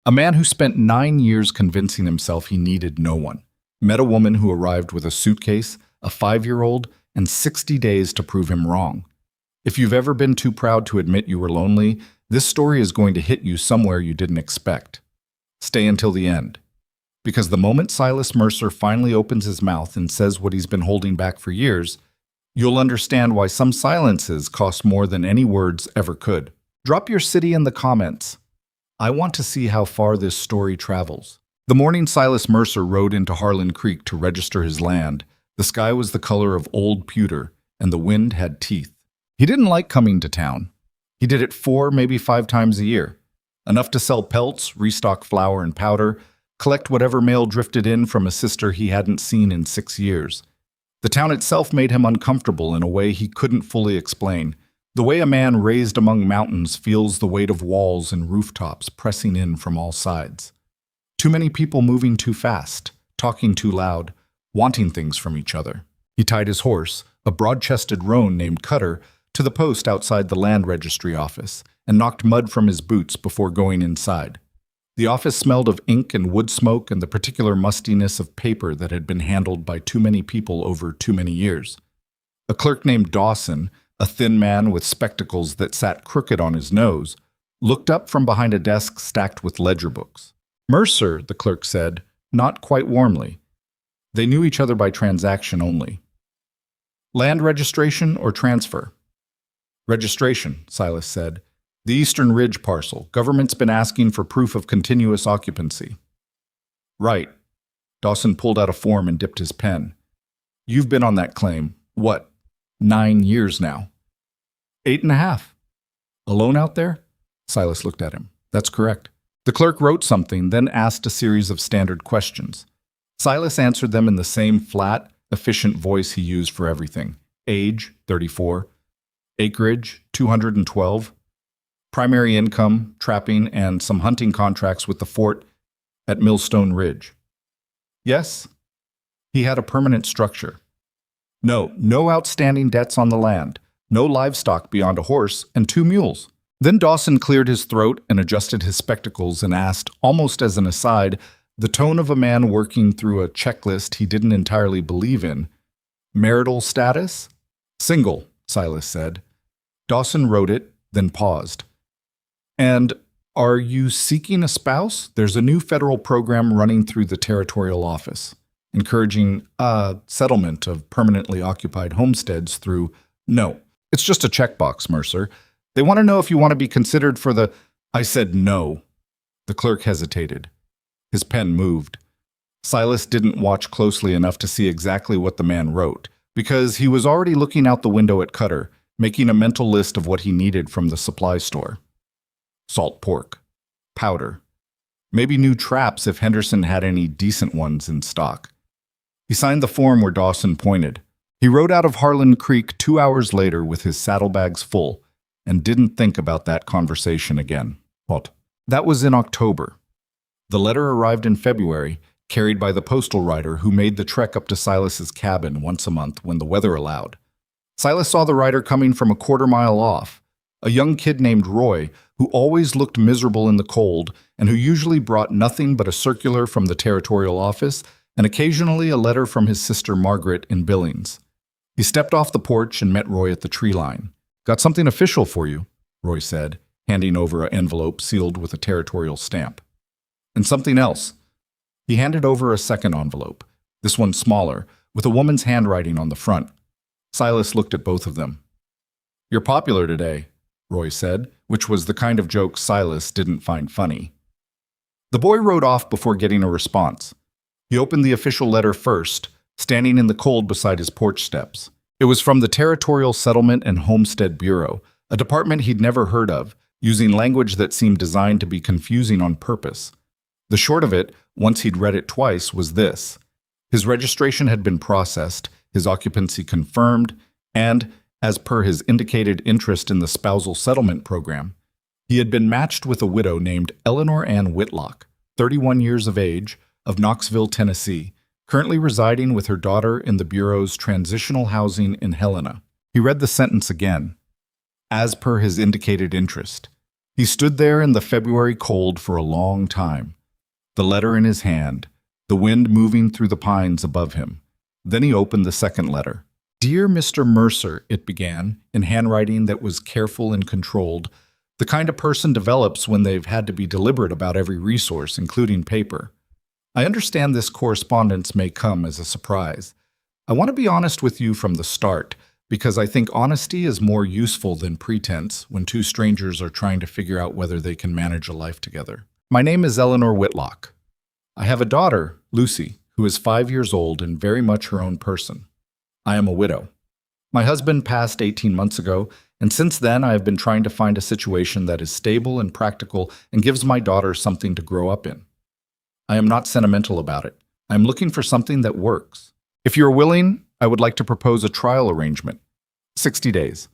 A man who spent 9 years convincing himself he needed no one. Met a woman who arrived with a suitcase, a 5-year-old, and 60 days to prove him wrong. If you've ever been too proud to admit you were lonely, this story is going to hit you somewhere you didn't expect. Stay until the end. Because the moment Silas Mercer finally opens his mouth and says what he's been holding back for years, you'll understand why some silences cost more than any words ever could. Drop your city in the comments. I want to see how far this story travels. The morning Silas Mercer rode into Harlan Creek to register his land, the sky was the color of old pewter, and the wind had teeth. He didn't like coming to town. He did it 4, maybe 5 times a year. Enough to sell pelts, restock flour and powder, collect whatever mail drifted in from a sister he hadn't seen in 6 years. The town itself made him uncomfortable in a way he couldn't fully explain. The way a man raised among mountains feels the weight of walls and rooftops pressing in from all sides. Too many people moving too fast, talking too loud, wanting things from each other. He tied his horse, a broad-chested roan named Cutter, to the post outside the land registry office and knocked mud from his boots before going inside. The office smelled of ink and wood smoke and the particular mustiness of paper that had been handled by too many people over too many years. A clerk named Dawson, a thin man with spectacles that sat crooked on his nose, looked up from behind a desk stacked with ledger books. "Mercer," the clerk said, not quite warmly. They knew each other by transaction only. "Land registration or transfer?" "Registration," Silas said. "The Eastern Ridge parcel. Government's been asking for proof of continuous occupancy." "Right." Dawson pulled out a form and dipped his pen. "You've been on that claim, what, 9 years now?" 8.5. "Alone out there?" Silas looked at him. "That's correct." The clerk wrote something, then asked a series of standard questions. Silas answered them in the same flat, efficient voice he used for everything. Age, 34. Acreage, 212. Primary income, trapping, and some hunting contracts with the fort at Millstone Ridge. Yes? He had a permanent structure. No outstanding debts on the land. No livestock beyond a horse and 2 mules. Then Dawson cleared his throat and adjusted his spectacles and asked, almost as an aside, the tone of a man working through a checklist he didn't entirely believe in. "Marital status?" "Single," Silas said. Dawson wrote it, then paused. "And are you seeking a spouse? There's a new federal program running through the territorial office, encouraging settlement of permanently occupied homesteads through—" "No, it's just a checkbox, Mercer. They want to know if you want to be considered for the—" "I said no." The clerk hesitated. His pen moved. Silas didn't watch closely enough to see exactly what the man wrote, because he was already looking out the window at Cutter, making a mental list of what he needed from the supply store. Salt pork. Powder. Maybe new traps if Henderson had any decent ones in stock. He signed the form where Dawson pointed. He rode out of Harlan Creek 2 hours later with his saddlebags full, and didn't think about that conversation again. What? That was in October. The letter arrived in February, carried by the postal rider who made the trek up to Silas's cabin once a month when the weather allowed. Silas saw the rider coming from a quarter-mile off, a young kid named Roy, who always looked miserable in the cold and who usually brought nothing but a circular from the territorial office and occasionally a letter from his sister Margaret in Billings. He stepped off the porch and met Roy at the tree line. "Got something official for you," Roy said, handing over an envelope sealed with a territorial stamp. "And something else." He handed over a second envelope, this one smaller, with a woman's handwriting on the front. Silas looked at both of them. "You're popular today," Roy said, which was the kind of joke Silas didn't find funny. The boy rode off before getting a response. He opened the official letter first, standing in the cold beside his porch steps. It was from the Territorial Settlement and Homestead Bureau, a department he'd never heard of, using language that seemed designed to be confusing on purpose. The short of it, once he'd read it twice, was this. His registration had been processed, his occupancy confirmed, and, as per his indicated interest in the spousal settlement program, he had been matched with a widow named Eleanor Ann Whitlock, 31 years of age, of Knoxville, Tennessee, currently residing with her daughter in the Bureau's transitional housing in Helena. He read the sentence again. As per his indicated interest. He stood there in the February cold for a long time, the letter in his hand, the wind moving through the pines above him. Then he opened the second letter. "Dear Mr. Mercer," it began, in handwriting that was careful and controlled, the kind a person develops when they've had to be deliberate about every resource, including paper. "I understand this correspondence may come as a surprise. I want to be honest with you from the start, because I think honesty is more useful than pretense when two strangers are trying to figure out whether they can manage a life together. My name is Eleanor Whitlock. I have a daughter, Lucy, who is 5 years old and very much her own person. I am a widow. My husband passed 18 months ago, and since then I have been trying to find a situation that is stable and practical and gives my daughter something to grow up in. I am not sentimental about it. I am looking for something that works. If you are willing, I would like to propose a trial arrangement. 60 days.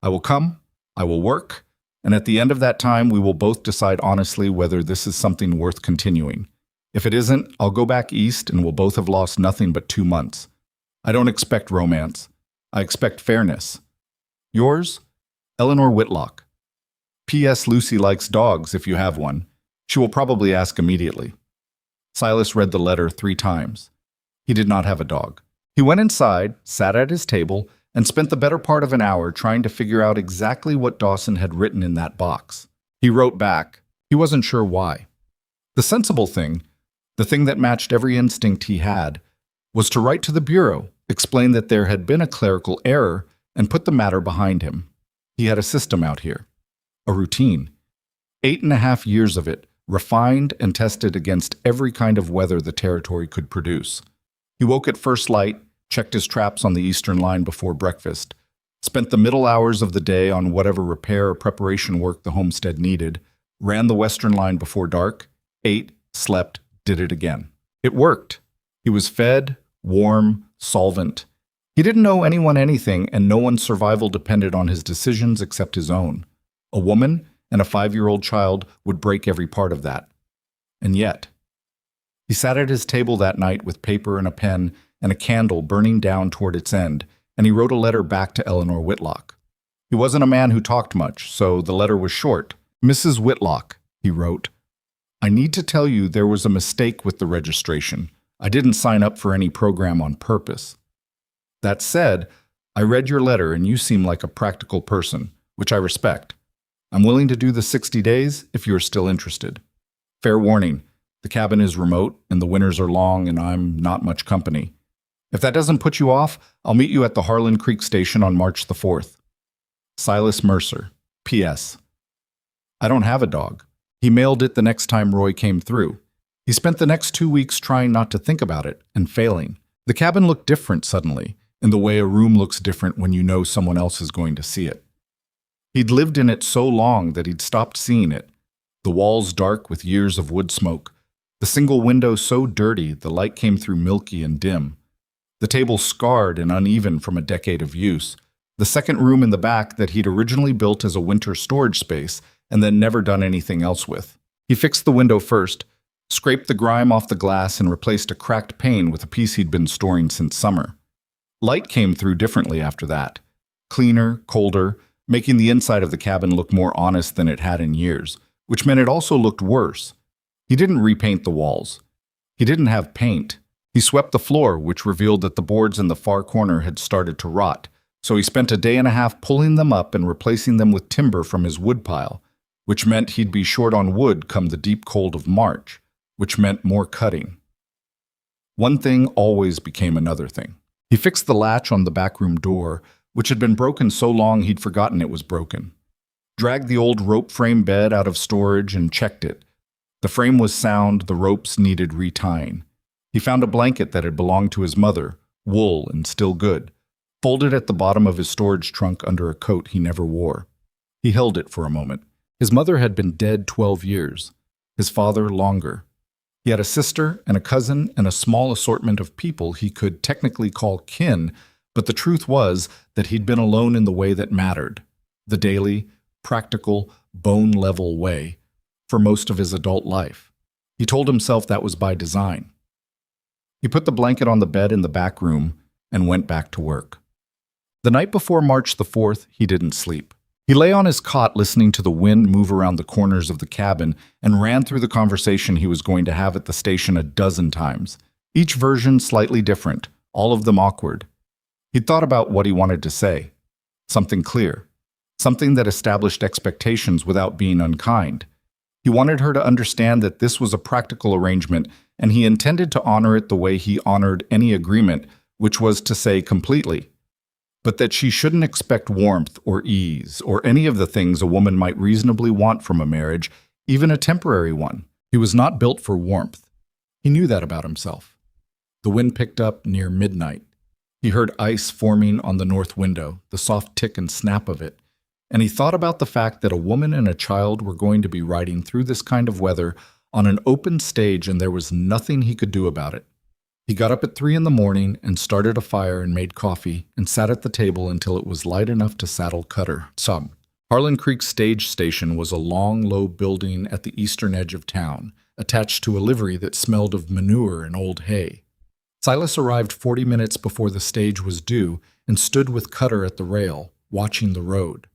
I will come, I will work, and at the end of that time we will both decide honestly whether this is something worth continuing. If it isn't, I'll go back east and we'll both have lost nothing but 2 months. I don't expect romance. I expect fairness. Yours, Eleanor Whitlock. P.S. Lucy likes dogs if you have one. She will probably ask immediately." Silas read the letter 3 times. He did not have a dog. He went inside, sat at his table, and spent the better part of an hour trying to figure out exactly what Dawson had written in that box. He wrote back. He wasn't sure why. The sensible thing, the thing that matched every instinct he had, was to write to the Bureau, explain that there had been a clerical error, and put the matter behind him. He had a system out here. A routine. 8.5 years of it, refined and tested against every kind of weather the territory could produce. He woke at first light, checked his traps on the eastern line before breakfast, spent the middle hours of the day on whatever repair or preparation work the homestead needed, ran the western line before dark, ate, slept, did it again. It worked. He was fed, warm, solvent. He didn't owe anyone anything, and no one's survival depended on his decisions except his own. A woman and a 5-year-old child would break every part of that. And yet, he sat at his table that night with paper and a pen and a candle burning down toward its end, and he wrote a letter back to Eleanor Whitlock. He wasn't a man who talked much, so the letter was short. "Mrs. Whitlock," he wrote, "I need to tell you there was a mistake with the registration. I didn't sign up for any program on purpose. That said, I read your letter and you seem like a practical person, which I respect. I'm willing to do the 60 days if you are still interested. Fair warning, the cabin is remote and the winters are long and I'm not much company. If that doesn't put you off, I'll meet you at the Harlan Creek Station on March the 4th. Silas Mercer. P.S. I don't have a dog. He mailed it the next time Roy came through. He spent the next 2 weeks trying not to think about it and failing. The cabin looked different suddenly, in the way a room looks different when you know someone else is going to see it. He'd lived in it so long that he'd stopped seeing it. The walls dark with years of wood smoke. The single window so dirty the light came through milky and dim. The table scarred and uneven from a decade of use. The second room in the back that he'd originally built as a winter storage space and then never done anything else with. He fixed the window first, scraped the grime off the glass and replaced a cracked pane with a piece he'd been storing since summer. Light came through differently after that. Cleaner, colder, making the inside of the cabin look more honest than it had in years, which meant it also looked worse. He didn't repaint the walls. He didn't have paint. He swept the floor, which revealed that the boards in the far corner had started to rot, so he spent a day and a half pulling them up and replacing them with timber from his woodpile, which meant he'd be short on wood come the deep cold of March, which meant more cutting. One thing always became another thing. He fixed the latch on the backroom door, which had been broken so long he'd forgotten it was broken. Dragged the old rope frame bed out of storage and checked it. The frame was sound, the ropes needed retying. He found a blanket that had belonged to his mother, wool and still good, folded at the bottom of his storage trunk under a coat he never wore. He held it for a moment. His mother had been dead 12 years, his father longer. He had a sister and a cousin and a small assortment of people he could technically call kin, but the truth was that he'd been alone in the way that mattered, the daily, practical, bone-level way, for most of his adult life. He told himself that was by design. He put the blanket on the bed in the back room and went back to work. The night before March the 4th, he didn't sleep. He lay on his cot listening to the wind move around the corners of the cabin and ran through the conversation he was going to have at the station a dozen times, each version slightly different, all of them awkward. He'd thought about what he wanted to say. Something clear. Something that established expectations without being unkind. He wanted her to understand that this was a practical arrangement, and he intended to honor it the way he honored any agreement, which was to say completely. But that she shouldn't expect warmth or ease or any of the things a woman might reasonably want from a marriage, even a temporary one. He was not built for warmth. He knew that about himself. The wind picked up near midnight. He heard ice forming on the north window, the soft tick and snap of it, and he thought about the fact that a woman and a child were going to be riding through this kind of weather on an open stage, and there was nothing he could do about it. He got up at 3 in the morning and started a fire and made coffee and sat at the table until it was light enough to saddle Cutter. Harlan Creek Stage Station was a long, low building at the eastern edge of town, attached to a livery that smelled of manure and old hay. Silas arrived 40 minutes before the stage was due and stood with Cutter at the rail, watching the road.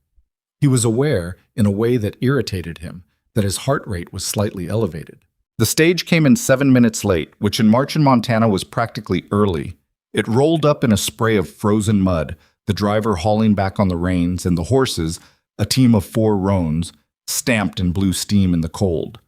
He was aware, in a way that irritated him, that his heart rate was slightly elevated. The stage came in 7 minutes late, which in March in Montana was practically early. It rolled up in a spray of frozen mud, the driver hauling back on the reins, and the horses, a team of 4 roans, stamped and blew steam in the cold.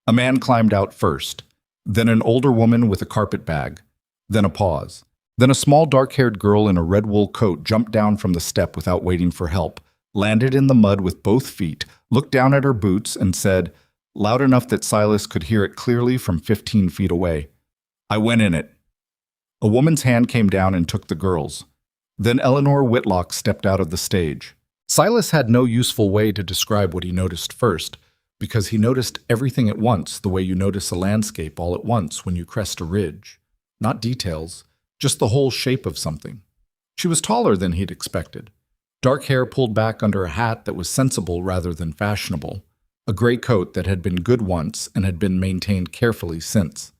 A man climbed out first, then an older woman with a carpet bag, then a pause. Then a small dark-haired girl in a red wool coat jumped down from the step without waiting for help, landed in the mud with both feet, looked down at her boots, and said, loud enough that Silas could hear it clearly from 15 feet away, "I went in it." A woman's hand came down and took the girl's. Then Eleanor Whitlock stepped out of the stage. Silas had no useful way to describe what he noticed first, because he noticed everything at once the way you notice a landscape all at once when you crest a ridge. Not details, just the whole shape of something. She was taller than he'd expected. Dark hair pulled back under a hat that was sensible rather than fashionable. A gray coat that had been good once and had been maintained carefully since.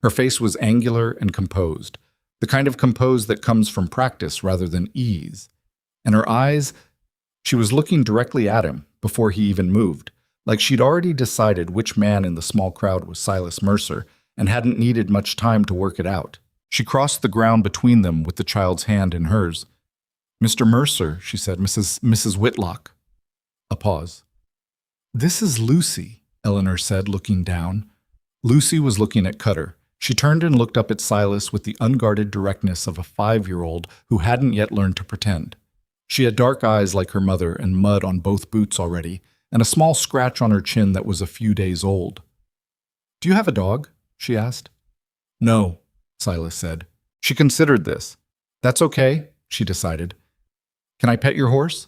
Her face was angular and composed, the kind of compose that comes from practice rather than ease. And her eyes, she was looking directly at him before he even moved, like she'd already decided which man in the small crowd was Silas Mercer and hadn't needed much time to work it out. She crossed the ground between them with the child's hand in hers. "Mr. Mercer," she said, Mrs. Whitlock. A pause. "This is Lucy," Eleanor said, looking down. Lucy was looking at Cutter. She turned and looked up at Silas with the unguarded directness of a 5-year-old who hadn't yet learned to pretend. She had dark eyes like her mother and mud on both boots already, and a small scratch on her chin that was a few days old. "Do you have a dog?" she asked. "No," Silas said. She considered this. "That's okay," she decided. "Can I pet your horse?"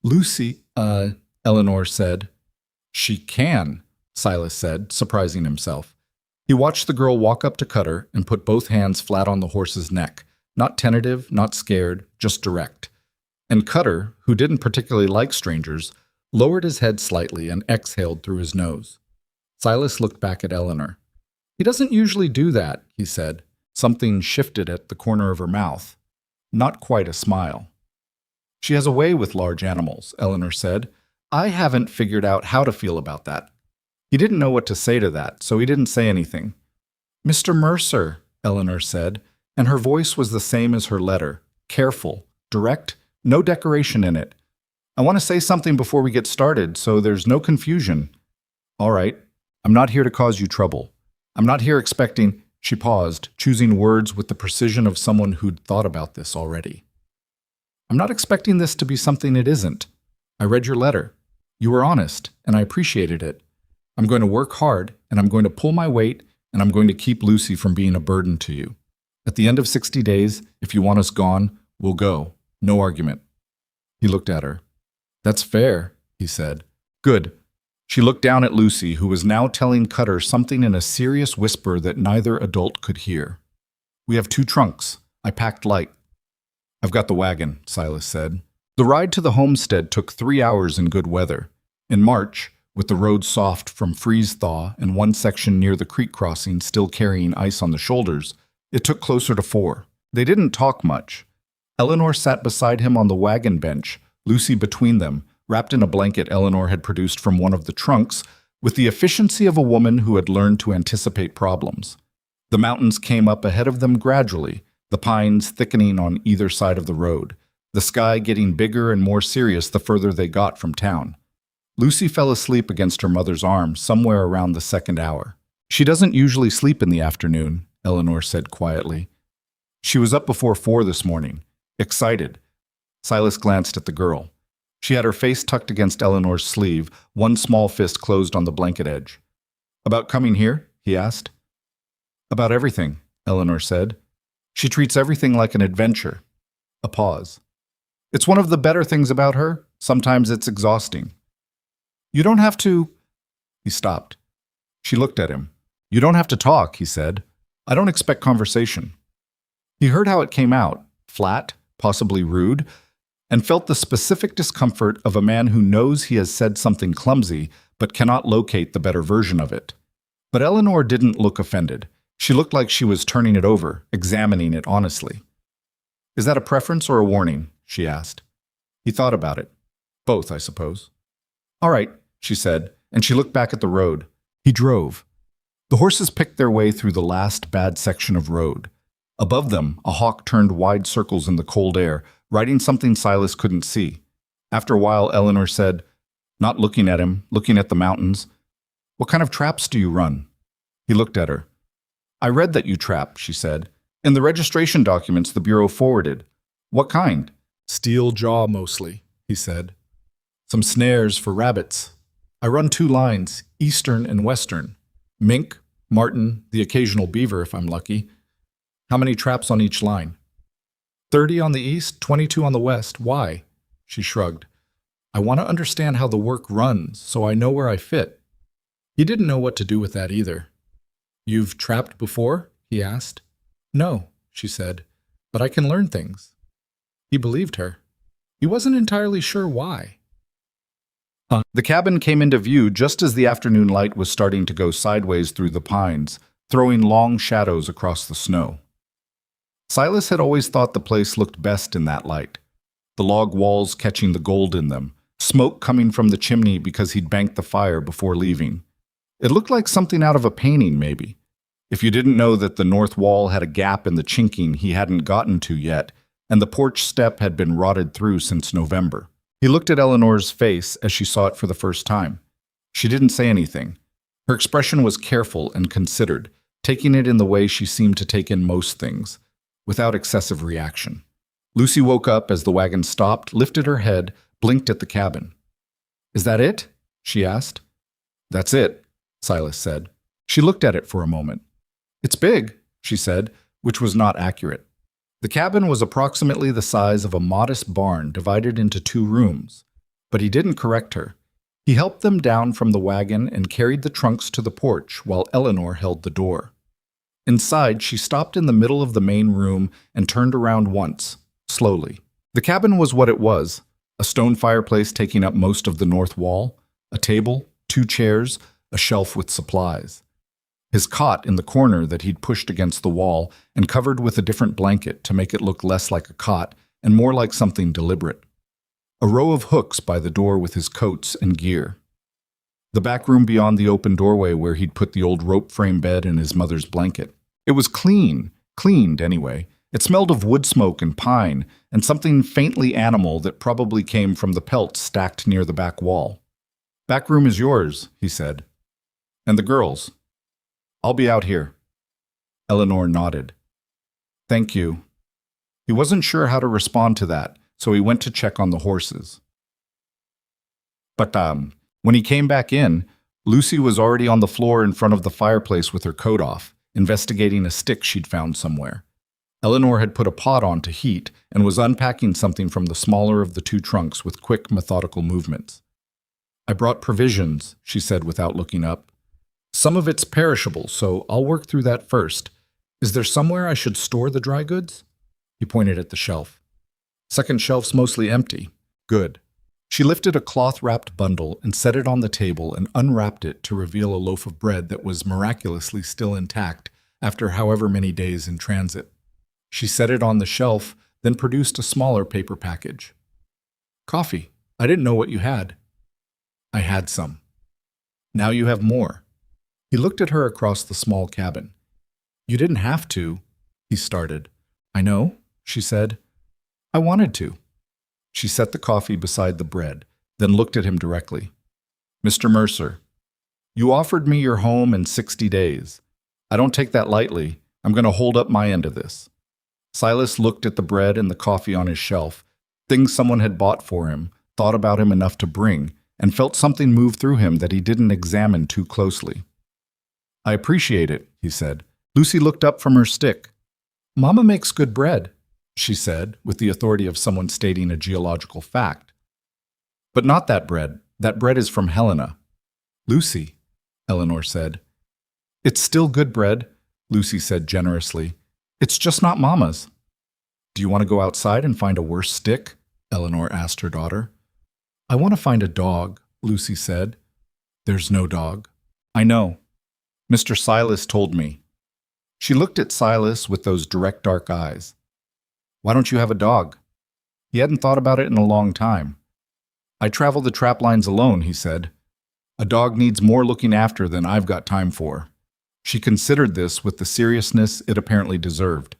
"Lucy, Eleanor said. "She can," Silas said, surprising himself. He watched the girl walk up to Cutter and put both hands flat on the horse's neck, not tentative, not scared, just direct. And Cutter, who didn't particularly like strangers, lowered his head slightly and exhaled through his nose. Silas looked back at Eleanor. "He doesn't usually do that," he said. Something shifted at the corner of her mouth. Not quite a smile. "She has a way with large animals," Eleanor said. "I haven't figured out how to feel about that." He didn't know what to say to that, so he didn't say anything. "Mr. Mercer," Eleanor said, and her voice was the same as her letter, careful, direct, no decoration in it. "I want to say something before we get started, so there's no confusion." "All right. I'm not here to cause you trouble. I'm not here expecting—" She paused, choosing words with the precision of someone who'd thought about this already. "I'm not expecting this to be something it isn't. I read your letter. You were honest, and I appreciated it. I'm going to work hard, and I'm going to pull my weight, and I'm going to keep Lucy from being a burden to you. At the end of 60 days, if you want us gone, we'll go. No argument." He looked at her. "That's fair," he said. "Good." She looked down at Lucy, who was now telling Cutter something in a serious whisper that neither adult could hear. "We have 2 trunks. I packed light." "I've got the wagon," Silas said. The ride to the homestead took 3 hours in good weather. In March, with the road soft from freeze-thaw and one section near the creek crossing still carrying ice on the shoulders, it took closer to 4. They didn't talk much. Eleanor sat beside him on the wagon bench, Lucy between them, wrapped in a blanket Eleanor had produced from one of the trunks, with the efficiency of a woman who had learned to anticipate problems. The mountains came up ahead of them gradually, the pines thickening on either side of the road, the sky getting bigger and more serious the further they got from town. Lucy fell asleep against her mother's arm somewhere around the second hour. "She doesn't usually sleep in the afternoon," Eleanor said quietly. "She was up before 4 this morning, excited." Silas glanced at the girl. She had her face tucked against Eleanor's sleeve, one small fist closed on the blanket edge. "About coming here?" he asked. "About everything," Eleanor said. "She treats everything like an adventure." A pause. "It's one of the better things about her. Sometimes it's exhausting." "You don't have to—" He stopped. She looked at him. "You don't have to talk," he said. "I don't expect conversation." He heard how it came out, flat, possibly rude, and felt the specific discomfort of a man who knows he has said something clumsy but cannot locate the better version of it. But Eleanor didn't look offended. She looked like she was turning it over, examining it honestly. "Is that a preference or a warning?" she asked. He thought about it. "Both, I suppose." "All right," she said, and she looked back at the road. He drove. The horses picked their way through the last bad section of road. Above them, a hawk turned wide circles in the cold air, writing something Silas couldn't see. After a while, Eleanor said, not looking at him, looking at the mountains, "What kind of traps do you run?" He looked at her. "I read that you trap," she said. "In the registration documents the Bureau forwarded." "What kind?" "Steel jaw, mostly," he said. "Some snares for rabbits. I run 2 lines, eastern and western. Mink, marten, the occasional beaver if I'm lucky." "How many traps on each line?" 30 on the east, 22 on the west. Why?" She shrugged. "I want to understand how the work runs, so I know where I fit." He didn't know what to do with that either. "You've trapped before?" he asked. "No," she said, "but I can learn things." He believed her. He wasn't entirely sure why. The cabin came into view just as the afternoon light was starting to go sideways through the pines, throwing long shadows across the snow. Silas had always thought the place looked best in that light, the log walls catching the gold in them, smoke coming from the chimney because he'd banked the fire before leaving. It looked like something out of a painting, maybe. If you didn't know that the north wall had a gap in the chinking he hadn't gotten to yet, and the porch step had been rotted through since November. He looked at Eleanor's face as she saw it for the first time. She didn't say anything. Her expression was careful and considered, taking it in the way she seemed to take in most things, without excessive reaction. Lucy woke up as the wagon stopped, lifted her head, blinked at the cabin. "Is that it?" she asked. "That's it," Silas said. She looked at it for a moment. "It's big," she said, which was not accurate. The cabin was approximately the size of a modest barn divided into 2 rooms, but he didn't correct her. He helped them down from the wagon and carried the trunks to the porch while Eleanor held the door. Inside, she stopped in the middle of the main room and turned around once, slowly. The cabin was what it was, a stone fireplace taking up most of the north wall, a table, 2 chairs, a shelf with supplies. His cot in the corner that he'd pushed against the wall and covered with a different blanket to make it look less like a cot and more like something deliberate. A row of hooks by the door with his coats and gear. The back room beyond the open doorway where he'd put the old rope frame bed and his mother's blanket. It was cleaned anyway. It smelled of wood smoke and pine and something faintly animal that probably came from the pelts stacked near the back wall. "Back room is yours," he said. "And the girls?" "I'll be out here." Eleanor nodded. "Thank you." He wasn't sure how to respond to that, so he went to check on the horses. But when he came back in, Lucy was already on the floor in front of the fireplace with her coat off, investigating a stick she'd found somewhere. Eleanor had put a pot on to heat and was unpacking something from the smaller of the 2 trunks with quick, methodical movements. "I brought provisions," she said without looking up. "Some of it's perishable, so I'll work through that first. Is there somewhere I should store the dry goods?" He pointed at the shelf. "Second shelf's mostly empty." "Good." She lifted a cloth-wrapped bundle and set it on the table and unwrapped it to reveal a loaf of bread that was miraculously still intact after however many days in transit. She set it on the shelf, then produced a smaller paper package. "Coffee," I didn't know what you had. I had some. Now you have more. He looked at her across the small cabin. You didn't have to, he started. I know, she said. I wanted to. She set the coffee beside the bread, then looked at him directly. Mr. Mercer, you offered me your home in 60 days. I don't take that lightly. I'm going to hold up my end of this. Silas looked at the bread and the coffee on his shelf, things someone had bought for him, thought about him enough to bring, and felt something move through him that he didn't examine too closely. I appreciate it, he said. Lucy looked up from her stick. Mama makes good bread, she said, with the authority of someone stating a geological fact. But not that bread. That bread is from Helena. Lucy, Eleanor said. It's still good bread, Lucy said generously. It's just not Mama's. Do you want to go outside and find a worse stick? Eleanor asked her daughter. I want to find a dog, Lucy said. There's no dog. I know. Mr. Silas told me. She looked at Silas with those direct dark eyes. Why don't you have a dog? He hadn't thought about it in a long time. I travel the trap lines alone, he said. A dog needs more looking after than I've got time for. She considered this with the seriousness it apparently deserved.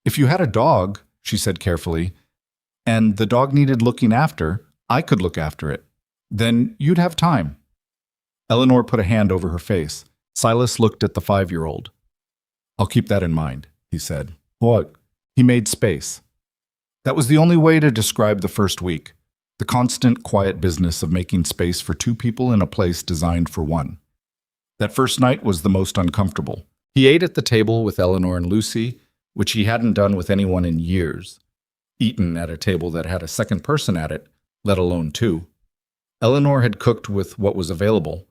If you had a dog, she said carefully, and the dog needed looking after, I could look after it. Then you'd have time. Eleanor put a hand over her face. Silas looked at the 5-year-old. I'll keep that in mind, he said. What? He made space. That was the only way to describe the first week, the constant, quiet business of making space for two people in a place designed for one. That first night was the most uncomfortable. He ate at the table with Eleanor and Lucy, which he hadn't done with anyone in years. Eaten at a table that had a second person at it, let alone two. Eleanor had cooked with what was available.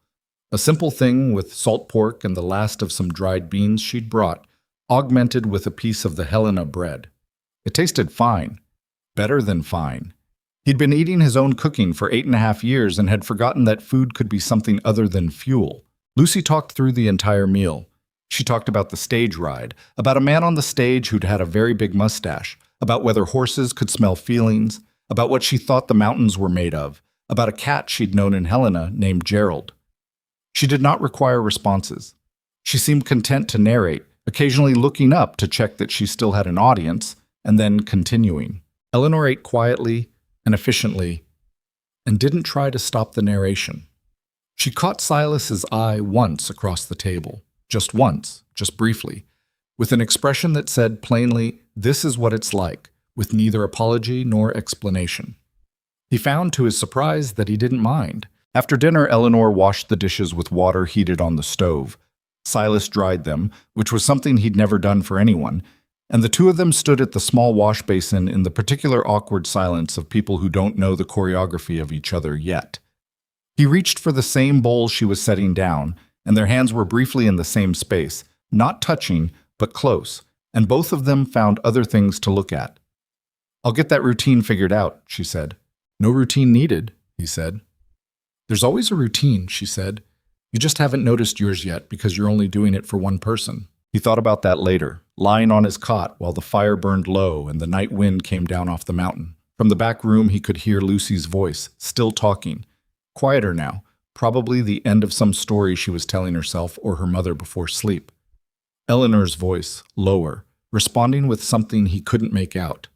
A simple thing with salt pork and the last of some dried beans she'd brought, augmented with a piece of the Helena bread. It tasted fine. Better than fine. He'd been eating his own cooking for 8.5 years and had forgotten that food could be something other than fuel. Lucy talked through the entire meal. She talked about the stage ride, about a man on the stage who'd had a very big mustache, about whether horses could smell feelings, about what she thought the mountains were made of, about a cat she'd known in Helena named Gerald. She did not require responses. She seemed content to narrate, occasionally looking up to check that she still had an audience, and then continuing. Eleanor ate quietly and efficiently, and didn't try to stop the narration. She caught Silas's eye once across the table, just once, just briefly, with an expression that said plainly, "This is what it's like," with neither apology nor explanation. He found to his surprise that he didn't mind. After dinner, Eleanor washed the dishes with water heated on the stove. Silas dried them, which was something he'd never done for anyone, and the two of them stood at the small wash basin in the particular awkward silence of people who don't know the choreography of each other yet. He reached for the same bowl she was setting down, and their hands were briefly in the same space, not touching, but close, and both of them found other things to look at. I'll get that routine figured out, she said. No routine needed, he said. There's always a routine, she said. You just haven't noticed yours yet because you're only doing it for one person. He thought about that later, lying on his cot while the fire burned low and the night wind came down off the mountain. From the back room, he could hear Lucy's voice, still talking. Quieter now, probably the end of some story she was telling herself or her mother before sleep. Eleanor's voice, lower, responding with something he couldn't make out.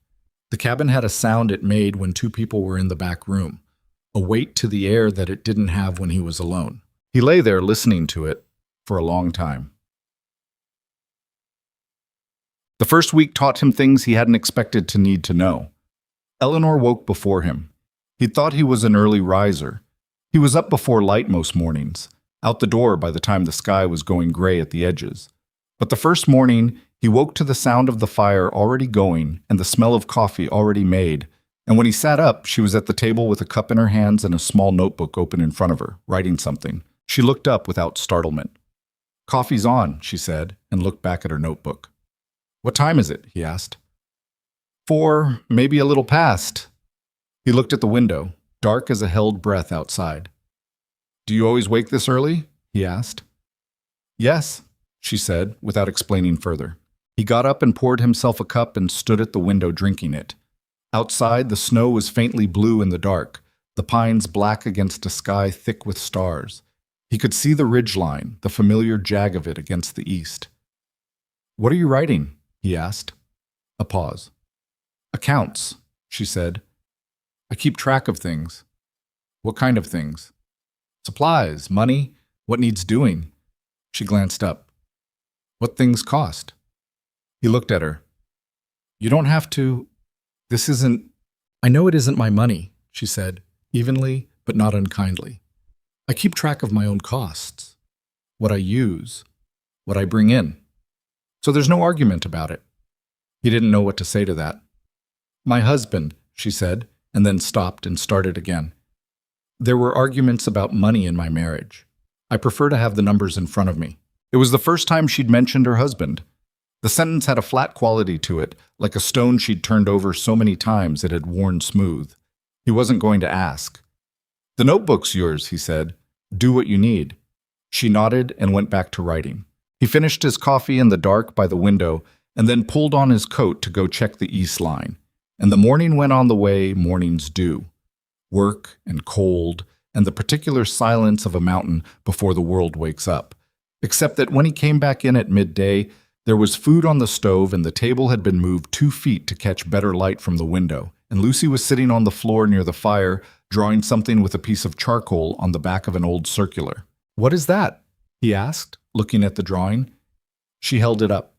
The cabin had a sound it made when two people were in the back room, a weight to the air that it didn't have when he was alone. He lay there listening to it for a long time. The first week taught him things he hadn't expected to need to know. Eleanor woke before him. He'd thought he was an early riser. He was up before light most mornings, out the door by the time the sky was going gray at the edges. But the first morning, he woke to the sound of the fire already going and the smell of coffee already made, and when he sat up, she was at the table with a cup in her hands and a small notebook open in front of her, writing something. She looked up without startlement. Coffee's on, she said, and looked back at her notebook. What time is it? He asked. 4, maybe a little past. He looked at the window, dark as a held breath outside. Do you always wake this early? He asked. Yes, she said, without explaining further. He got up and poured himself a cup and stood at the window drinking it. Outside, the snow was faintly blue in the dark, the pines black against a sky thick with stars. He could see the ridge line, the familiar jag of it against the east. "What are you writing?" he asked. A pause. "Accounts," she said. "I keep track of things." "What kind of things?" "Supplies, money, what needs doing." She glanced up. "What things cost?" He looked at her. "You don't have to. This isn't—" "I know it isn't my money," she said, evenly but not unkindly. "I keep track of my own costs, what I use, what I bring in. So there's no argument about it." He didn't know what to say to that. "My husband," she said, and then stopped and started again. "There were arguments about money in my marriage. I prefer to have the numbers in front of me." It was the first time she'd mentioned her husband. The sentence had a flat quality to it, like a stone she'd turned over so many times it had worn smooth. He wasn't going to ask. "The notebook's yours," he said. "Do what you need." She nodded and went back to writing. He finished his coffee in the dark by the window and then pulled on his coat to go check the east line. And the morning went on the way mornings do. Work and cold and the particular silence of a mountain before the world wakes up. Except that when he came back in at midday, there was food on the stove and the table had been moved 2 feet to catch better light from the window, and Lucy was sitting on the floor near the fire, drawing something with a piece of charcoal on the back of an old circular. "What is that?" he asked, looking at the drawing. She held it up.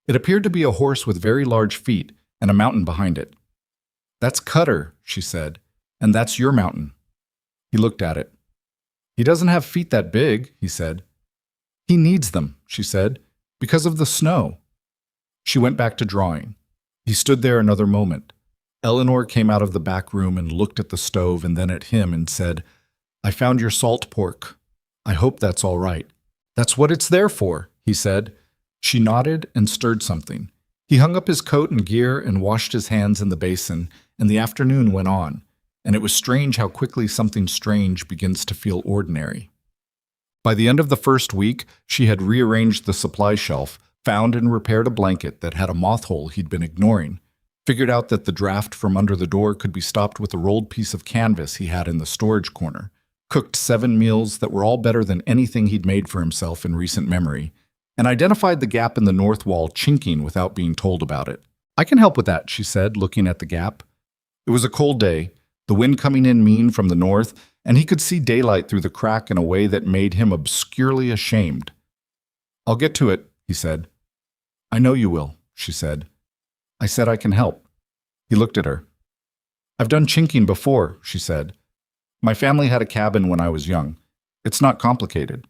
It appeared to be a horse with very large feet and a mountain behind it. "That's Cutter," she said, "and that's your mountain." He looked at it. "He doesn't have feet that big," he said. "He needs them," she said, "because of the snow." She went back to drawing. He stood there another moment. Eleanor came out of the back room and looked at the stove and then at him and said, "I found your salt pork. I hope that's all right." "That's what it's there for," he said. She nodded and stirred something. He hung up his coat and gear and washed his hands in the basin, and the afternoon went on, and it was strange how quickly something strange begins to feel ordinary. By the end of the first week, she had rearranged the supply shelf, found and repaired a blanket that had a moth hole he'd been ignoring, figured out that the draft from under the door could be stopped with a rolled piece of canvas he had in the storage corner, cooked 7 meals that were all better than anything he'd made for himself in recent memory, and identified the gap in the north wall chinking without being told about it. "I can help with that," she said, looking at the gap. It was a cold day, the wind coming in mean from the north, and he could see daylight through the crack in a way that made him obscurely ashamed. "I'll get to it," he said. "I know you will," she said. "I said I can help." He looked at her. "I've done chinking before," she said. "My family had a cabin when I was young. It's not complicated."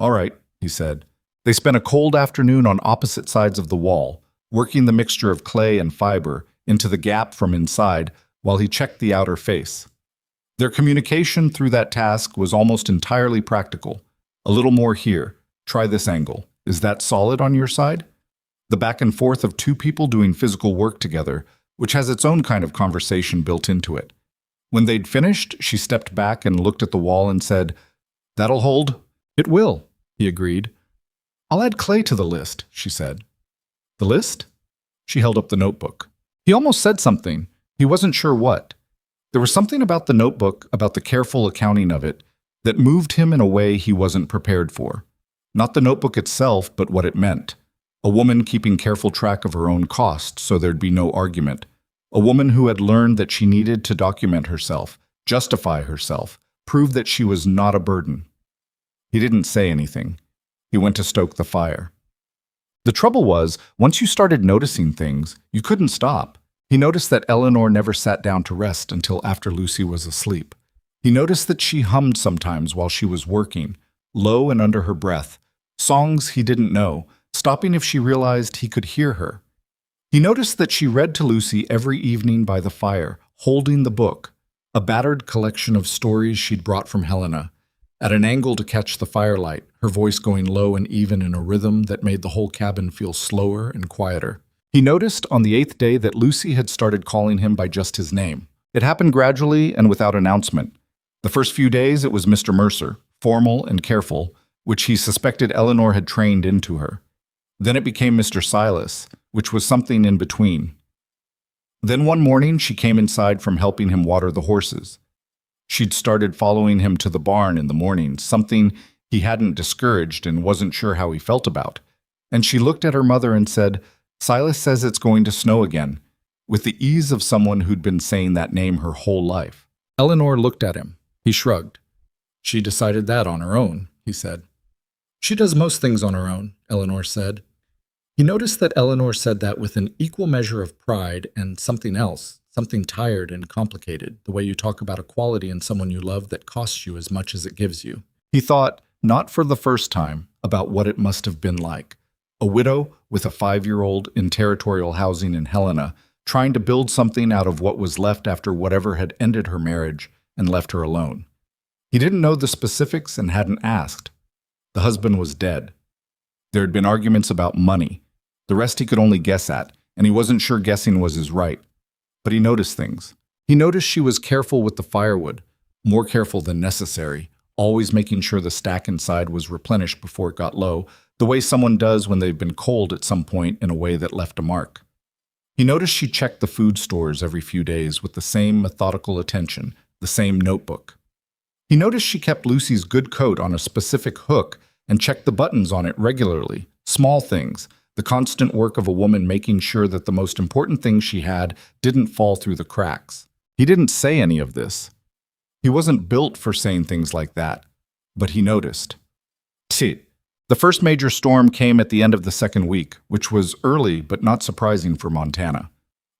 "All right," he said. They spent a cold afternoon on opposite sides of the wall, working the mixture of clay and fiber into the gap from inside while he checked the outer face. Their communication through that task was almost entirely practical. "A little more here. Try this angle. Is that solid on your side?" The back and forth of 2 people doing physical work together, which has its own kind of conversation built into it. When they'd finished, she stepped back and looked at the wall and said, "That'll hold." "It will," he agreed. "I'll add clay to the list," she said. "The list?" She held up the notebook. He almost said something. He wasn't sure what. There was something about the notebook, about the careful accounting of it, that moved him in a way he wasn't prepared for. Not the notebook itself, but what it meant. A woman keeping careful track of her own costs so there'd be no argument. A woman who had learned that she needed to document herself, justify herself, prove that she was not a burden. He didn't say anything. He went to stoke the fire. The trouble was, once you started noticing things, you couldn't stop. He noticed that Eleanor never sat down to rest until after Lucy was asleep. He noticed that she hummed sometimes while she was working, low and under her breath, songs he didn't know, stopping if she realized he could hear her. He noticed that she read to Lucy every evening by the fire, holding the book, a battered collection of stories she'd brought from Helena, at an angle to catch the firelight, her voice going low and even in a rhythm that made the whole cabin feel slower and quieter. He noticed on the 8th day that Lucy had started calling him by just his name. It happened gradually and without announcement. The first few days it was Mr. Mercer, formal and careful, which he suspected Eleanor had trained into her. Then it became Mr. Silas, which was something in between. Then one morning she came inside from helping him water the horses. She'd started following him to the barn in the mornings, something he hadn't discouraged and wasn't sure how he felt about. And she looked at her mother and said, "Silas says it's going to snow again," with the ease of someone who'd been saying that name her whole life. Eleanor looked at him. He shrugged. "She decided that on her own," he said. "She does most things on her own," Eleanor said. He noticed that Eleanor said that with an equal measure of pride and something else, something tired and complicated, the way you talk about a quality in someone you love that costs you as much as it gives you. He thought, not for the first time, about what it must have been like. A widow with a 5-year-old in territorial housing in Helena, trying to build something out of what was left after whatever had ended her marriage and left her alone. He didn't know the specifics and hadn't asked. The husband was dead. There had been arguments about money. The rest he could only guess at, and he wasn't sure guessing was his right. But he noticed things. He noticed she was careful with the firewood, more careful than necessary, always making sure the stack inside was replenished before it got low, the way someone does when they've been cold at some point in a way that left a mark. He noticed she checked the food stores every few days with the same methodical attention, the same notebook. He noticed she kept Lucy's good coat on a specific hook and checked the buttons on it regularly, small things, the constant work of a woman making sure that the most important thing she had didn't fall through the cracks. He didn't say any of this. He wasn't built for saying things like that, but he noticed. The first major storm came at the end of the second week, which was early but not surprising for Montana.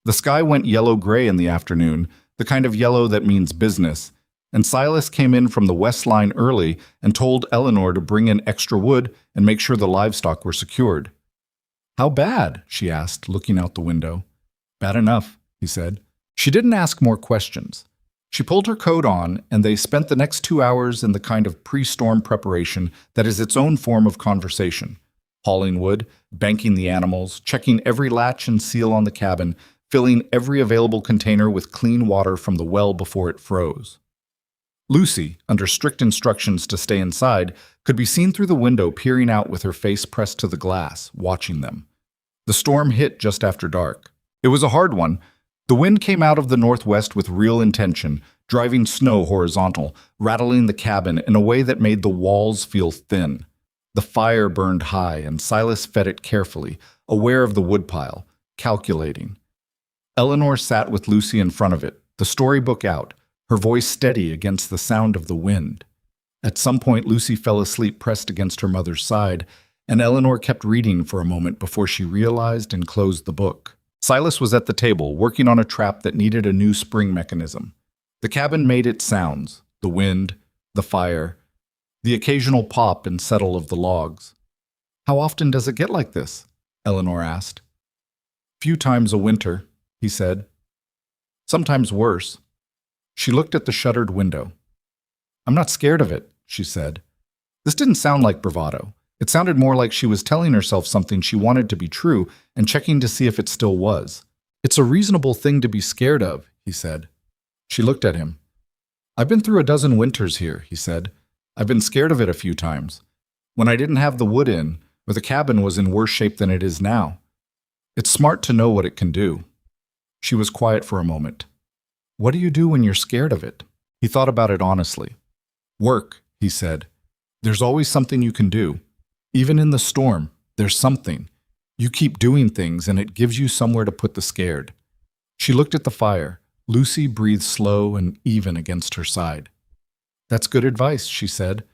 The sky went yellow-gray in the afternoon, the kind of yellow that means business, and Silas came in from the west line early and told Eleanor to bring in extra wood and make sure the livestock were secured. "How bad?" she asked, looking out the window. "Bad enough," he said. She didn't ask more questions. She pulled her coat on, and they spent the next 2 hours in the kind of pre-storm preparation that is its own form of conversation. Hauling wood, banking the animals, checking every latch and seal on the cabin, filling every available container with clean water from the well before it froze. Lucy, under strict instructions to stay inside, could be seen through the window peering out with her face pressed to the glass, watching them. The storm hit just after dark. It was a hard one. The wind came out of the northwest with real intention, driving snow horizontal, rattling the cabin in a way that made the walls feel thin. The fire burned high, and Silas fed it carefully, aware of the woodpile, calculating. Eleanor sat with Lucy in front of it, the storybook out, her voice steady against the sound of the wind. At some point, Lucy fell asleep pressed against her mother's side, and Eleanor kept reading for a moment before she realized and closed the book. Silas was at the table, working on a trap that needed a new spring mechanism. The cabin made its sounds, the wind, the fire, the occasional pop and settle of the logs. "How often does it get like this?" Eleanor asked. "Few times a winter," he said. "Sometimes worse." She looked at the shuttered window. "I'm not scared of it," she said. This didn't sound like bravado. It sounded more like she was telling herself something she wanted to be true and checking to see if it still was. "It's a reasonable thing to be scared of," he said. She looked at him. "I've been through a dozen winters here," he said. "I've been scared of it a few times. When I didn't have the wood in, or the cabin was in worse shape than it is now. It's smart to know what it can do." She was quiet for a moment. "What do you do when you're scared of it?" He thought about it honestly. "Work," he said. "There's always something you can do. Even in the storm, there's something. You keep doing things and it gives you somewhere to put the scared." She looked at the fire. Lucy breathed slow and even against her side. "That's good advice," she said.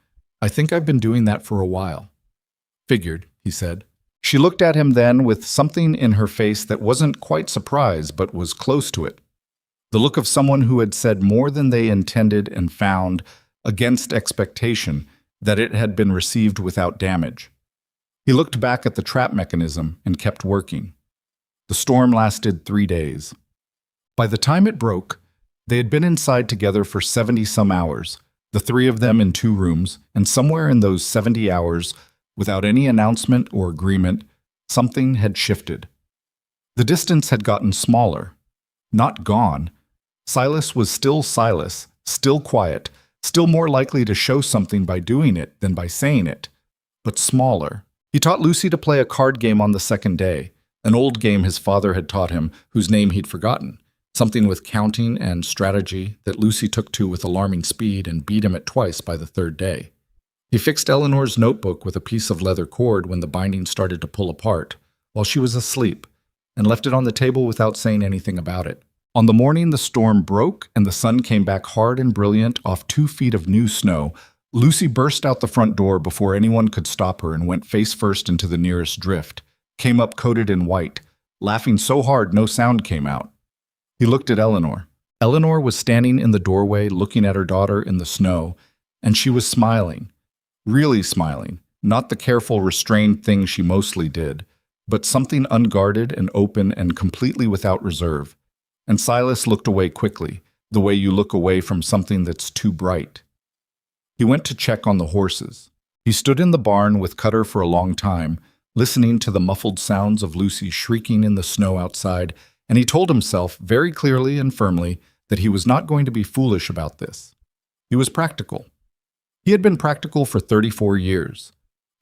"I think I've been doing that for a while." "Figured," he said. She looked at him then with something in her face that wasn't quite surprise but was close to it. The look of someone who had said more than they intended and found, against expectation, that it had been received without damage. He looked back at the trap mechanism and kept working. The storm lasted 3 days. By the time it broke, they had been inside together for 70-some hours, the 3 of them in 2 rooms, and somewhere in those 70 hours, without any announcement or agreement, something had shifted. The distance had gotten smaller. Not gone. Silas was still Silas, still quiet, still more likely to show something by doing it than by saying it, but smaller. He taught Lucy to play a card game on the second day, an old game his father had taught him, whose name he'd forgotten. something with counting and strategy that Lucy took to with alarming speed and beat him at twice by the third day. He fixed Eleanor's notebook with a piece of leather cord when the binding started to pull apart, while she was asleep, and left it on the table without saying anything about it. On the morning the storm broke and the sun came back hard and brilliant off 2 feet of new snow, Lucy burst out the front door before anyone could stop her and went face first into the nearest drift, came up coated in white, laughing so hard no sound came out. He looked at Eleanor. Eleanor was standing in the doorway looking at her daughter in the snow, and she was smiling. Really smiling, not the careful, restrained thing she mostly did, but something unguarded and open and completely without reserve. And Silas looked away quickly, the way you look away from something that's too bright. He went to check on the horses. He stood in the barn with Cutter for a long time, listening to the muffled sounds of Lucy shrieking in the snow outside, and he told himself very clearly and firmly that he was not going to be foolish about this. He was practical. He had been practical for 34 years.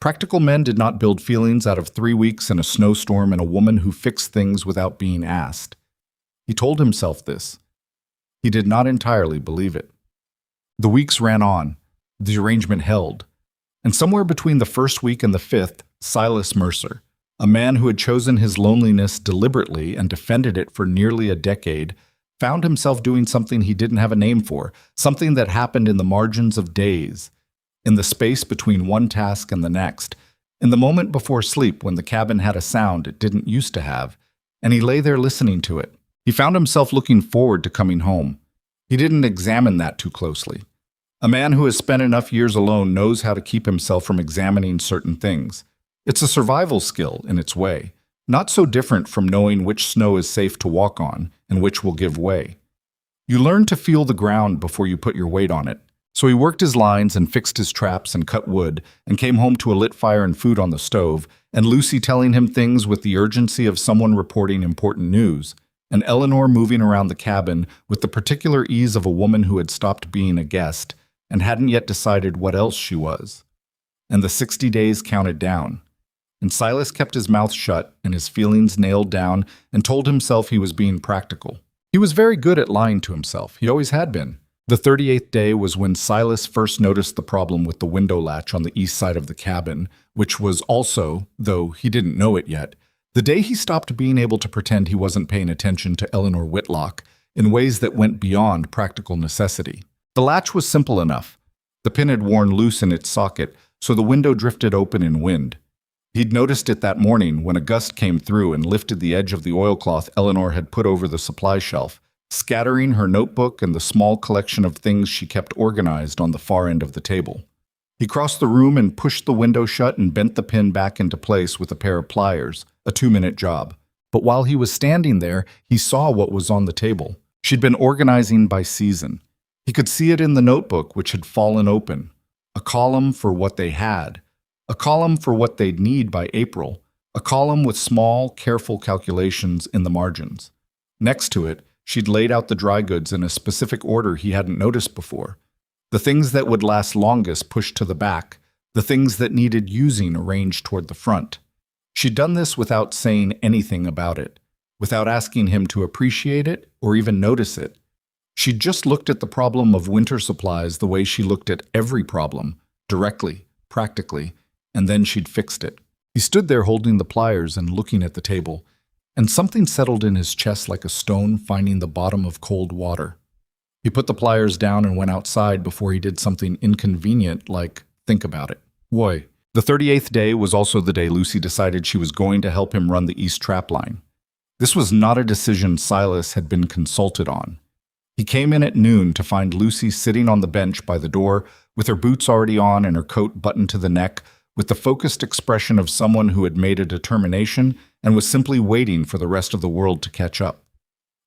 Practical men did not build feelings out of 3 weeks in a snowstorm and a woman who fixed things without being asked. He told himself this. He did not entirely believe it. The weeks ran on. The arrangement held. And somewhere between the first week and the 5th, Silas Mercer, a man who had chosen his loneliness deliberately and defended it for nearly a decade, found himself doing something he didn't have a name for, something that happened in the margins of days, in the space between one task and the next, in the moment before sleep when the cabin had a sound it didn't used to have, and he lay there listening to it. He found himself looking forward to coming home. He didn't examine that too closely. A man who has spent enough years alone knows how to keep himself from examining certain things. It's a survival skill in its way, not so different from knowing which snow is safe to walk on and which will give way. You learn to feel the ground before you put your weight on it. So he worked his lines and fixed his traps and cut wood and came home to a lit fire and food on the stove, and Lucy telling him things with the urgency of someone reporting important news, and Eleanor moving around the cabin with the particular ease of a woman who had stopped being a guest and hadn't yet decided what else she was. And the 60 days counted down. And Silas kept his mouth shut and his feelings nailed down and told himself he was being practical. He was very good at lying to himself. He always had been. The 38th day was when Silas first noticed the problem with the window latch on the east side of the cabin, which was also, though he didn't know it yet, the day he stopped being able to pretend he wasn't paying attention to Eleanor Whitlock in ways that went beyond practical necessity. The latch was simple enough. The pin had worn loose in its socket, so the window drifted open in wind. He'd noticed it that morning when a gust came through and lifted the edge of the oilcloth Eleanor had put over the supply shelf, scattering her notebook and the small collection of things she kept organized on the far end of the table. He crossed the room and pushed the window shut and bent the pin back into place with a pair of pliers, a 2-minute job. But while he was standing there, he saw what was on the table. She'd been organizing by season. He could see it in the notebook, which had fallen open. A column for what they had. A column for what they'd need by April. A column with small, careful calculations in the margins. Next to it, she'd laid out the dry goods in a specific order he hadn't noticed before. The things that would last longest pushed to the back. The things that needed using arranged toward the front. She'd done this without saying anything about it, without asking him to appreciate it or even notice it. She'd just looked at the problem of winter supplies the way she looked at every problem, directly, practically, and then she'd fixed it. He stood there holding the pliers and looking at the table, and something settled in his chest like a stone finding the bottom of cold water. He put the pliers down and went outside before he did something inconvenient like think about it. Why? The 38th day was also the day Lucy decided she was going to help him run the East Trap Line. This was not a decision Silas had been consulted on. He came in at noon to find Lucy sitting on the bench by the door with her boots already on and her coat buttoned to the neck, with the focused expression of someone who had made a determination and was simply waiting for the rest of the world to catch up.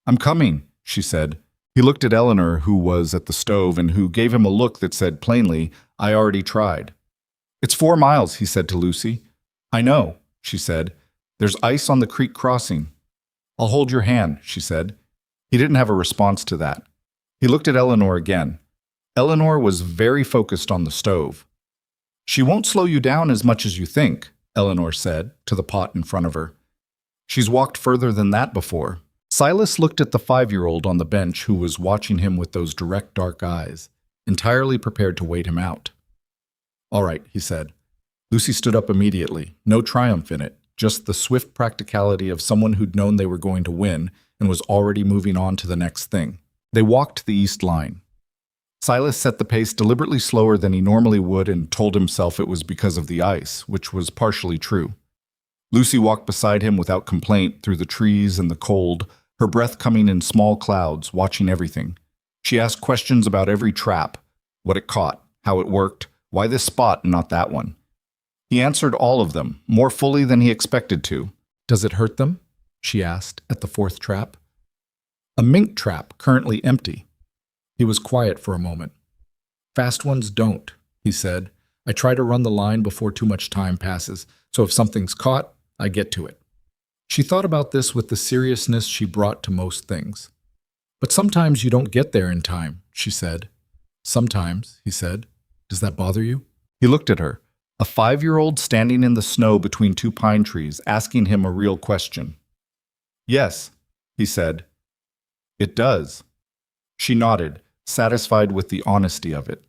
"I'm coming," she said. He looked at Eleanor, who was at the stove and who gave him a look that said plainly, "I already tried." "It's 4 miles," he said to Lucy. "I know," she said. "There's ice on the creek crossing." "I'll hold your hand," she said. He didn't have a response to that. He looked at Eleanor again. Eleanor was very focused on the stove. "She won't slow you down as much as you think," Eleanor said to the pot in front of her. "She's walked further than that before." Silas looked at the 5-year-old on the bench who was watching him with those direct dark eyes, entirely prepared to wait him out. "All right," he said. Lucy stood up immediately, no triumph in it, just the swift practicality of someone who'd known they were going to win and was already moving on to the next thing. They walked the east line. Silas set the pace deliberately slower than he normally would and told himself it was because of the ice, which was partially true. Lucy walked beside him without complaint through the trees and the cold, her breath coming in small clouds, watching everything. She asked questions about every trap, what it caught, how it worked, why this spot and not that one. He answered all of them, more fully than he expected to. "Does it hurt them?" she asked at the 4th trap. "A mink trap, currently empty." He was quiet for a moment. "Fast ones don't," he said. "I try to run the line before too much time passes, so if something's caught, I get to it." She thought about this with the seriousness she brought to most things. "But sometimes you don't get there in time," she said. "Sometimes," he said. "Does that bother you?" He looked at her, a 5-year-old standing in the snow between 2 pine trees, asking him a real question. "Yes," he said. "It does." She nodded, satisfied with the honesty of it.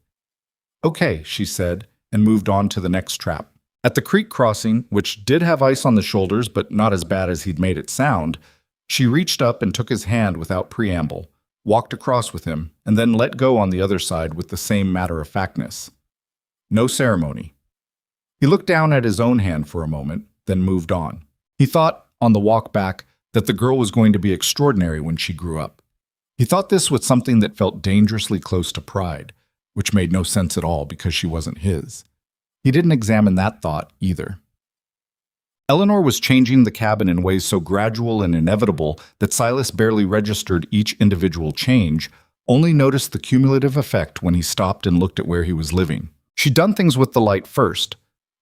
"Okay," she said, and moved on to the next trap. At the creek crossing, which did have ice on the shoulders but not as bad as he'd made it sound, she reached up and took his hand without preamble, walked across with him, and then let go on the other side with the same matter-of-factness. No ceremony. He looked down at his own hand for a moment, then moved on. He thought, on the walk back, that the girl was going to be extraordinary when she grew up. He thought this with something that felt dangerously close to pride, which made no sense at all because she wasn't his. He didn't examine that thought either. Eleanor was changing the cabin in ways so gradual and inevitable that Silas barely registered each individual change, only noticed the cumulative effect when he stopped and looked at where he was living. She'd done things with the light first,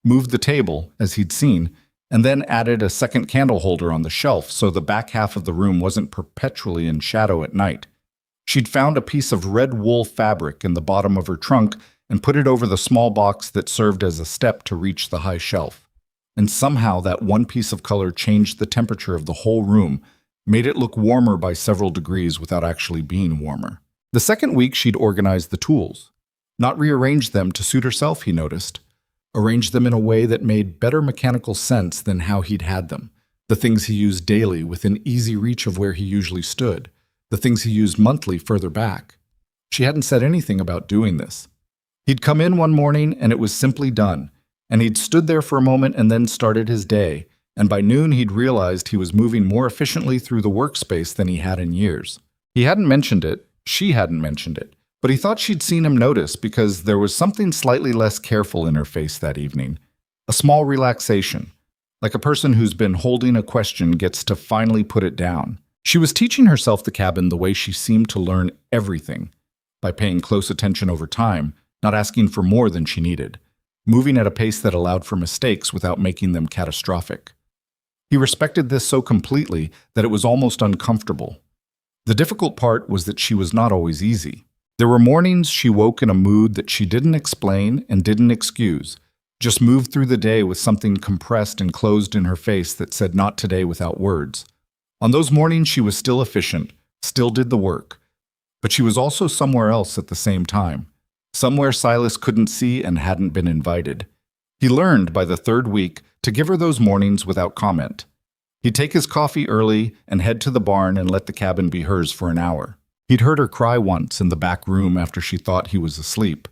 moved the table, as he'd seen, and then added a second candle holder on the shelf so the back half of the room wasn't perpetually in shadow at night. She'd found a piece of red wool fabric in the bottom of her trunk and put it over the small box that served as a step to reach the high shelf. And somehow that one piece of color changed the temperature of the whole room, made it look warmer by several degrees without actually being warmer. The second week she'd organized the tools. Not rearranged them to suit herself, he noticed. Arranged them in a way that made better mechanical sense than how he'd had them. The things he used daily within easy reach of where he usually stood. The things he used monthly further back. She hadn't said anything about doing this. He'd come in one morning and it was simply done, and he'd stood there for a moment and then started his day, and by noon he'd realized he was moving more efficiently through the workspace than he had in years. He hadn't mentioned it, she hadn't mentioned it, but he thought she'd seen him notice because there was something slightly less careful in her face that evening. A small relaxation, like a person who's been holding a question gets to finally put it down. She was teaching herself the cabin the way she seemed to learn everything, by paying close attention over time, not asking for more than she needed, moving at a pace that allowed for mistakes without making them catastrophic. He respected this so completely that it was almost uncomfortable. The difficult part was that she was not always easy. There were mornings she woke in a mood that she didn't explain and didn't excuse, just moved through the day with something compressed and closed in her face that said not today without words. On those mornings she was still efficient, still did the work, but she was also somewhere else at the same time. Somewhere Silas couldn't see and hadn't been invited. He learned by the 3rd week to give her those mornings without comment. He'd take his coffee early and head to the barn and let the cabin be hers for an hour. He'd heard her cry once in the back room after she thought he was asleep.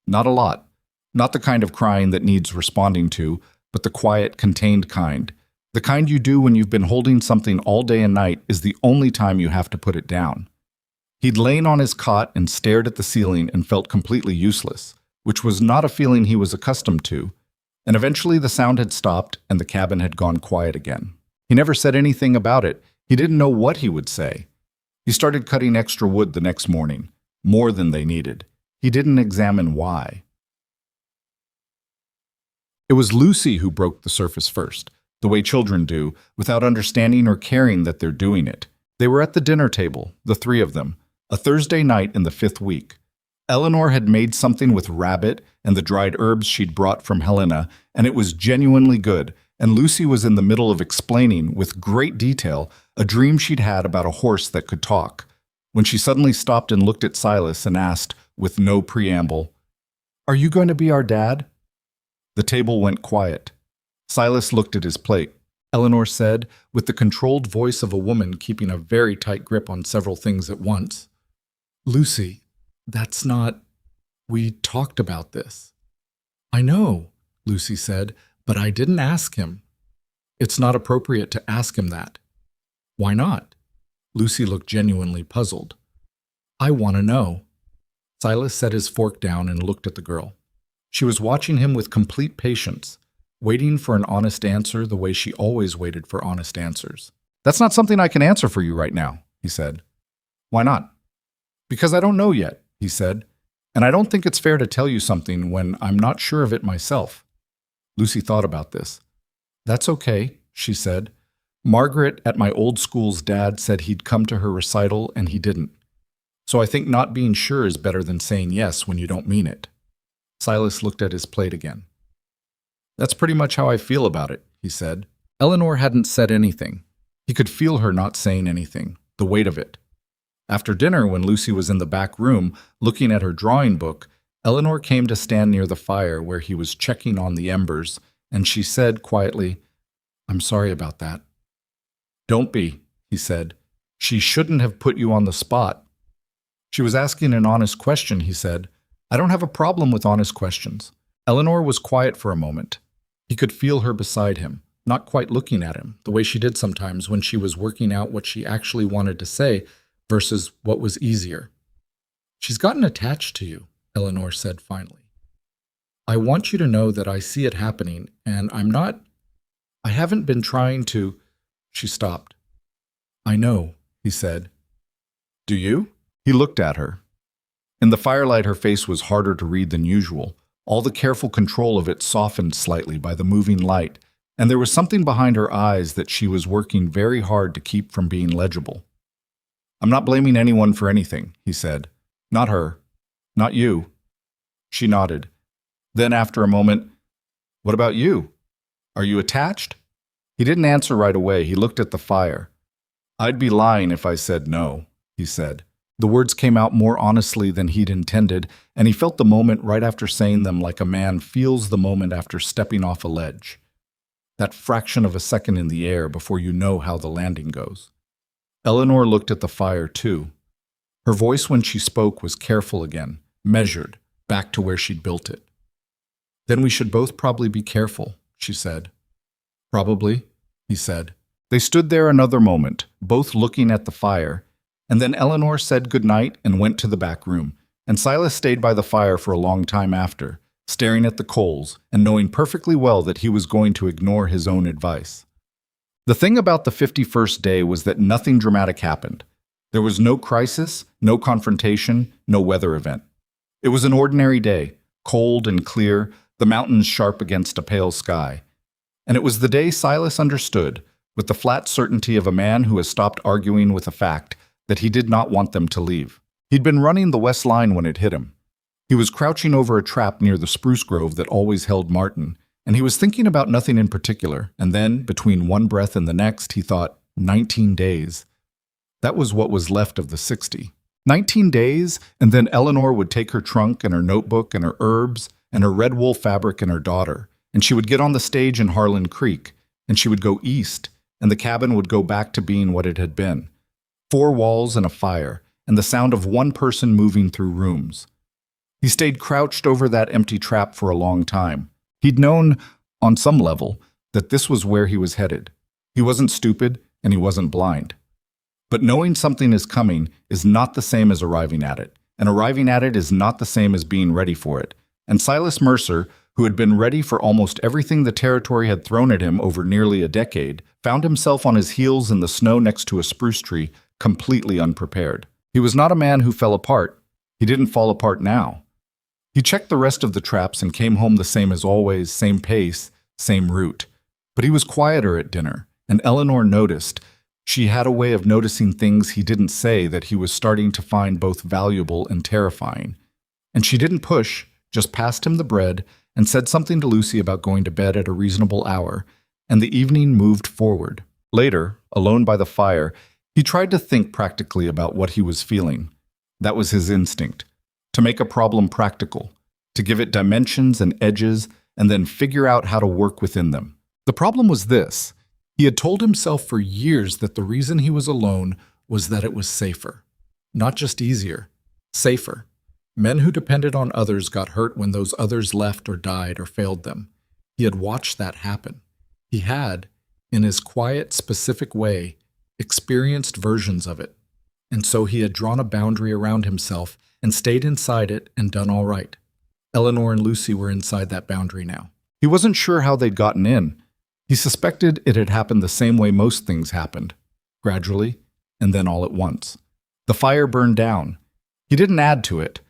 Not a lot. Not the kind of crying that needs responding to, but the quiet, contained kind. The kind you do when you've been holding something all day and night is the only time you have to put it down. He'd lain on his cot and stared at the ceiling and felt completely useless, which was not a feeling he was accustomed to, and eventually the sound had stopped and the cabin had gone quiet again. He never said anything about it. He didn't know what he would say. He started cutting extra wood the next morning, more than they needed. He didn't examine why. It was Lucy who broke the surface first, the way children do, without understanding or caring that they're doing it. They were at the dinner table, the 3 of them, a Thursday night in the 5th week. Eleanor had made something with rabbit and the dried herbs she'd brought from Helena, and it was genuinely good, and Lucy was in the middle of explaining, with great detail, a dream she'd had about a horse that could talk, when she suddenly stopped and looked at Silas and asked, with no preamble, "Are you going to be our dad?" The table went quiet. Silas looked at his plate. Eleanor said, with the controlled voice of a woman keeping a very tight grip on several things at once, "Lucy, that's not... We talked about this." "I know," Lucy said, "but I didn't ask him." "It's not appropriate to ask him that." "Why not?" Lucy looked genuinely puzzled. "I want to know." Silas set his fork down and looked at the girl. She was watching him with complete patience, waiting for an honest answer the way she always waited for honest answers. "That's not something I can answer for you right now," he said. "Why not?" "Because I don't know yet," he said, "and I don't think it's fair to tell you something when I'm not sure of it myself." Lucy thought about this. "That's okay," she said. "Margaret at my old school's dad said he'd come to her recital and he didn't. So I think not being sure is better than saying yes when you don't mean it." Silas looked at his plate again. "That's pretty much how I feel about it," he said. Eleanor hadn't said anything. He could feel her not saying anything, the weight of it. After dinner, when Lucy was in the back room, looking at her drawing book, Eleanor came to stand near the fire where he was checking on the embers, and she said quietly, "I'm sorry about that." "Don't be," he said. "She shouldn't have put you on the spot." "She was asking an honest question," he said. "I don't have a problem with honest questions." Eleanor was quiet for a moment. He could feel her beside him, not quite looking at him, the way she did sometimes when she was working out what she actually wanted to say versus what was easier. "She's gotten attached to you," Eleanor said finally. "I want you to know that I see it happening, and I haven't been trying to..." She stopped. "I know," he said. "Do you?" He looked at her. In the firelight, her face was harder to read than usual. All the careful control of it softened slightly by the moving light, and there was something behind her eyes that she was working very hard to keep from being legible. "I'm not blaming anyone for anything," he said. "Not her. Not you." She nodded. Then, after a moment, "What about you? Are you attached?" He didn't answer right away. He looked at the fire. "I'd be lying if I said no," he said. The words came out more honestly than he'd intended, and he felt the moment right after saying them like a man feels the moment after stepping off a ledge. That fraction of a second in the air before you know how the landing goes. Eleanor looked at the fire, too. Her voice when she spoke was careful again, measured, back to where she'd built it. "Then we should both probably be careful," she said. "Probably," he said. They stood there another moment, both looking at the fire, and then Eleanor said goodnight and went to the back room, and Silas stayed by the fire for a long time after, staring at the coals and knowing perfectly well that he was going to ignore his own advice. The thing about the 51st day was that nothing dramatic happened. There was no crisis, no confrontation, no weather event. It was an ordinary day, cold and clear, the mountains sharp against a pale sky. And it was the day Silas understood, with the flat certainty of a man who has stopped arguing with a fact, that he did not want them to leave. He'd been running the west line when it hit him. He was crouching over a trap near the spruce grove that always held marten, and he was thinking about nothing in particular, and then, between one breath and the next, he thought, 19 days. That was what was left of the 60. 19 days, and then Eleanor would take her trunk and her notebook and her herbs and her red wool fabric and her daughter, and she would get on the stage in Harlan Creek, and she would go east, and the cabin would go back to being what it had been. 4 walls and a fire, and the sound of one person moving through rooms. He stayed crouched over that empty trap for a long time. He'd known, on some level, that this was where he was headed. He wasn't stupid, and he wasn't blind. But knowing something is coming is not the same as arriving at it, and arriving at it is not the same as being ready for it. And Silas Mercer, who had been ready for almost everything the territory had thrown at him over nearly a decade, found himself on his heels in the snow next to a spruce tree, completely unprepared. He was not a man who fell apart. He didn't fall apart now. He checked the rest of the traps and came home the same as always, same pace, same route. But he was quieter at dinner, and Eleanor noticed. She had a way of noticing things he didn't say that he was starting to find both valuable and terrifying. And she didn't push, just passed him the bread and said something to Lucy about going to bed at a reasonable hour, and the evening moved forward. Later, alone by the fire, he tried to think practically about what he was feeling. That was his instinct, to make a problem practical, to give it dimensions and edges, and then figure out how to work within them. The problem was this. He had told himself for years that the reason he was alone was that it was safer. Not just easier, safer. Men who depended on others got hurt when those others left or died or failed them. He had watched that happen. He had, in his quiet, specific way, experienced versions of it. And so he had drawn a boundary around himself and stayed inside it and done all right. Eleanor and Lucy were inside that boundary now. He wasn't sure how they'd gotten in. He suspected it had happened the same way most things happened, gradually, and then all at once. The fire burned down. He didn't add to it.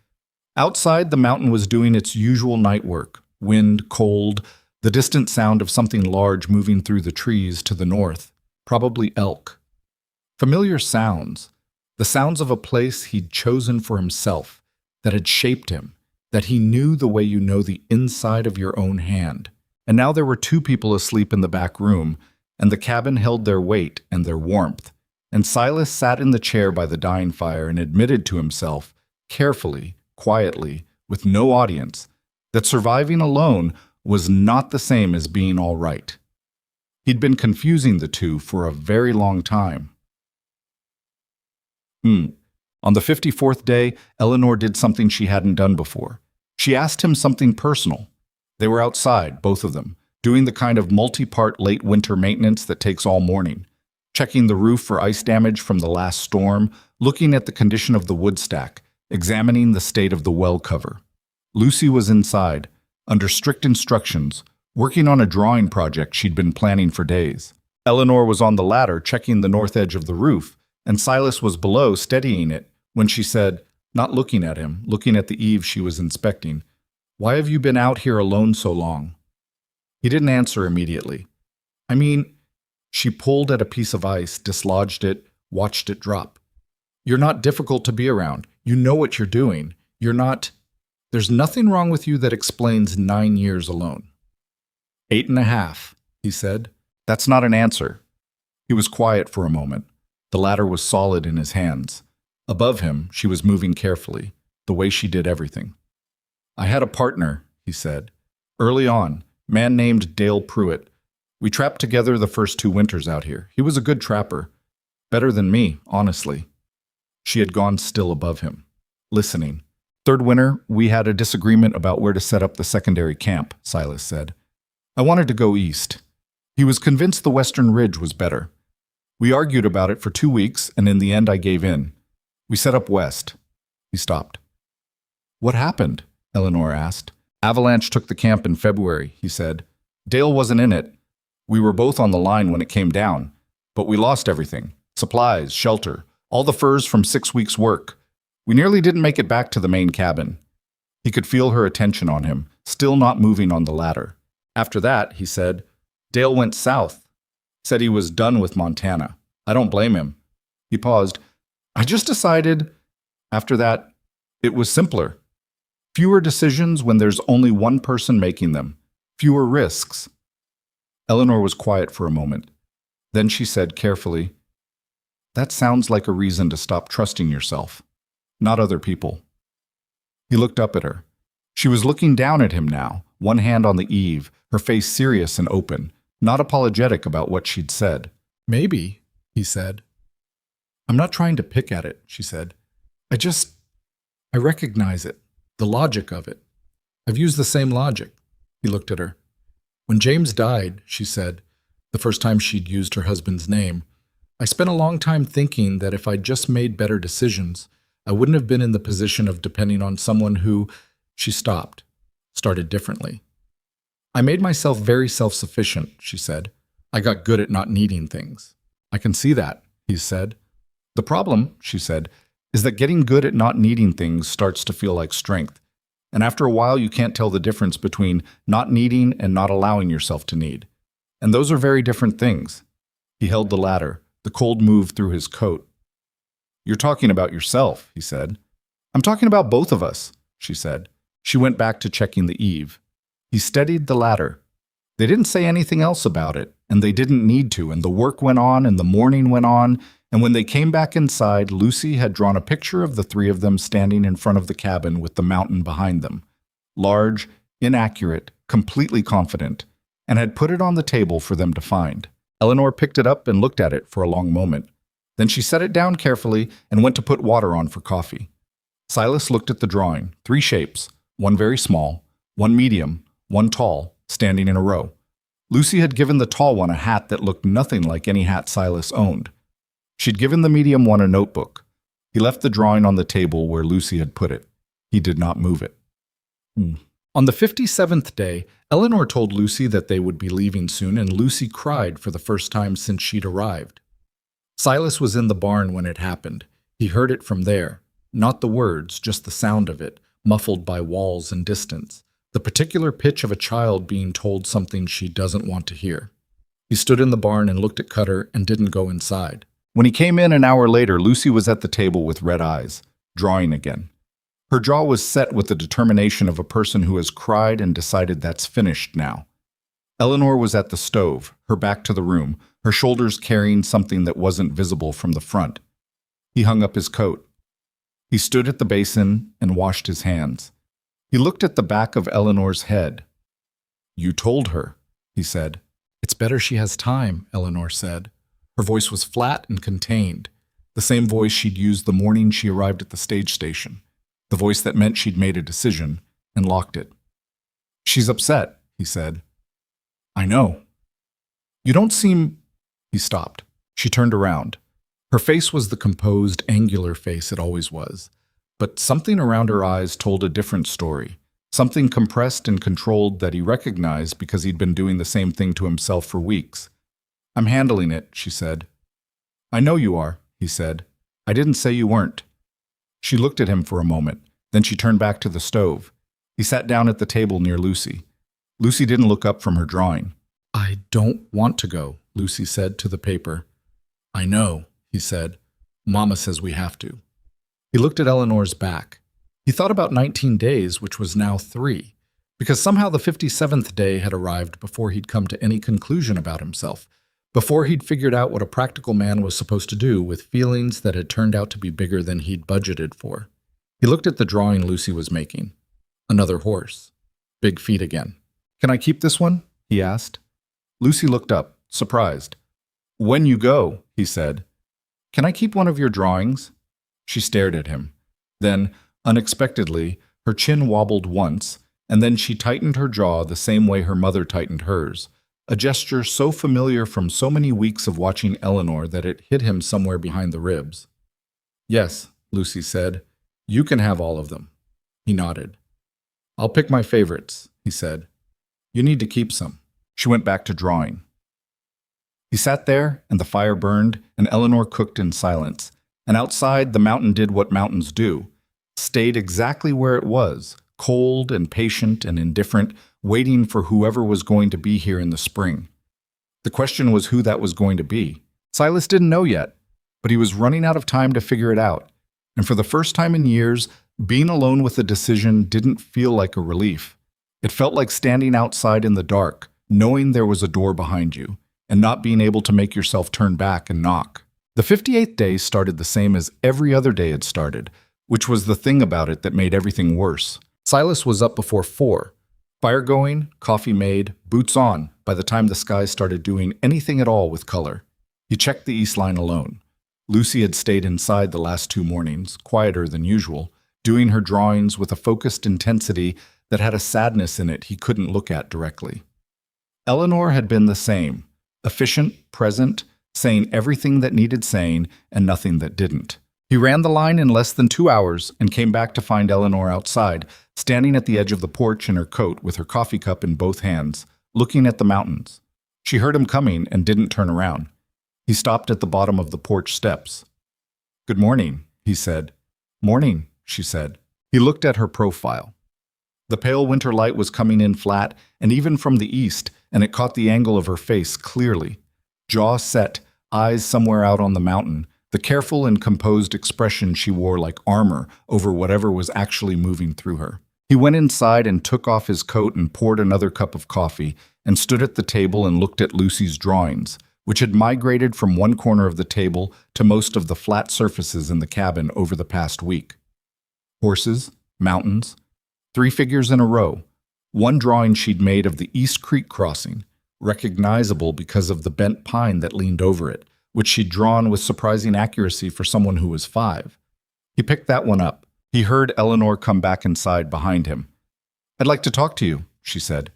Outside, the mountain was doing its usual night work, wind, cold, the distant sound of something large moving through the trees to the north, probably elk. Familiar sounds, the sounds of a place he'd chosen for himself, that had shaped him, that he knew the way you know the inside of your own hand. And now there were two people asleep in the back room, and the cabin held their weight and their warmth. And Silas sat in the chair by the dying fire and admitted to himself, carefully, quietly, with no audience, that surviving alone was not the same as being all right. He'd been confusing the two for a very long time. On the 54th day, Eleanor did something she hadn't done before. She asked him something personal. They were outside, both of them, doing the kind of multi-part late winter maintenance that takes all morning, checking the roof for ice damage from the last storm, looking at the condition of the wood stack, examining the state of the well cover. Lucy was inside, under strict instructions, working on a drawing project she'd been planning for days. Eleanor was on the ladder checking the north edge of the roof, and Silas was below steadying it when she said, not looking at him, looking at the eave she was inspecting, "Why have you been out here alone so long?" He didn't answer immediately. She pulled at a piece of ice, dislodged it, watched it drop. "You're not difficult to be around. You know what you're doing. There's nothing wrong with you that explains 9 years alone." 8.5, he said. That's not an answer. He was quiet for a moment. The ladder was solid in his hands. Above him, she was moving carefully, the way she did everything. "I had a partner," he said. "Early on, man named Dale Pruitt. We trapped together the first 2 winters out here. He was a good trapper. Better than me, honestly." She had gone still above him, listening. "Third winter, we had a disagreement about where to set up the secondary camp," Silas said. "I wanted to go east. He was convinced the Western Ridge was better. We argued about it for 2 weeks, and in the end I gave in. We set up west." He stopped. "What happened?" Eleanor asked. "Avalanche took the camp in February," he said. "Dale wasn't in it. We were both on the line when it came down, but we lost everything. Supplies, shelter, all the furs from 6 weeks' work. We nearly didn't make it back to the main cabin." He could feel her attention on him, still not moving on the ladder. "After that," he said, "Dale went south. Said he was done with Montana. I don't blame him." He paused. "I just decided, after that, it was simpler. Fewer decisions when there's only one person making them. Fewer risks." Eleanor was quiet for a moment. Then she said carefully, "That sounds like a reason to stop trusting yourself, not other people." He looked up at her. She was looking down at him now, one hand on the eave, her face serious and open, not apologetic about what she'd said. "Maybe," he said. "I'm not trying to pick at it," she said. I recognize it, the logic of it. I've used the same logic." He looked at her. "When James died," she said, the first time she'd used her husband's name, "I spent a long time thinking that if I'd just made better decisions, I wouldn't have been in the position of depending on someone who—" She stopped, started differently. "I made myself very self-sufficient," she said. "I got good at not needing things." "I can see that," he said. "The problem," she said, "is that getting good at not needing things starts to feel like strength. And after a while, you can't tell the difference between not needing and not allowing yourself to need. And those are very different things." He held the ladder. The cold moved through his coat. "You're talking about yourself," he said. "I'm talking about both of us," she said. She went back to checking the eave. He steadied the ladder. They didn't say anything else about it, and they didn't need to, and the work went on, and the morning went on, and when they came back inside, Lucy had drawn a picture of the three of them standing in front of the cabin with the mountain behind them. Large, inaccurate, completely confident, and had put it on the table for them to find. Eleanor picked it up and looked at it for a long moment. Then she set it down carefully and went to put water on for coffee. Silas looked at the drawing, 3 shapes, one very small, one medium, one tall, standing in a row. Lucy had given the tall one a hat that looked nothing like any hat Silas owned. She'd given the medium one a notebook. He left the drawing on the table where Lucy had put it. He did not move it. On the 57th day, Eleanor told Lucy that they would be leaving soon, and Lucy cried for the first time since she'd arrived. Silas was in the barn when it happened. He heard it from there. Not the words, just the sound of it, muffled by walls and distance. The particular pitch of a child being told something she doesn't want to hear. He stood in the barn and looked at Cutter and didn't go inside. When he came in an hour later, Lucy was at the table with red eyes, drawing again. Her jaw was set with the determination of a person who has cried and decided that's finished now. Eleanor was at the stove, her back to the room, her shoulders carrying something that wasn't visible from the front. He hung up his coat. He stood at the basin and washed his hands. He looked at the back of Eleanor's head. "You told her," he said. "It's better she has time," Eleanor said. Her voice was flat and contained, the same voice she'd used the morning she arrived at the stage station, the voice that meant she'd made a decision and locked it. "She's upset," he said. "I know." "You don't seem—" He stopped. She turned around. Her face was the composed, angular face it always was, but something around her eyes told a different story, something compressed and controlled that he recognized because he'd been doing the same thing to himself for weeks. "I'm handling it," she said. "I know you are," he said. "I didn't say you weren't." She looked at him for a moment. Then she turned back to the stove. He sat down at the table near Lucy. Lucy didn't look up from her drawing. "I don't want to go," Lucy said to the paper. "I know," he said. "Mama says we have to." He looked at Eleanor's back. He thought about 19 days, which was now 3, because somehow the 57th day had arrived before he'd come to any conclusion about himself, before he'd figured out what a practical man was supposed to do with feelings that had turned out to be bigger than he'd budgeted for. He looked at the drawing Lucy was making. Another horse. Big feet again. "Can I keep this one?" he asked. Lucy looked up, surprised. "When you go," he said. "Can I keep one of your drawings?" She stared at him. Then, unexpectedly, her chin wobbled once, and then she tightened her jaw the same way her mother tightened hers, a gesture so familiar from so many weeks of watching Eleanor that it hit him somewhere behind the ribs. "Yes," Lucy said. "You can have all of them." He nodded. "I'll pick my favorites," he said. "You need to keep some." She went back to drawing. He sat there, and the fire burned, and Eleanor cooked in silence. And outside, the mountain did what mountains do, stayed exactly where it was, cold and patient and indifferent, waiting for whoever was going to be here in the spring. The question was who that was going to be. Silas didn't know yet, but he was running out of time to figure it out. And for the first time in years, being alone with the decision didn't feel like a relief. It felt like standing outside in the dark, knowing there was a door behind you, and not being able to make yourself turn back and knock. The 58th day started the same as every other day had started, which was the thing about it that made everything worse. Silas was up before 4. Fire going, coffee made, boots on, by the time the sky started doing anything at all with color. He checked the east line alone. Lucy had stayed inside the last 2 mornings, quieter than usual, doing her drawings with a focused intensity that had a sadness in it he couldn't look at directly. Eleanor had been the same, efficient, present, saying everything that needed saying and nothing that didn't. He ran the line in less than 2 hours and came back to find Eleanor outside, standing at the edge of the porch in her coat with her coffee cup in both hands, looking at the mountains. She heard him coming and didn't turn around. He stopped at the bottom of the porch steps. "Good morning," he said. "Morning," she said. He looked at her profile. The pale winter light was coming in flat, and even from the east, and it caught the angle of her face clearly. Jaw set, eyes somewhere out on the mountain, the careful and composed expression she wore like armor over whatever was actually moving through her. He went inside and took off his coat and poured another cup of coffee, and stood at the table and looked at Lucy's drawings, which had migrated from one corner of the table to most of the flat surfaces in the cabin over the past week. Horses, mountains, 3 figures in a row, one drawing she'd made of the East Creek crossing, recognizable because of the bent pine that leaned over it, which she'd drawn with surprising accuracy for someone who was 5. He picked that one up. He heard Eleanor come back inside behind him. "I'd like to talk to you," she said.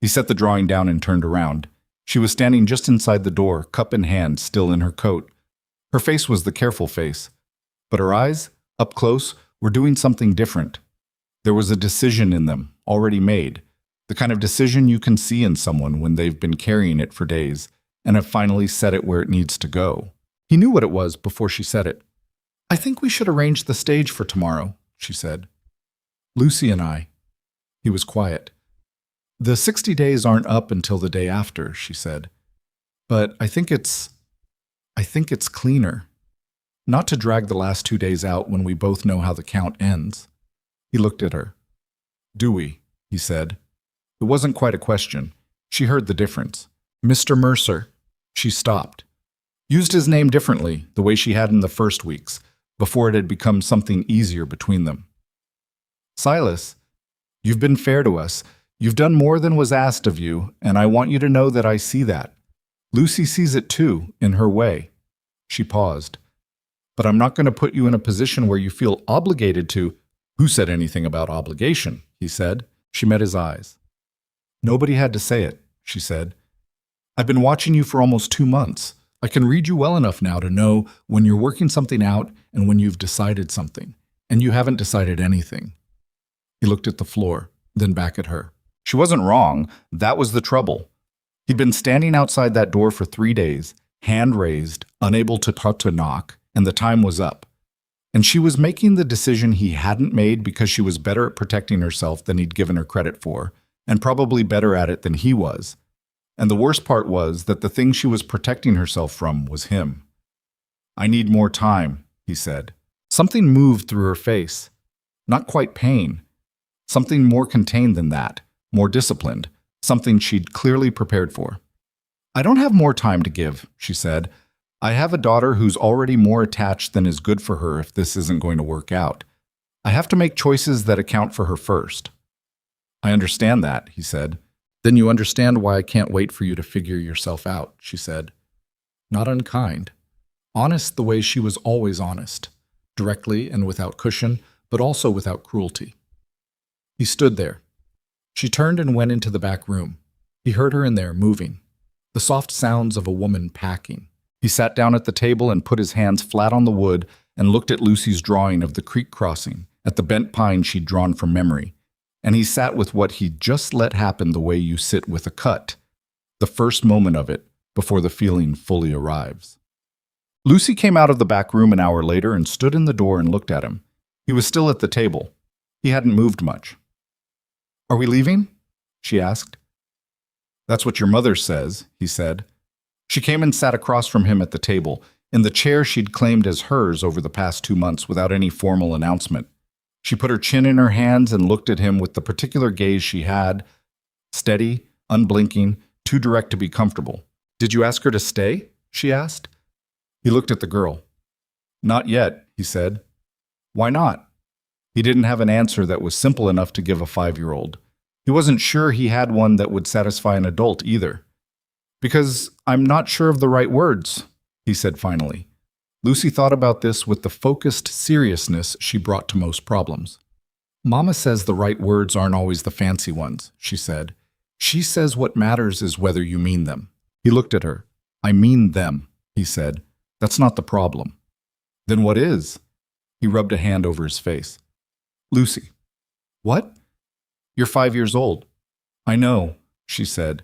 He set the drawing down and turned around. She was standing just inside the door, cup in hand, still in her coat. Her face was the careful face, but her eyes, up close, were doing something different. There was a decision in them, already made, the kind of decision you can see in someone when they've been carrying it for days and have finally set it where it needs to go. He knew what it was before she said it. "I think we should arrange the stage for tomorrow," she said. "Lucy and I." He was quiet. "The 60 days aren't up until the day after," she said. "But I think it's cleaner. Not to drag the last 2 days out when we both know how the count ends." He looked at her. "Do we?" he said. It wasn't quite a question. She heard the difference. "Mr. Mercer." She stopped. Used his name differently, the way she had in the first weeks, before it had become something easier between them. "Silas, you've been fair to us. You've done more than was asked of you, and I want you to know that I see that. Lucy sees it too, in her way." She paused. "But I'm not going to put you in a position where you feel obligated to—" "Who said anything about obligation?" he said. She met his eyes. "Nobody had to say it," she said. "I've been watching you for almost 2 months. I can read you well enough now to know when you're working something out and when you've decided something, and you haven't decided anything." He looked at the floor, then back at her. She wasn't wrong. That was the trouble. He'd been standing outside that door for 3 days, hand raised, unable to knock, and the time was up. And she was making the decision he hadn't made because she was better at protecting herself than he'd given her credit for, and probably better at it than he was. And the worst part was that the thing she was protecting herself from was him. "I need more time," he said. Something moved through her face. Not quite pain. Something more contained than that, more disciplined, something she'd clearly prepared for. "I don't have more time to give," she said. "I have a daughter who's already more attached than is good for her if this isn't going to work out. I have to make choices that account for her first." "I understand that," he said. "Then you understand why I can't wait for you to figure yourself out," she said. Not unkind. Honest the way she was always honest, directly and without cushion, but also without cruelty. He stood there. She turned and went into the back room. He heard her in there, moving. The soft sounds of a woman packing. He sat down at the table and put his hands flat on the wood and looked at Lucy's drawing of the creek crossing, at the bent pine she'd drawn from memory. And he sat with what he'd just let happen the way you sit with a cut, the first moment of it before the feeling fully arrives. Lucy came out of the back room an hour later and stood in the door and looked at him. He was still at the table. He hadn't moved much. "Are we leaving?" she asked. "That's what your mother says," he said. She came and sat across from him at the table, in the chair she'd claimed as hers over the past 2 months without any formal announcement. She put her chin in her hands and looked at him with the particular gaze she had, steady, unblinking, too direct to be comfortable. "Did you ask her to stay?" she asked. He looked at the girl. "Not yet," he said. "Why not?" He didn't have an answer that was simple enough to give a 5-year-old. He wasn't sure he had one that would satisfy an adult either. "Because I'm not sure of the right words," he said finally. Lucy thought about this with the focused seriousness she brought to most problems. "Mama says the right words aren't always the fancy ones," she said. "She says what matters is whether you mean them." He looked at her. "I mean them," he said. "That's not the problem." "Then what is?" He rubbed a hand over his face. "Lucy." "What?" "You're 5 years old." "I know," she said.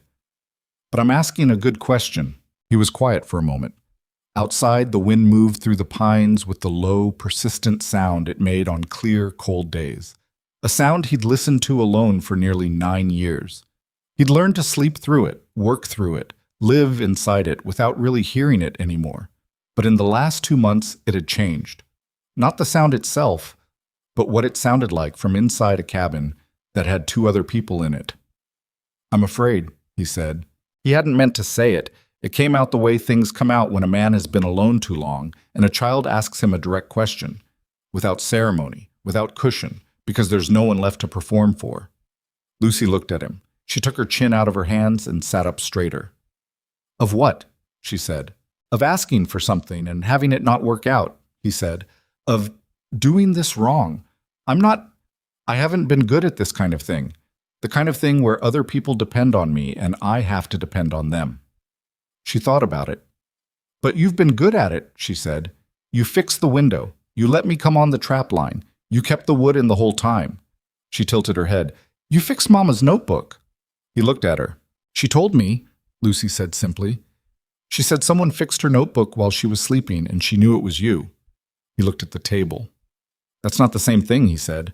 "But I'm asking a good question." He was quiet for a moment. Outside, the wind moved through the pines with the low, persistent sound it made on clear, cold days. A sound he'd listened to alone for nearly 9 years. He'd learned to sleep through it, work through it, live inside it without really hearing it anymore. But in the last 2 months, it had changed. Not the sound itself, but what it sounded like from inside a cabin that had 2 other people in it. "I'm afraid," he said. He hadn't meant to say it. It came out the way things come out when a man has been alone too long and a child asks him a direct question, without ceremony, without cushion, because there's no one left to perform for. Lucy looked at him. She took her chin out of her hands and sat up straighter. Of what? She said. Of asking for something and having it not work out, he said. Of doing this wrong. I haven't been good at this kind of thing. The kind of thing where other people depend on me and I have to depend on them. She thought about it. But you've been good at it, she said. You fixed the window. You let me come on the trap line. You kept the wood in the whole time. She tilted her head. You fixed Mama's notebook. He looked at her. She told me, Lucy said simply. She said someone fixed her notebook while she was sleeping and she knew it was you. He looked at the table. That's not the same thing, he said.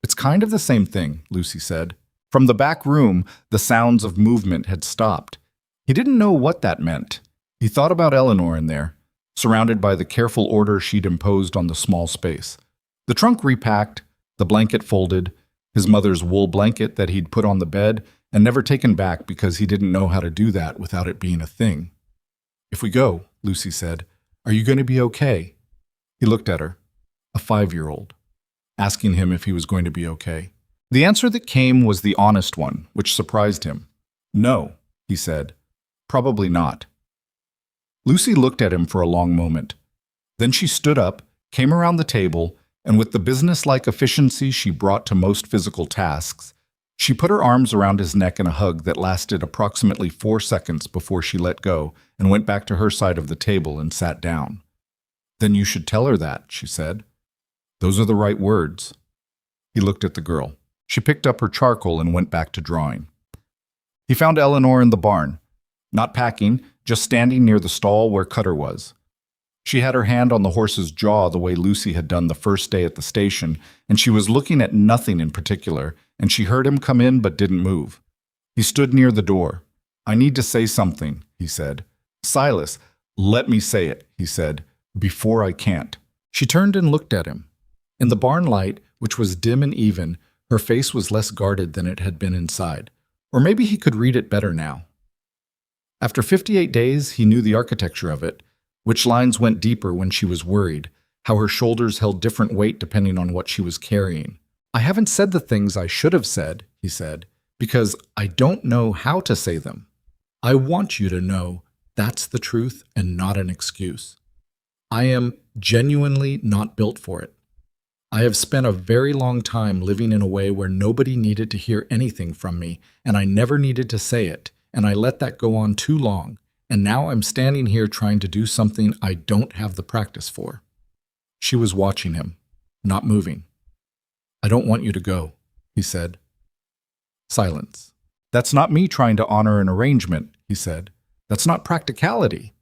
It's kind of the same thing, Lucy said. From the back room, the sounds of movement had stopped. He didn't know what that meant. He thought about Eleanor in there, surrounded by the careful order she'd imposed on the small space. The trunk repacked, the blanket folded, his mother's wool blanket that he'd put on the bed and never taken back because he didn't know how to do that without it being a thing. If we go, Lucy said, are you going to be okay? He looked at her, a 5-year-old, asking him if he was going to be okay. The answer that came was the honest one, which surprised him. No, he said. Probably not. Lucy looked at him for a long moment. Then she stood up, came around the table, and with the businesslike efficiency she brought to most physical tasks, she put her arms around his neck in a hug that lasted approximately 4 seconds before she let go and went back to her side of the table and sat down. Then you should tell her that, she said. Those are the right words. He looked at the girl. She picked up her charcoal and went back to drawing. He found Eleanor in the barn, not packing, just standing near the stall where Cutter was. She had her hand on the horse's jaw the way Lucy had done the first day at the station, and she was looking at nothing in particular, and she heard him come in but didn't move. He stood near the door. I need to say something, he said. Silas, let me say it, he said, before I can't. She turned and looked at him. In the barn light, which was dim and even, her face was less guarded than it had been inside. Or maybe he could read it better now. After 58 days, he knew the architecture of it, which lines went deeper when she was worried, how her shoulders held different weight depending on what she was carrying. I haven't said the things I should have said, he said, because I don't know how to say them. I want you to know that's the truth and not an excuse. I am genuinely not built for it. I have spent a very long time living in a way where nobody needed to hear anything from me, and I never needed to say it, and I let that go on too long, and now I'm standing here trying to do something I don't have the practice for. She was watching him, not moving. I don't want you to go, he said. Silence. That's not me trying to honor an arrangement, he said. That's not practicality.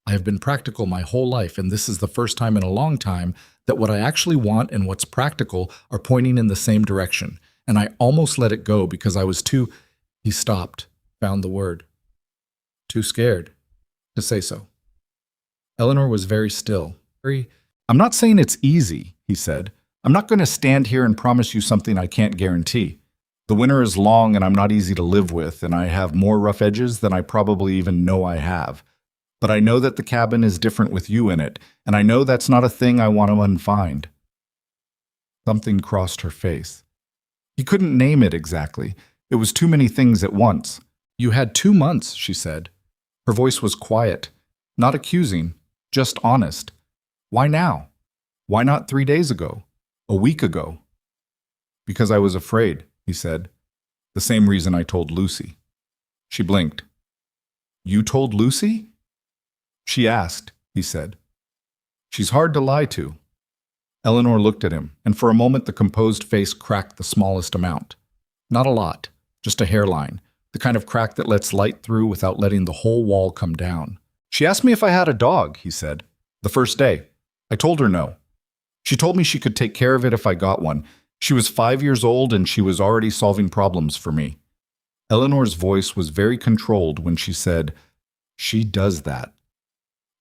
I have been practical my whole life, and this is the first time in a long time that what I actually want and what's practical are pointing in the same direction, and I almost let it go because I was too— He stopped, found the word. Too scared to say so. Eleanor was very still. I'm not saying it's easy, he said. I'm not going to stand here and promise you something I can't guarantee. The winter is long and I'm not easy to live with, and I have more rough edges than I probably even know I have. But I know that the cabin is different with you in it, and I know that's not a thing I want to unfind. Something crossed her face. He couldn't name it exactly. It was too many things at once. You had 2 months, she said. Her voice was quiet, not accusing, just honest. Why now? Why not 3 days ago? A week ago? Because I was afraid, he said. The same reason I told Lucy. She blinked. You told Lucy? She asked, he said. She's hard to lie to. Eleanor looked at him, and for a moment the composed face cracked the smallest amount. Not a lot, just a hairline, the kind of crack that lets light through without letting the whole wall come down. She asked me if I had a dog, he said, the first day. I told her no. She told me she could take care of it if I got one. She was 5 years old and she was already solving problems for me. Eleanor's voice was very controlled when she said, She does that.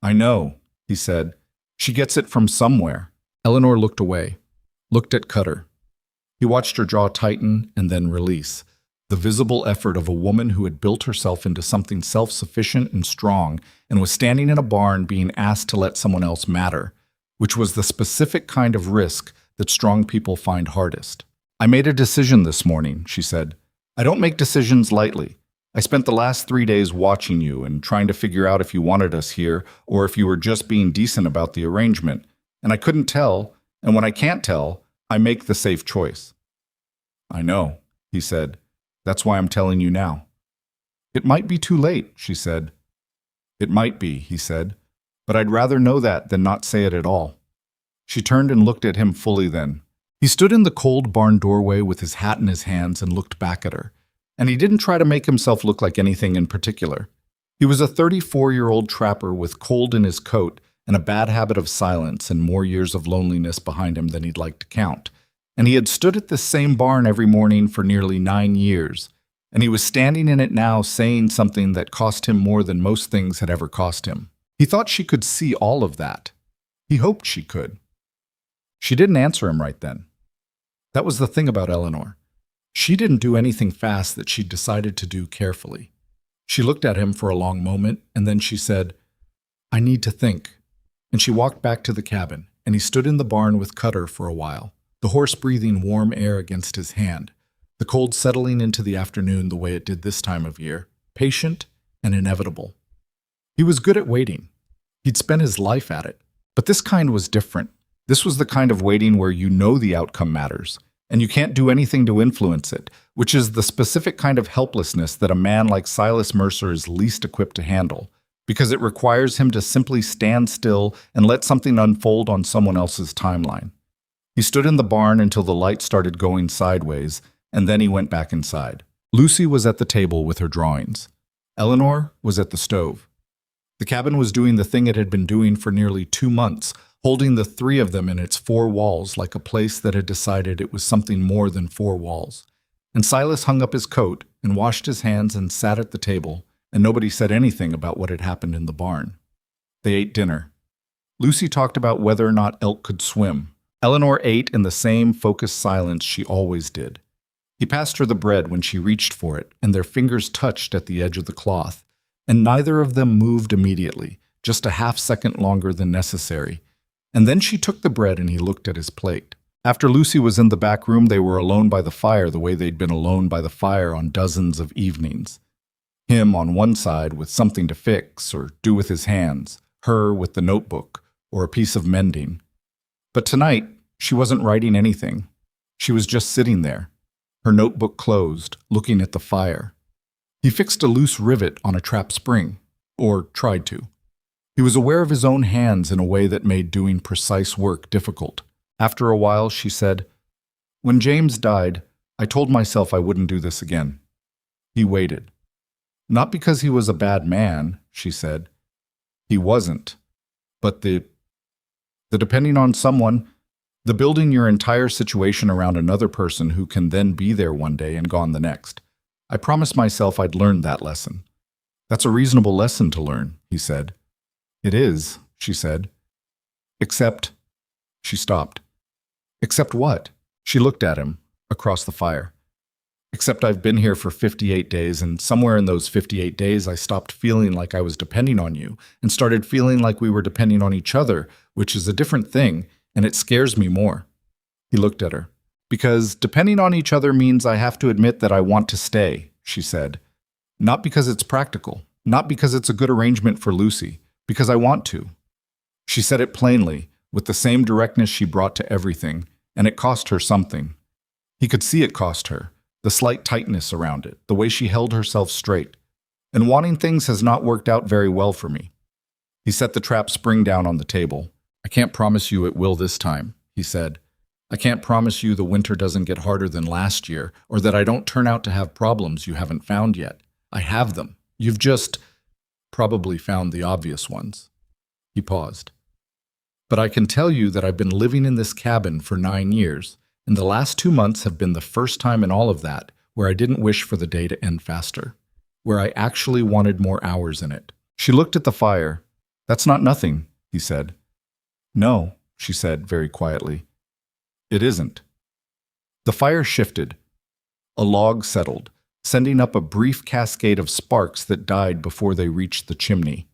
I know, he said. She gets it from somewhere. Eleanor looked away, looked at Cutter. He watched her jaw tighten and then release. the visible effort of a woman who had built herself into something self-sufficient and strong and was standing in a barn being asked to let someone else matter, which was the specific kind of risk that strong people find hardest. "I made a decision this morning," she said. "I don't make decisions lightly. I spent the last 3 days watching you and trying to figure out if you wanted us here or if you were just being decent about the arrangement, and I couldn't tell, and when I can't tell, I make the safe choice." "I know," he said. "That's why I'm telling you now." "It might be too late," she said. "It might be," he said, "but I'd rather know that than not say it at all." She turned and looked at him fully then. He stood in the cold barn doorway with his hat in his hands and looked back at her. And he didn't try to make himself look like anything in particular. He was a 34-year-old trapper with cold in his coat and a bad habit of silence and more years of loneliness behind him than he'd like to count. And he had stood at this same barn every morning for nearly 9 years, and he was standing in it now saying something that cost him more than most things had ever cost him. He thought she could see all of that. He hoped she could. She didn't answer him right then. That was the thing about Eleanor. She didn't do anything fast that she'd decided to do carefully. She looked at him for a long moment, and then she said, "I need to think." And she walked back to the cabin, and he stood in the barn with Cutter for a while, the horse breathing warm air against his hand, the cold settling into the afternoon the way it did this time of year, patient and inevitable. He was good at waiting. He'd spent his life at it. But this kind was different. This was the kind of waiting where you know the outcome matters, and you can't do anything to influence it, which is the specific kind of helplessness that a man like Silas Mercer is least equipped to handle, because it requires him to simply stand still and let something unfold on someone else's timeline. He stood in the barn until the light started going sideways, and then he went back inside. Lucy was at the table with her drawings. Eleanor was at the stove. The cabin was doing the thing it had been doing for nearly 2 months, holding the three of them in its 4 walls like a place that had decided it was something more than 4 walls. And Silas hung up his coat and washed his hands and sat at the table, and nobody said anything about what had happened in the barn. They ate dinner. Lucy talked about whether or not elk could swim. Eleanor ate in the same focused silence she always did. He passed her the bread when she reached for it, and their fingers touched at the edge of the cloth, and neither of them moved immediately, just a half-second longer than necessary. And then she took the bread and he looked at his plate. After Lucy was in the back room, they were alone by the fire the way they'd been alone by the fire on dozens of evenings. Him on one side with something to fix or do with his hands, her with the notebook or a piece of mending. But tonight, she wasn't writing anything. She was just sitting there, her notebook closed, looking at the fire. He fixed a loose rivet on a trap spring, or tried to. He was aware of his own hands in a way that made doing precise work difficult. After a while, she said, "When James died, I told myself I wouldn't do this again." He waited. "Not because he was a bad man," she said. "He wasn't. But the depending on someone, the building your entire situation around another person who can then be there one day and gone the next. I promised myself I'd learned that lesson." "That's a reasonable lesson to learn," he said. "It is," she said. "Except—" She stopped. "Except what?" She looked at him, across the fire. "Except I've been here for 58 days, and somewhere in those 58 days I stopped feeling like I was depending on you, and started feeling like we were depending on each other, which is a different thing, and it scares me more." He looked at her. "Because depending on each other means I have to admit that I want to stay," she said. "Not because it's practical, not because it's a good arrangement for Lucy, because I want to." She said it plainly, with the same directness she brought to everything, and it cost her something. He could see it cost her, the slight tightness around it, the way she held herself straight. "And wanting things has not worked out very well for me." He set the trap spring down on the table. "I can't promise you it will this time," he said. "I can't promise you the winter doesn't get harder than last year, or that I don't turn out to have problems you haven't found yet. I have them. You've just probably found the obvious ones." He paused. "But I can tell you that I've been living in this cabin for 9 years, and the last 2 months have been the first time in all of that where I didn't wish for the day to end faster, where I actually wanted more hours in it." She looked at the fire. "That's not nothing," he said. "No," she said very quietly. "It isn't." The fire shifted. A log settled, sending up a brief cascade of sparks that died before they reached the chimney.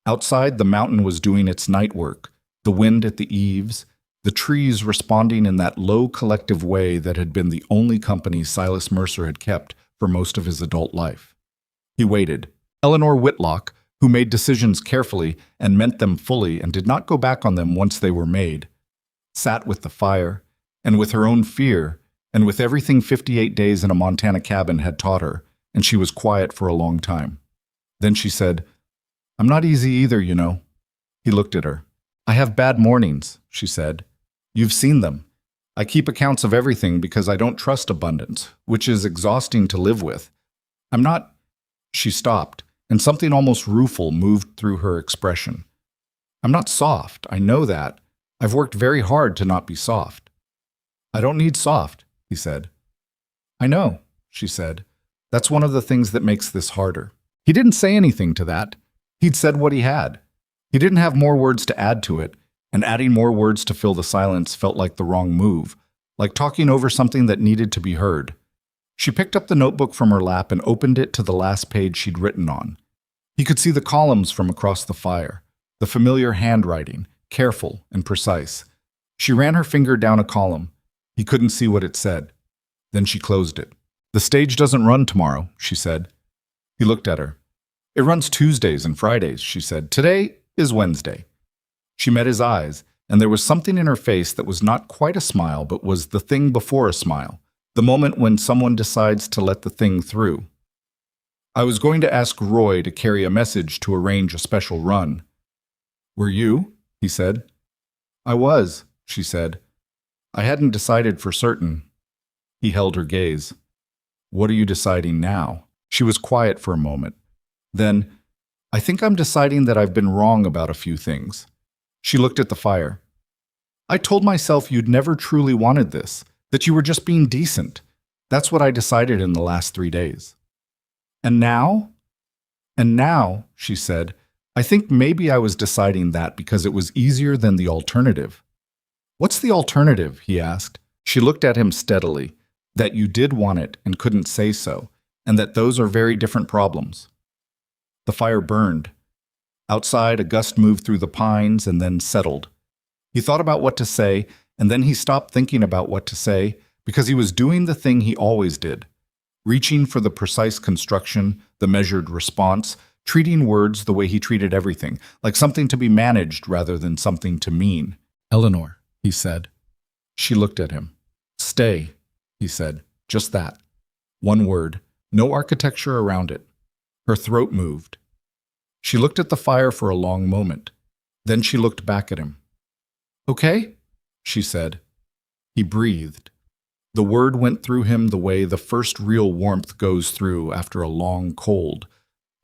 Outside, the mountain was doing its night work, the wind at the eaves, the trees responding in that low collective way that had been the only company Silas Mercer had kept for most of his adult life. He waited. Eleanor Whitlock, who made decisions carefully and meant them fully and did not go back on them once they were made, sat with the fire, and with her own fear, and with everything 58 days in a Montana cabin had taught her, and she was quiet for a long time. Then she said, "I'm not easy either, you know." He looked at her. "I have bad mornings," she said. "You've seen them. I keep accounts of everything because I don't trust abundance, which is exhausting to live with. I'm not—" She stopped, and something almost rueful moved through her expression. "I'm not soft, I know that. I've worked very hard to not be soft." "I don't need soft," he said. "I know," she said. "That's one of the things that makes this harder." He didn't say anything to that. He'd said what he had. He didn't have more words to add to it, and adding more words to fill the silence felt like the wrong move, like talking over something that needed to be heard. She picked up the notebook from her lap and opened it to the last page she'd written on. He could see the columns from across the fire, the familiar handwriting, careful and precise. She ran her finger down a column. He couldn't see what it said. Then she closed it. "The stage doesn't run tomorrow," she said. He looked at her. "It runs Tuesdays and Fridays," she said. "Today is Wednesday." She met his eyes, and there was something in her face that was not quite a smile, but was the thing before a smile, the moment when someone decides to let the thing through. "I was going to ask Roy to carry a message to arrange a special run." "Were you?" he said. "I was," she said. "I hadn't decided for certain." He held her gaze. "What are you deciding now?" She was quiet for a moment. Then, "I think I'm deciding that I've been wrong about a few things." She looked at the fire. "I told myself you'd never truly wanted this, that you were just being decent. That's what I decided in the last 3 days." "And now?" "And now," she said, "I think maybe I was deciding that because it was easier than the alternative." "What's the alternative?" he asked. She looked at him steadily. "That you did want it and couldn't say so, and that those are very different problems." The fire burned. Outside, a gust moved through the pines and then settled. He thought about what to say, and then he stopped thinking about what to say because he was doing the thing he always did, reaching for the precise construction, the measured response, treating words the way he treated everything, like something to be managed rather than something to mean. "Eleanor," he said. She looked at him. "Stay," he said. Just that. One word, no architecture around it. Her throat moved. She looked at the fire for a long moment. Then she looked back at him. "Okay?" she said. He breathed. The word went through him the way the first real warmth goes through after a long cold.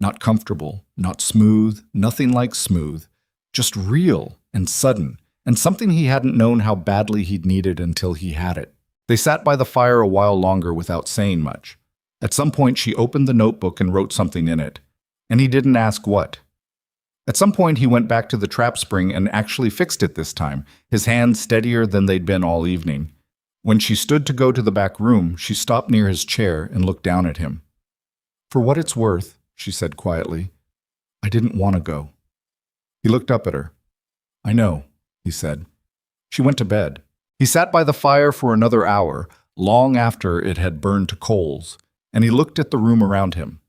Not comfortable, not smooth, nothing like smooth. Just real and sudden, and something he hadn't known how badly he'd needed until he had it. They sat by the fire a while longer without saying much. At some point, she opened the notebook and wrote something in it. And he didn't ask what. At some point, he went back to the trap spring and actually fixed it this time, his hands steadier than they'd been all evening. When she stood to go to the back room, she stopped near his chair and looked down at him. "For what it's worth," she said quietly, "I didn't want to go." He looked up at her. "I know," he said. She went to bed. He sat by the fire for another hour, long after it had burned to coals, and he looked at the room around him.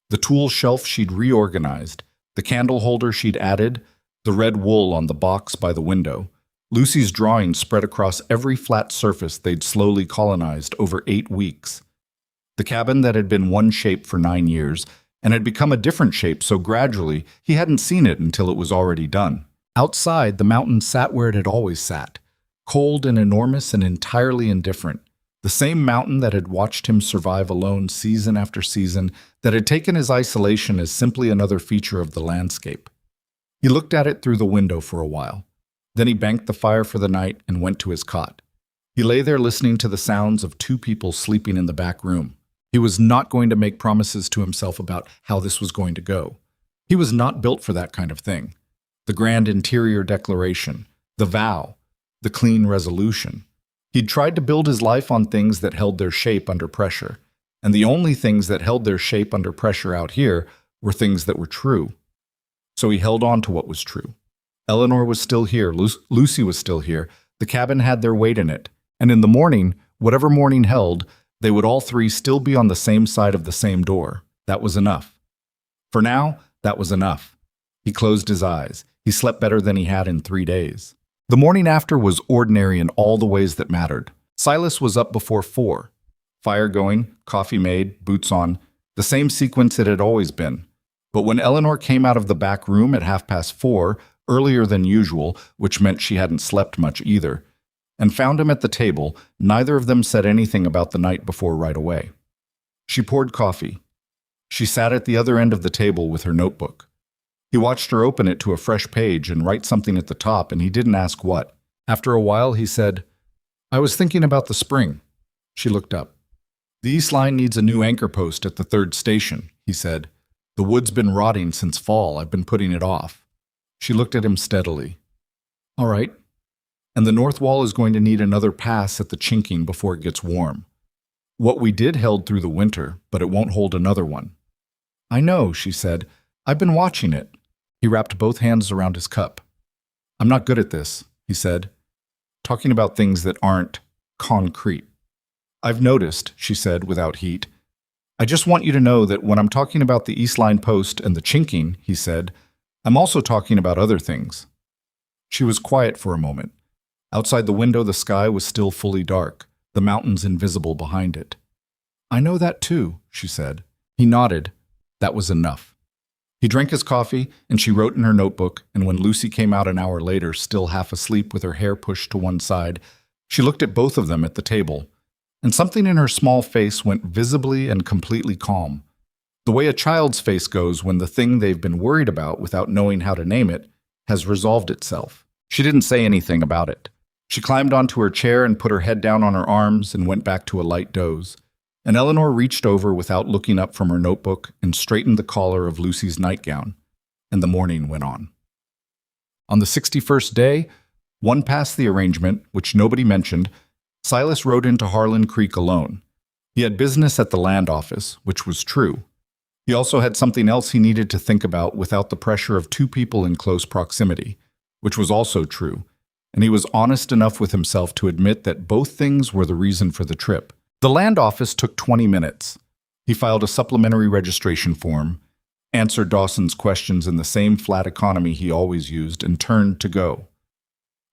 The tool shelf she'd reorganized, the candle holder she'd added, the red wool on the box by the window, Lucy's drawings spread across every flat surface they'd slowly colonized over 8 weeks. The cabin that had been one shape for 9 years and had become a different shape so gradually he hadn't seen it until it was already done. Outside, the mountain sat where it had always sat, cold and enormous and entirely indifferent. The same mountain that had watched him survive alone season after season, that had taken his isolation as simply another feature of the landscape. He looked at it through the window for a while. Then he banked the fire for the night and went to his cot. He lay there listening to the sounds of 2 people sleeping in the back room. He was not going to make promises to himself about how this was going to go. He was not built for that kind of thing. The grand interior declaration, the vow, the clean resolution. He'd tried to build his life on things that held their shape under pressure, And the only things that held their shape under pressure out here were things that were true. So he held on to what was true. Eleanor was still here, Lucy was still here, the cabin had their weight in it, and in the morning, whatever morning held, they would all three still be on the same side of the same door. That was enough. For now, that was enough. He closed his eyes. He slept better than he had in 3 days. The morning after was ordinary in all the ways that mattered. Silas was up before 4. Fire going, coffee made, boots on, the same sequence it had always been. But when Eleanor came out of the back room at 4:30, earlier than usual, which meant she hadn't slept much either, and found him at the table, neither of them said anything about the night before right away. She poured coffee. She sat at the other end of the table with her notebook. He watched her open it to a fresh page and write something at the top, and he didn't ask what. After a while, he said, "I was thinking about the spring." She looked up. "The East Line needs a new anchor post at the 3rd station," he said. "The wood's been rotting since fall. I've been putting it off." She looked at him steadily. "All right. And the north wall is going to need another pass at the chinking before it gets warm. What we did held through the winter, but it won't hold another one." "I know," she said. "I've been watching it." He wrapped both hands around his cup. "I'm not good at this," he said, "talking about things that aren't concrete." "I've noticed," she said without heat. "I just want you to know that when I'm talking about the East Line post and the chinking," he said, "I'm also talking about other things." She was quiet for a moment. Outside the window, the sky was still fully dark, the mountains invisible behind it. "I know that too," she said. He nodded. That was enough. He drank his coffee, and she wrote in her notebook, and when Lucy came out an hour later, still half asleep with her hair pushed to one side, she looked at both of them at the table, and something in her small face went visibly and completely calm. The way a child's face goes when the thing they've been worried about without knowing how to name it has resolved itself. She didn't say anything about it. She climbed onto her chair and put her head down on her arms and went back to a light doze. And Eleanor reached over without looking up from her notebook and straightened the collar of Lucy's nightgown, and the morning went on. On the 61st day, one past the arrangement, which nobody mentioned, Silas rode into Harlan Creek alone. He had business at the land office, which was true. He also had something else he needed to think about without the pressure of 2 people in close proximity, which was also true, and he was honest enough with himself to admit that both things were the reason for the trip. The land office took 20 minutes. He filed a supplementary registration form, answered Dawson's questions in the same flat economy he always used, and turned to go.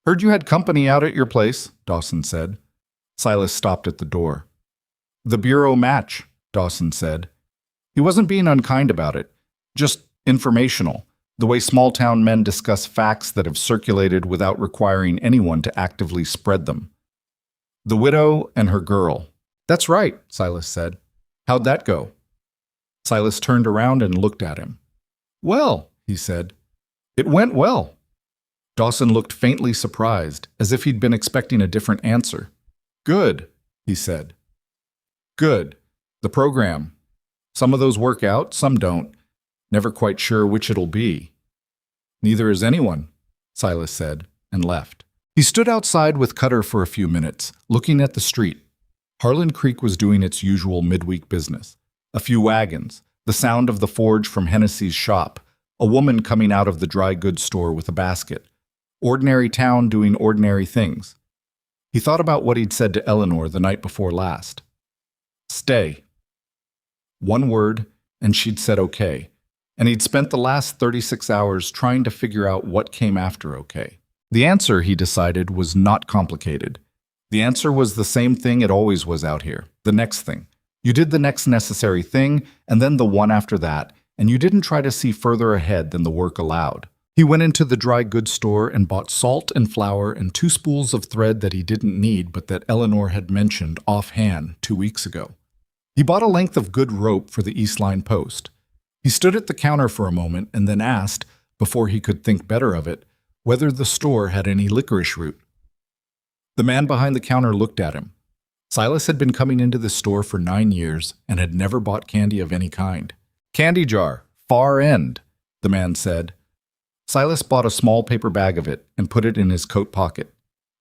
"Heard you had company out at your place," Dawson said. Silas stopped at the door. "The bureau match," Dawson said. He wasn't being unkind about it, just informational, the way small-town men discuss facts that have circulated without requiring anyone to actively spread them. "The widow and her girl." "That's right," Silas said. "How'd that go?" Silas turned around and looked at him. "Well," he said, "it went well." Dawson looked faintly surprised, as if he'd been expecting a different answer. "Good," he said. "Good. The program. Some of those work out, some don't. Never quite sure which it'll be." "Neither is anyone," Silas said, and left. He stood outside with Cutter for a few minutes, looking at the street. Harlan Creek was doing its usual midweek business. A few wagons, the sound of the forge from Hennessy's shop, a woman coming out of the dry goods store with a basket. Ordinary town doing ordinary things. He thought about what he'd said to Eleanor the night before last. Stay. One word, and she'd said okay. And he'd spent the last 36 hours trying to figure out what came after okay. The answer, he decided, was not complicated. The answer was the same thing it always was out here, the next thing. You did the next necessary thing, and then the one after that, and you didn't try to see further ahead than the work allowed. He went into the dry goods store and bought salt and flour and 2 spools of thread that he didn't need but that Eleanor had mentioned offhand 2 weeks ago. He bought a length of good rope for the East Line post. He stood at the counter for a moment and then asked, before he could think better of it, whether the store had any licorice root. The man behind the counter looked at him. Silas had been coming into the store for 9 years and had never bought candy of any kind. "Candy jar, far end," the man said. Silas bought a small paper bag of it and put it in his coat pocket.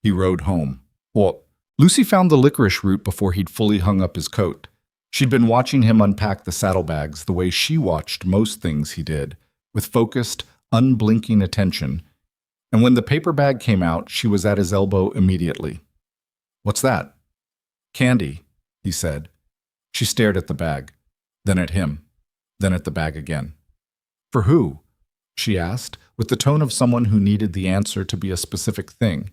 He rode home. Well, Lucy found the licorice root before he'd fully hung up his coat. She'd been watching him unpack the saddlebags the way she watched most things he did, with focused, unblinking attention, and when the paper bag came out, she was at his elbow immediately. "What's that?" "Candy," he said. She stared at the bag, then at him, then at the bag again. "For who?" she asked, with the tone of someone who needed the answer to be a specific thing.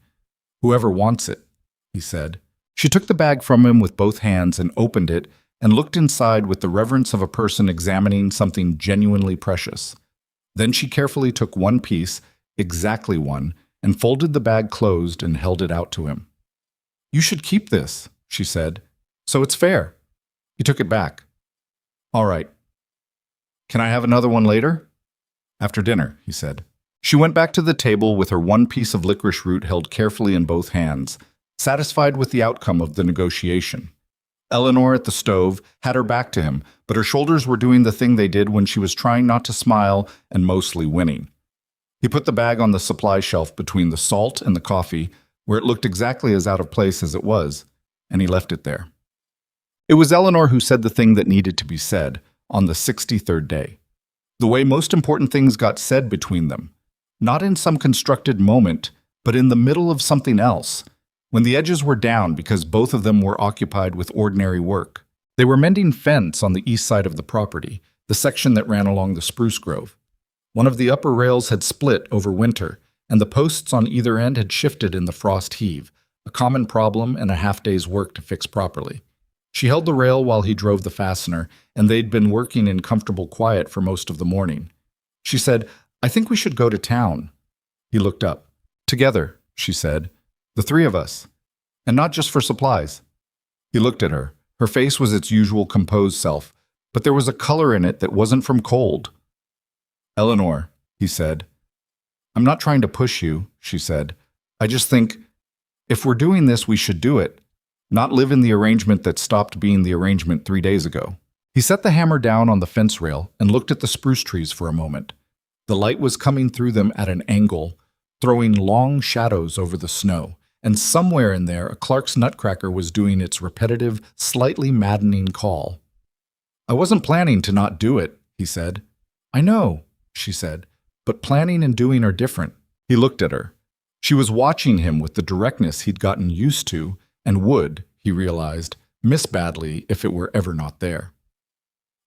"Whoever wants it," he said. She took the bag from him with both hands and opened it and looked inside with the reverence of a person examining something genuinely precious. Then she carefully took one piece, exactly one, and folded the bag closed and held it out to him. "You should keep this," she said. "So it's fair." He took it back. "All right. Can I have another one later?" "After dinner," he said. She went back to the table with her one piece of licorice root held carefully in both hands, satisfied with the outcome of the negotiation. Eleanor at the stove had her back to him, but her shoulders were doing the thing they did when she was trying not to smile and mostly winning. He put the bag on the supply shelf between the salt and the coffee, where it looked exactly as out of place as it was, and he left it there. It was Eleanor who said the thing that needed to be said on the 63rd day. The way most important things got said between them, not in some constructed moment, but in the middle of something else, when the edges were down because both of them were occupied with ordinary work. They were mending fence on the east side of the property, the section that ran along the spruce grove. One of the upper rails had split over winter, and the posts on either end had shifted in the frost heave, a common problem and a half-day's work to fix properly. She held the rail while he drove the fastener, and they'd been working in comfortable quiet for most of the morning. She said, "I think we should go to town." He looked up. "Together," she said. "The three of us. And not just for supplies." He looked at her. Her face was its usual composed self, but there was a color in it that wasn't from cold. "Eleanor," he said. "I'm not trying to push you," she said. "I just think, if we're doing this, we should do it, not live in the arrangement that stopped being the arrangement 3 days ago." He set the hammer down on the fence rail and looked at the spruce trees for a moment. The light was coming through them at an angle, throwing long shadows over the snow, and somewhere in there a Clark's nutcracker was doing its repetitive, slightly maddening call. "I wasn't planning to not do it," he said. "I know," she said, "but planning and doing are different." He looked at her. She was watching him with the directness he'd gotten used to and would, he realized, miss badly if it were ever not there.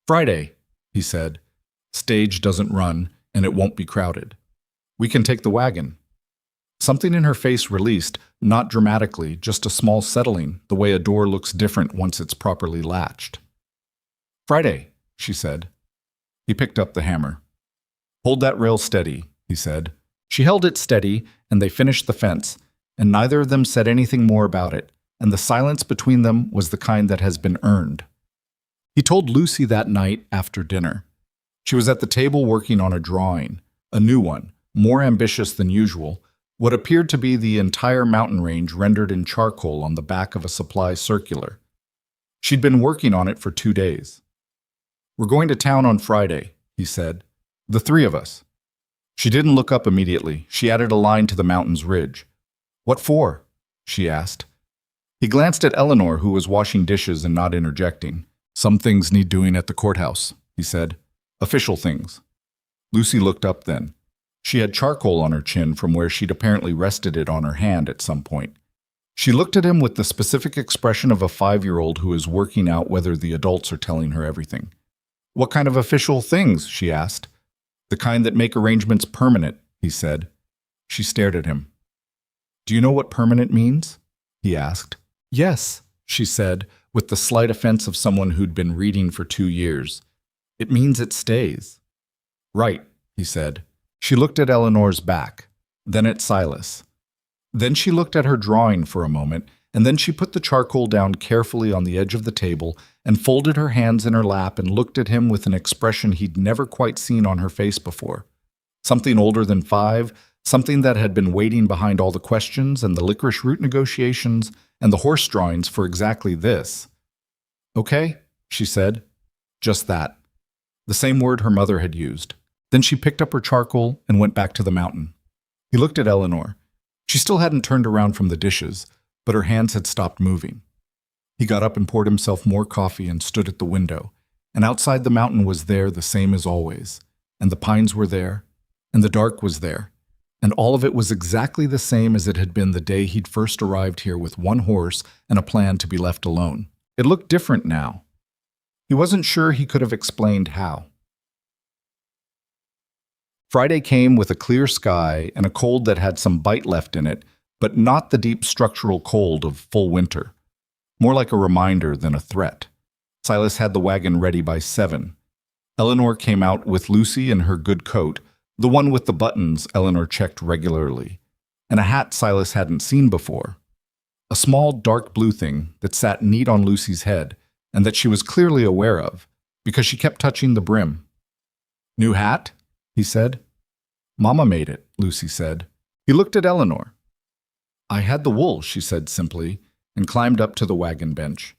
"Friday," he said. "Stage doesn't run, and it won't be crowded. We can take the wagon." Something in her face released, not dramatically, just a small settling, the way a door looks different once it's properly latched. "Friday," she said. He picked up the hammer. "Hold that rail steady," he said. She held it steady, and they finished the fence, and neither of them said anything more about it, and the silence between them was the kind that has been earned. He told Lucy that night after dinner. She was at the table working on a drawing, a new one, more ambitious than usual, what appeared to be the entire mountain range rendered in charcoal on the back of a supply circular. She'd been working on it for 2 days. "We're going to town on Friday," he said. "The three of us." She didn't look up immediately. She added a line to the mountain's ridge. "What for?" she asked. He glanced at Eleanor, who was washing dishes and not interjecting. "Some things need doing at the courthouse," he said. "Official things." Lucy looked up then. She had charcoal on her chin from where she'd apparently rested it on her hand at some point. She looked at him with the specific expression of a 5-year-old who is working out whether the adults are telling her everything. "What kind of official things?" she asked. "The kind that make arrangements permanent," he said. She stared at him. "Do you know what permanent means?" he asked. "Yes," she said, with the slight offense of someone who'd been reading for 2 years. "It means it stays." "Right," he said. She looked at Eleanor's back, then at Silas. Then she looked at her drawing for a moment, and then she put the charcoal down carefully on the edge of the table and folded her hands in her lap and looked at him with an expression he'd never quite seen on her face before. Something older than 5, something that had been waiting behind all the questions and the licorice root negotiations and the horse drawings for exactly this. "Okay," she said. Just that. The same word her mother had used. Then she picked up her charcoal and went back to the mountain. He looked at Eleanor. She still hadn't turned around from the dishes, but her hands had stopped moving. He got up and poured himself more coffee and stood at the window. And outside the mountain was there the same as always. And the pines were there. And the dark was there. And all of it was exactly the same as it had been the day he'd first arrived here with one horse and a plan to be left alone. It looked different now. He wasn't sure he could have explained how. Friday came with a clear sky and a cold that had some bite left in it, but not the deep structural cold of full winter. More like a reminder than a threat. Silas had the wagon ready by 7. Eleanor came out with Lucy in her good coat, the one with the buttons Eleanor checked regularly, and a hat Silas hadn't seen before. A small dark blue thing that sat neat on Lucy's head and that she was clearly aware of, because she kept touching the brim. "New hat?" he said. "Mama made it," Lucy said. He looked at Eleanor. "I had the wool," she said simply, and climbed up to the wagon bench.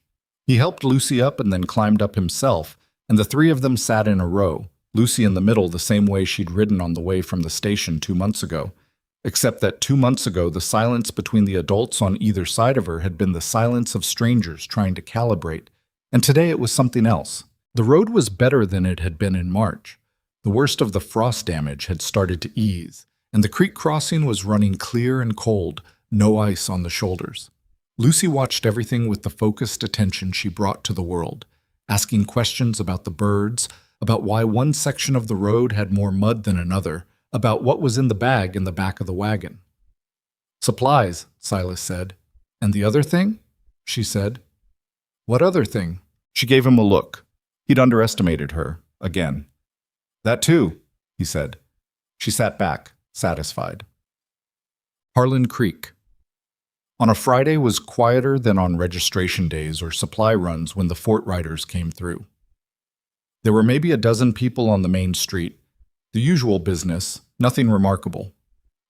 He helped Lucy up and then climbed up himself, and the three of them sat in a row, Lucy in the middle the same way she'd ridden on the way from the station 2 months ago, except that 2 months ago the silence between the adults on either side of her had been the silence of strangers trying to calibrate, and today it was something else. The road was better than it had been in March. The worst of the frost damage had started to ease, and the creek crossing was running clear and cold, no ice on the shoulders. Lucy watched everything with the focused attention she brought to the world, asking questions about the birds, about why one section of the road had more mud than another, about what was in the bag in the back of the wagon. "Supplies," Silas said. "And the other thing?" she said. "What other thing?" She gave him a look. He'd underestimated her, again. "That too," he said. She sat back, satisfied. Harlan Creek. On a Friday was quieter than on registration days or supply runs when the Fort Riders came through. There were maybe a dozen people on the main street. The usual business, nothing remarkable.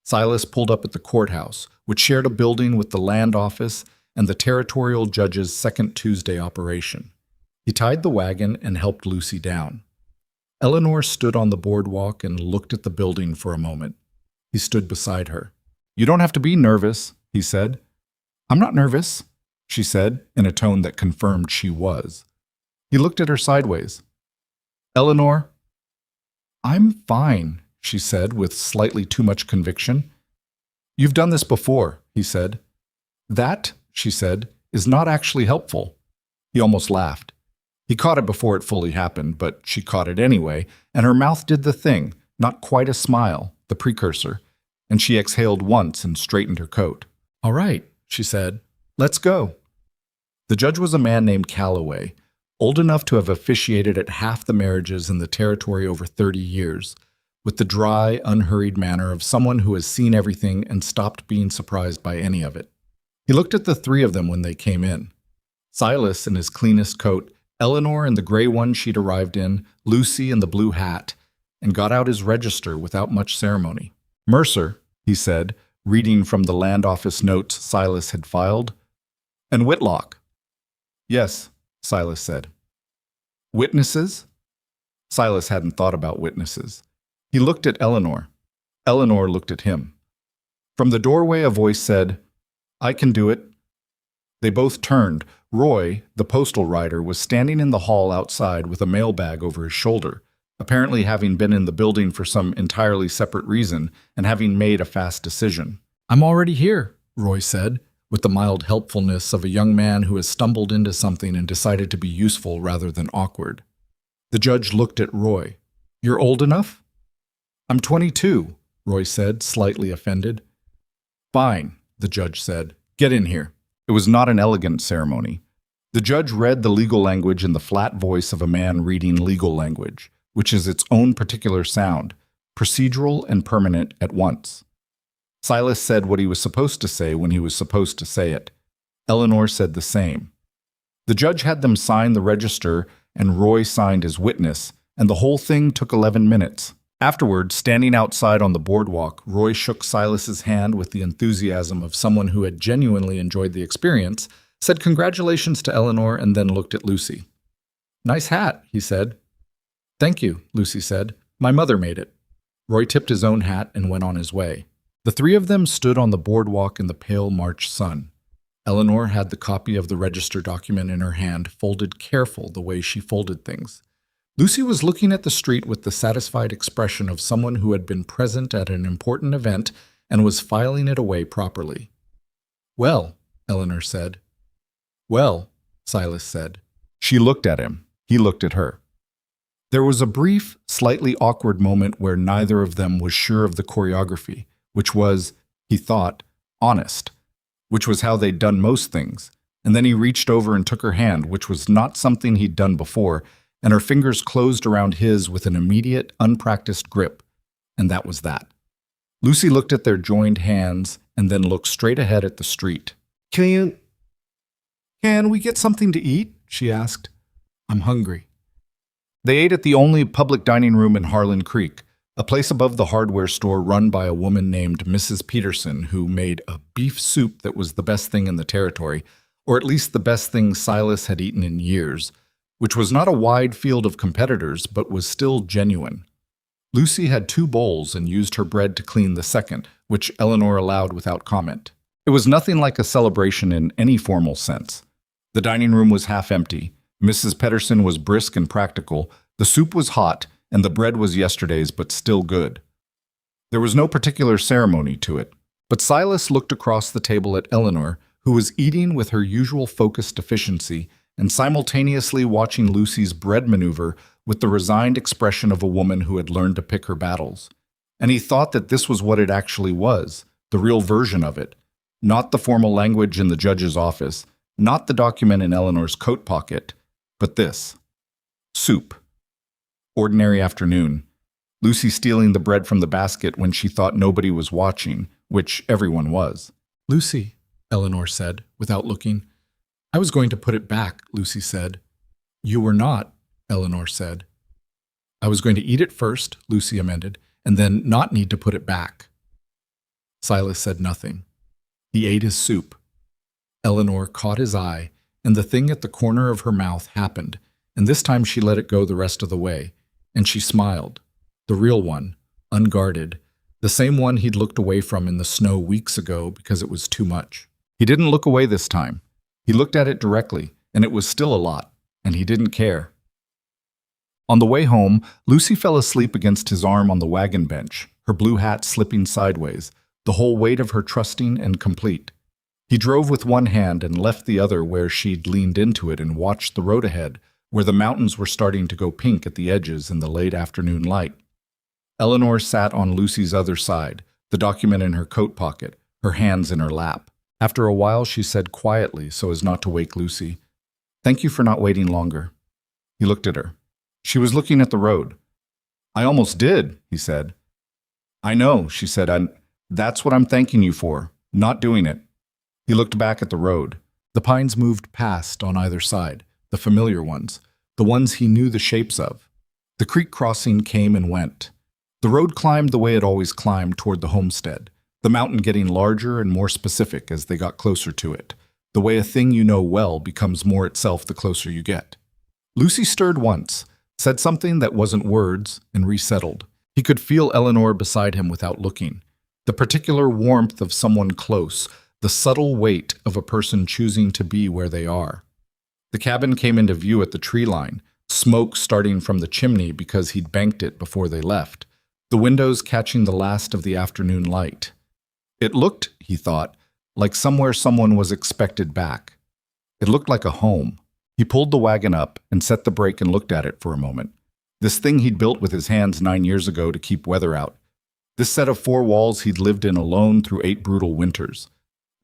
Silas pulled up at the courthouse, which shared a building with the land office and the territorial judge's second Tuesday operation. He tied the wagon and helped Lucy down. Eleanor stood on the boardwalk and looked at the building for a moment. He stood beside her. "You don't have to be nervous," he said. "I'm not nervous," she said, in a tone that confirmed she was. He looked at her sideways. "Eleanor?" "I'm fine," she said with slightly too much conviction. "You've done this before," he said. "That," she said, "is not actually helpful." He almost laughed. He caught it before it fully happened, but she caught it anyway, and her mouth did the thing, not quite a smile, the precursor, and she exhaled once and straightened her coat. "All right," she said. "Let's go." The judge was a man named Calloway, old enough to have officiated at half the marriages in the territory over 30 years, with the dry, unhurried manner of someone who has seen everything and stopped being surprised by any of it. He looked at the three of them when they came in. Silas in his cleanest coat, Eleanor in the gray one she'd arrived in, Lucy in the blue hat, and got out his register without much ceremony. "Mercer," he said, reading from the land office notes Silas had filed. "And Whitlock." "Yes," Silas said. "Witnesses?" Silas hadn't thought about witnesses. He looked at Eleanor. Eleanor looked at him. From the doorway a voice said, "I can do it." They both turned. Roy, the postal rider, was standing in the hall outside with a mailbag over his shoulder, apparently having been in the building for some entirely separate reason and having made a fast decision. "I'm already here," Roy said, with the mild helpfulness of a young man who has stumbled into something and decided to be useful rather than awkward. The judge looked at Roy. "You're old enough?" "I'm 22, Roy said, slightly offended. "Fine," the judge said. "Get in here." It was not an elegant ceremony. The judge read the legal language in the flat voice of a man reading legal language, which is its own particular sound, procedural and permanent at once. Silas said what he was supposed to say when he was supposed to say it. Eleanor said the same. The judge had them sign the register, and Roy signed as witness, and the whole thing took 11 minutes. Afterward, standing outside on the boardwalk, Roy shook Silas's hand with the enthusiasm of someone who had genuinely enjoyed the experience, said congratulations to Eleanor, and then looked at Lucy. "Nice hat," he said. "Thank you," Lucy said. "My mother made it." Roy tipped his own hat and went on his way. The three of them stood on the boardwalk in the pale March sun. Eleanor had the copy of the register document in her hand, folded careful the way she folded things. Lucy was looking at the street with the satisfied expression of someone who had been present at an important event and was filing it away properly. "Well," Eleanor said. "Well," Silas said. She looked at him. He looked at her. There was a brief, slightly awkward moment where neither of them was sure of the choreography, which was, he thought, honest, which was how they'd done most things. And then he reached over and took her hand, which was not something he'd done before, and her fingers closed around his with an immediate, unpracticed grip. And that was that. Lucy looked at their joined hands and then looked straight ahead at the street. Can we get something to eat?" she asked. "I'm hungry." They ate at the only public dining room in Harlan Creek, a place above the hardware store run by a woman named Mrs. Peterson, who made a beef soup that was the best thing in the territory, or at least the best thing Silas had eaten in years, which was not a wide field of competitors, but was still genuine. Lucy had 2 bowls and used her bread to clean the second, which Eleanor allowed without comment. It was nothing like a celebration in any formal sense. The dining room was half empty. Mrs. Peterson was brisk and practical. The soup was hot, and the bread was yesterday's but still good. There was no particular ceremony to it, but Silas looked across the table at Eleanor, who was eating with her usual focused efficiency and simultaneously watching Lucy's bread maneuver with the resigned expression of a woman who had learned to pick her battles. And he thought that this was what it actually was, the real version of it, not the formal language in the judge's office, not the document in Eleanor's coat pocket, but this. Soup. Ordinary afternoon. Lucy stealing the bread from the basket when she thought nobody was watching, which everyone was. "Lucy," Eleanor said, without looking. "I was going to put it back," Lucy said. "You were not," Eleanor said. "I was going to eat it first," Lucy amended, "and then not need to put it back." Silas said nothing. He ate his soup. Eleanor caught his eye, and the thing at the corner of her mouth happened, and this time she let it go the rest of the way, and she smiled. The real one, unguarded, the same one he'd looked away from in the snow weeks ago because it was too much. He didn't look away this time. He looked at it directly, and it was still a lot, and he didn't care. On the way home, Lucy fell asleep against his arm on the wagon bench, her blue hat slipping sideways, the whole weight of her trusting and complete. He drove with one hand and left the other where she'd leaned into it and watched the road ahead, where the mountains were starting to go pink at the edges in the late afternoon light. Eleanor sat on Lucy's other side, the document in her coat pocket, her hands in her lap. After a while, she said quietly, so as not to wake Lucy, "Thank you for not waiting longer." He looked at her. She was looking at the road. "I almost did," he said. "I know," she said. That's what I'm thanking you for, not doing it." He looked back at the road. The pines moved past on either side, the familiar ones, the ones he knew the shapes of. The creek crossing came and went. The road climbed the way it always climbed toward the homestead, the mountain getting larger and more specific as they got closer to it, the way a thing you know well becomes more itself the closer you get. Lucy stirred once, said something that wasn't words, and resettled. He could feel Eleanor beside him without looking. The particular warmth of someone close, the subtle weight of a person choosing to be where they are. The cabin came into view at the tree line, smoke starting from the chimney because he'd banked it before they left, the windows catching the last of the afternoon light. It looked, he thought, like somewhere someone was expected back. It looked like a home. He pulled the wagon up and set the brake and looked at it for a moment. This thing he'd built with his hands 9 years ago to keep weather out. This set of 4 walls he'd lived in alone through 8 brutal winters.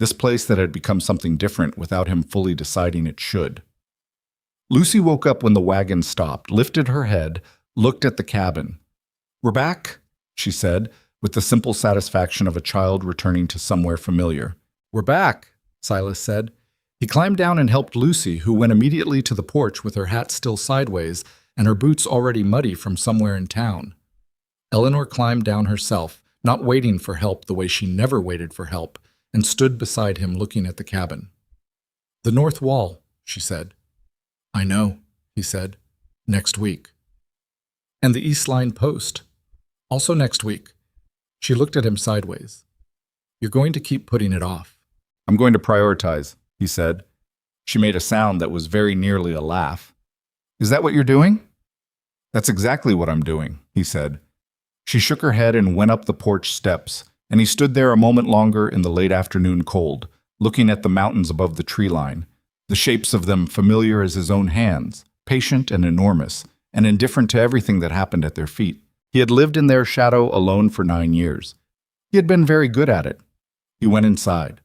This place that had become something different without him fully deciding it should. Lucy woke up when the wagon stopped, lifted her head, looked at the cabin. "We're back," she said, with the simple satisfaction of a child returning to somewhere familiar. "We're back," Silas said. He climbed down and helped Lucy, who went immediately to the porch with her hat still sideways and her boots already muddy from somewhere in town. Eleanor climbed down herself, not waiting for help the way she never waited for help, and stood beside him looking at the cabin. "The north wall," she said. "I know," he said. "Next week." "And the east line post. Also next week." She looked at him sideways. "You're going to keep putting it off." "I'm going to prioritize." he said. She made a sound that was very nearly a laugh. Is that what you're doing? That's exactly what I'm doing, he said. She shook her head and went up the porch steps, and he stood there a moment longer in the late afternoon cold, looking at the mountains above the tree line, the shapes of them familiar as his own hands, patient and enormous, and indifferent to everything that happened at their feet. He had lived in their shadow alone for 9 years. He had been very good at it. He went inside.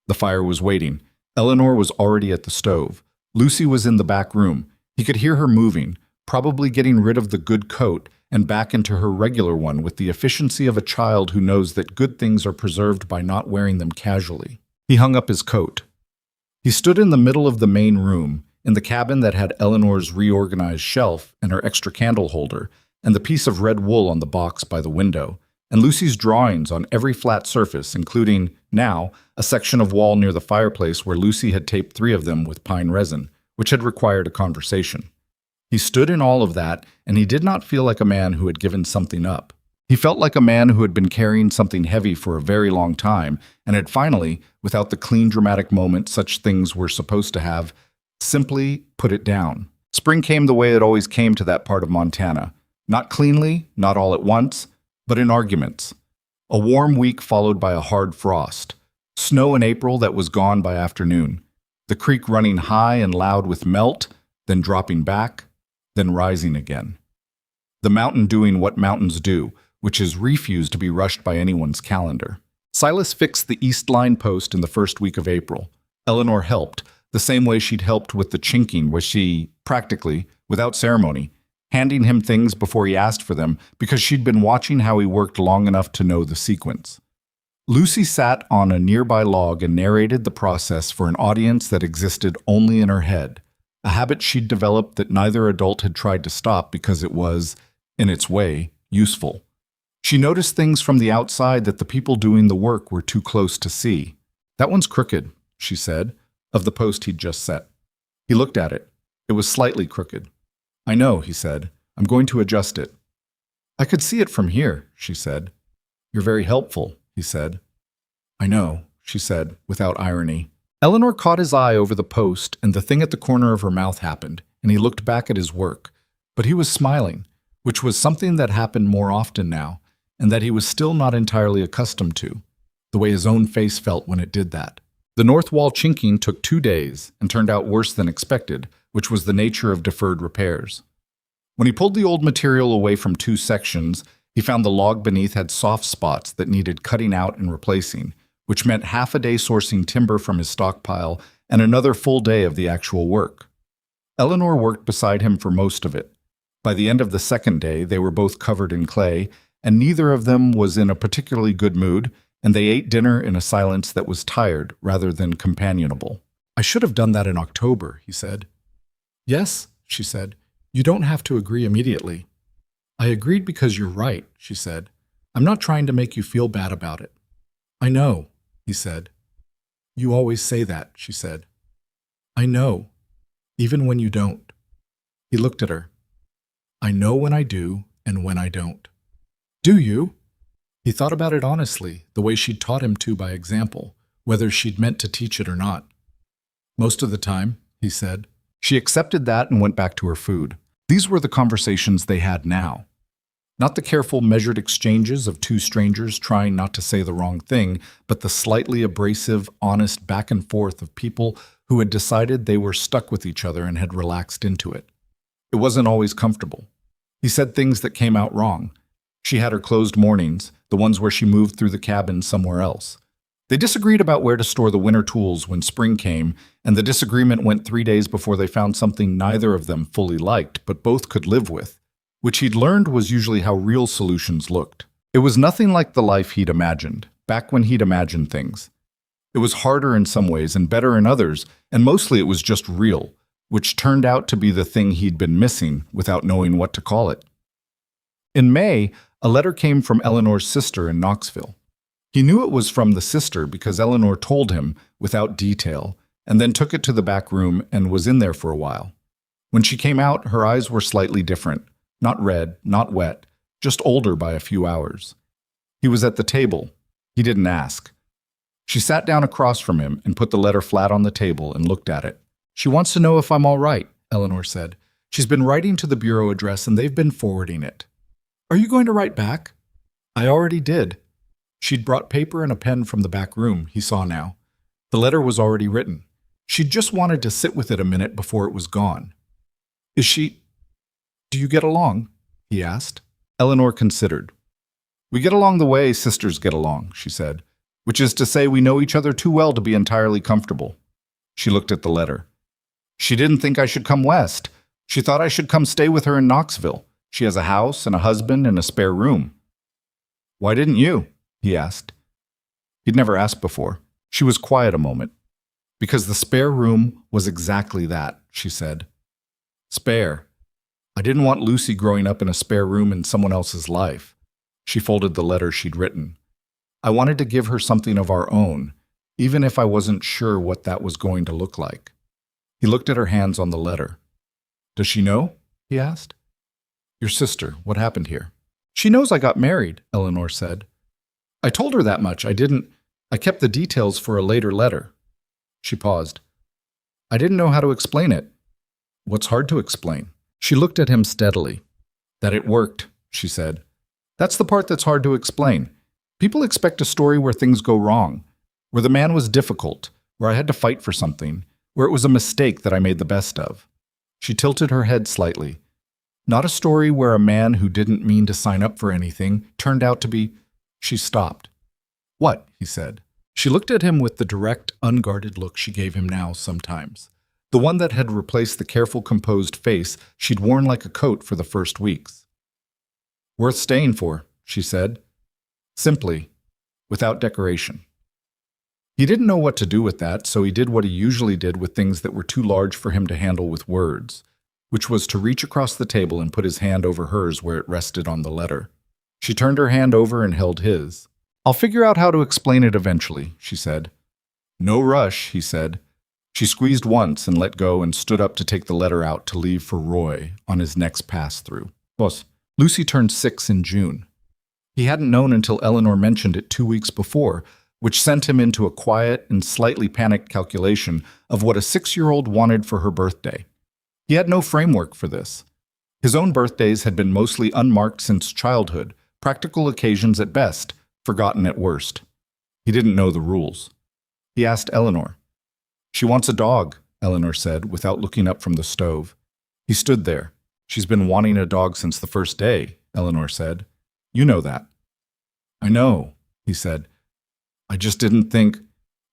The fire was waiting. Eleanor was already at the stove. Lucy was in the back room. He could hear her moving, probably getting rid of the good coat and back into her regular one with the efficiency of a child who knows that good things are preserved by not wearing them casually. He hung up his coat. He stood in the middle of the main room, in the cabin that had Eleanor's reorganized shelf and her extra candle holder, and the piece of red wool on the box by the window, and Lucy's drawings on every flat surface, including, now, a section of wall near the fireplace where Lucy had taped 3 of them with pine resin, which had required a conversation. He stood in all of that, and he did not feel like a man who had given something up. He felt like a man who had been carrying something heavy for a very long time, and had finally, without the clean dramatic moment such things were supposed to have, simply put it down. Spring came the way it always came to that part of Montana. Not cleanly, not all at once, but in arguments. A warm week followed by a hard frost. Snow in April that was gone by afternoon. The creek running high and loud with melt, then dropping back, then rising again. The mountain doing what mountains do, which is refuse to be rushed by anyone's calendar. Silas fixed the east line post in the first week of April. Eleanor helped, the same way she'd helped with the chinking, where she, practically, without ceremony, handing him things before he asked for them because she'd been watching how he worked long enough to know the sequence. Lucy sat on a nearby log and narrated the process for an audience that existed only in her head, a habit she'd developed that neither adult had tried to stop because it was, in its way, useful. She noticed things from the outside that the people doing the work were too close to see. That one's crooked, she said, of the post he'd just set. He looked at it. It was slightly crooked. I know, he said. I'm going to adjust it. I could see it from here, she said. You're very helpful, he said. I know, she said, without irony. Eleanor caught his eye over the post, and the thing at the corner of her mouth happened, and he looked back at his work. But he was smiling, which was something that happened more often now, and that he was still not entirely accustomed to, the way his own face felt when it did that. The north wall chinking took 2 days and turned out worse than expected, which was the nature of deferred repairs. When he pulled the old material away from 2 sections, he found the log beneath had soft spots that needed cutting out and replacing, which meant half a day sourcing timber from his stockpile and another full day of the actual work. Eleanor worked beside him for most of it. By the end of the second day, they were both covered in clay, and neither of them was in a particularly good mood, and they ate dinner in a silence that was tired rather than companionable. I should have done that in October, he said. Yes, she said. You don't have to agree immediately. I agreed because you're right, she said. I'm not trying to make you feel bad about it. I know, he said. You always say that, she said. I know, even when you don't. He looked at her. I know when I do and when I don't. Do you? He thought about it honestly, the way she'd taught him to by example, whether she'd meant to teach it or not. Most of the time, he said. She accepted that and went back to her food. These were the conversations they had now. Not the careful, measured exchanges of 2 strangers trying not to say the wrong thing, but the slightly abrasive, honest back and forth of people who had decided they were stuck with each other and had relaxed into it. It wasn't always comfortable. He said things that came out wrong. She had her closed mornings, the ones where she moved through the cabin somewhere else. They disagreed about where to store the winter tools when spring came, and the disagreement went 3 days before they found something neither of them fully liked, but both could live with, which he'd learned was usually how real solutions looked. It was nothing like the life he'd imagined, back when he'd imagined things. It was harder in some ways and better in others, and mostly it was just real, which turned out to be the thing he'd been missing without knowing what to call it. In May, a letter came from Eleanor's sister in Knoxville. He knew it was from the sister because Eleanor told him, without detail, and then took it to the back room and was in there for a while. When she came out, her eyes were slightly different, not red, not wet, just older by a few hours. He was at the table. He didn't ask. She sat down across from him and put the letter flat on the table and looked at it. She wants to know if I'm all right, Eleanor said. She's been writing to the bureau address and they've been forwarding it. Are you going to write back? I already did. She'd brought paper and a pen from the back room, he saw now. The letter was already written. She'd just wanted to sit with it a minute before it was gone. Do you get along? He asked. Eleanor considered. We get along the way sisters get along, she said, which is to say we know each other too well to be entirely comfortable. She looked at the letter. She didn't think I should come west. She thought I should come stay with her in Knoxville. She has a house and a husband and a spare room. Why didn't you? He asked. He'd never asked before. She was quiet a moment. Because the spare room was exactly that, she said. Spare. I didn't want Lucy growing up in a spare room in someone else's life. She folded the letter she'd written. I wanted to give her something of our own, even if I wasn't sure what that was going to look like. He looked at her hands on the letter. Does she know? He asked. Your sister, what happened here? She knows I got married, Eleanor said. I told her that much. I kept the details for a later letter. She paused. I didn't know how to explain it. What's hard to explain? She looked at him steadily. That it worked, she said. That's the part that's hard to explain. People expect a story where things go wrong, where the man was difficult, where I had to fight for something, where it was a mistake that I made the best of. She tilted her head slightly. Not a story where a man who didn't mean to sign up for anything turned out to be... She stopped. What? He said. She looked at him with the direct, unguarded look she gave him now sometimes. The one that had replaced the careful, composed face she'd worn like a coat for the first weeks. Worth staying for, she said. Simply, without decoration. He didn't know what to do with that, so he did what he usually did with things that were too large for him to handle with words, which was to reach across the table and put his hand over hers where it rested on the letter. She turned her hand over and held his. I'll figure out how to explain it eventually, she said. No rush, he said. She squeezed once and let go and stood up to take the letter out to leave for Roy on his next pass-through. Boss, Lucy turned 6 in June. He hadn't known until Eleanor mentioned it 2 weeks before, which sent him into a quiet and slightly panicked calculation of what a 6-year-old wanted for her birthday. He had no framework for this. His own birthdays had been mostly unmarked since childhood, practical occasions at best, forgotten at worst. He didn't know the rules. He asked Eleanor. She wants a dog, Eleanor said, without looking up from the stove. He stood there. She's been wanting a dog since the first day, Eleanor said. You know that. I know, he said. I just didn't think...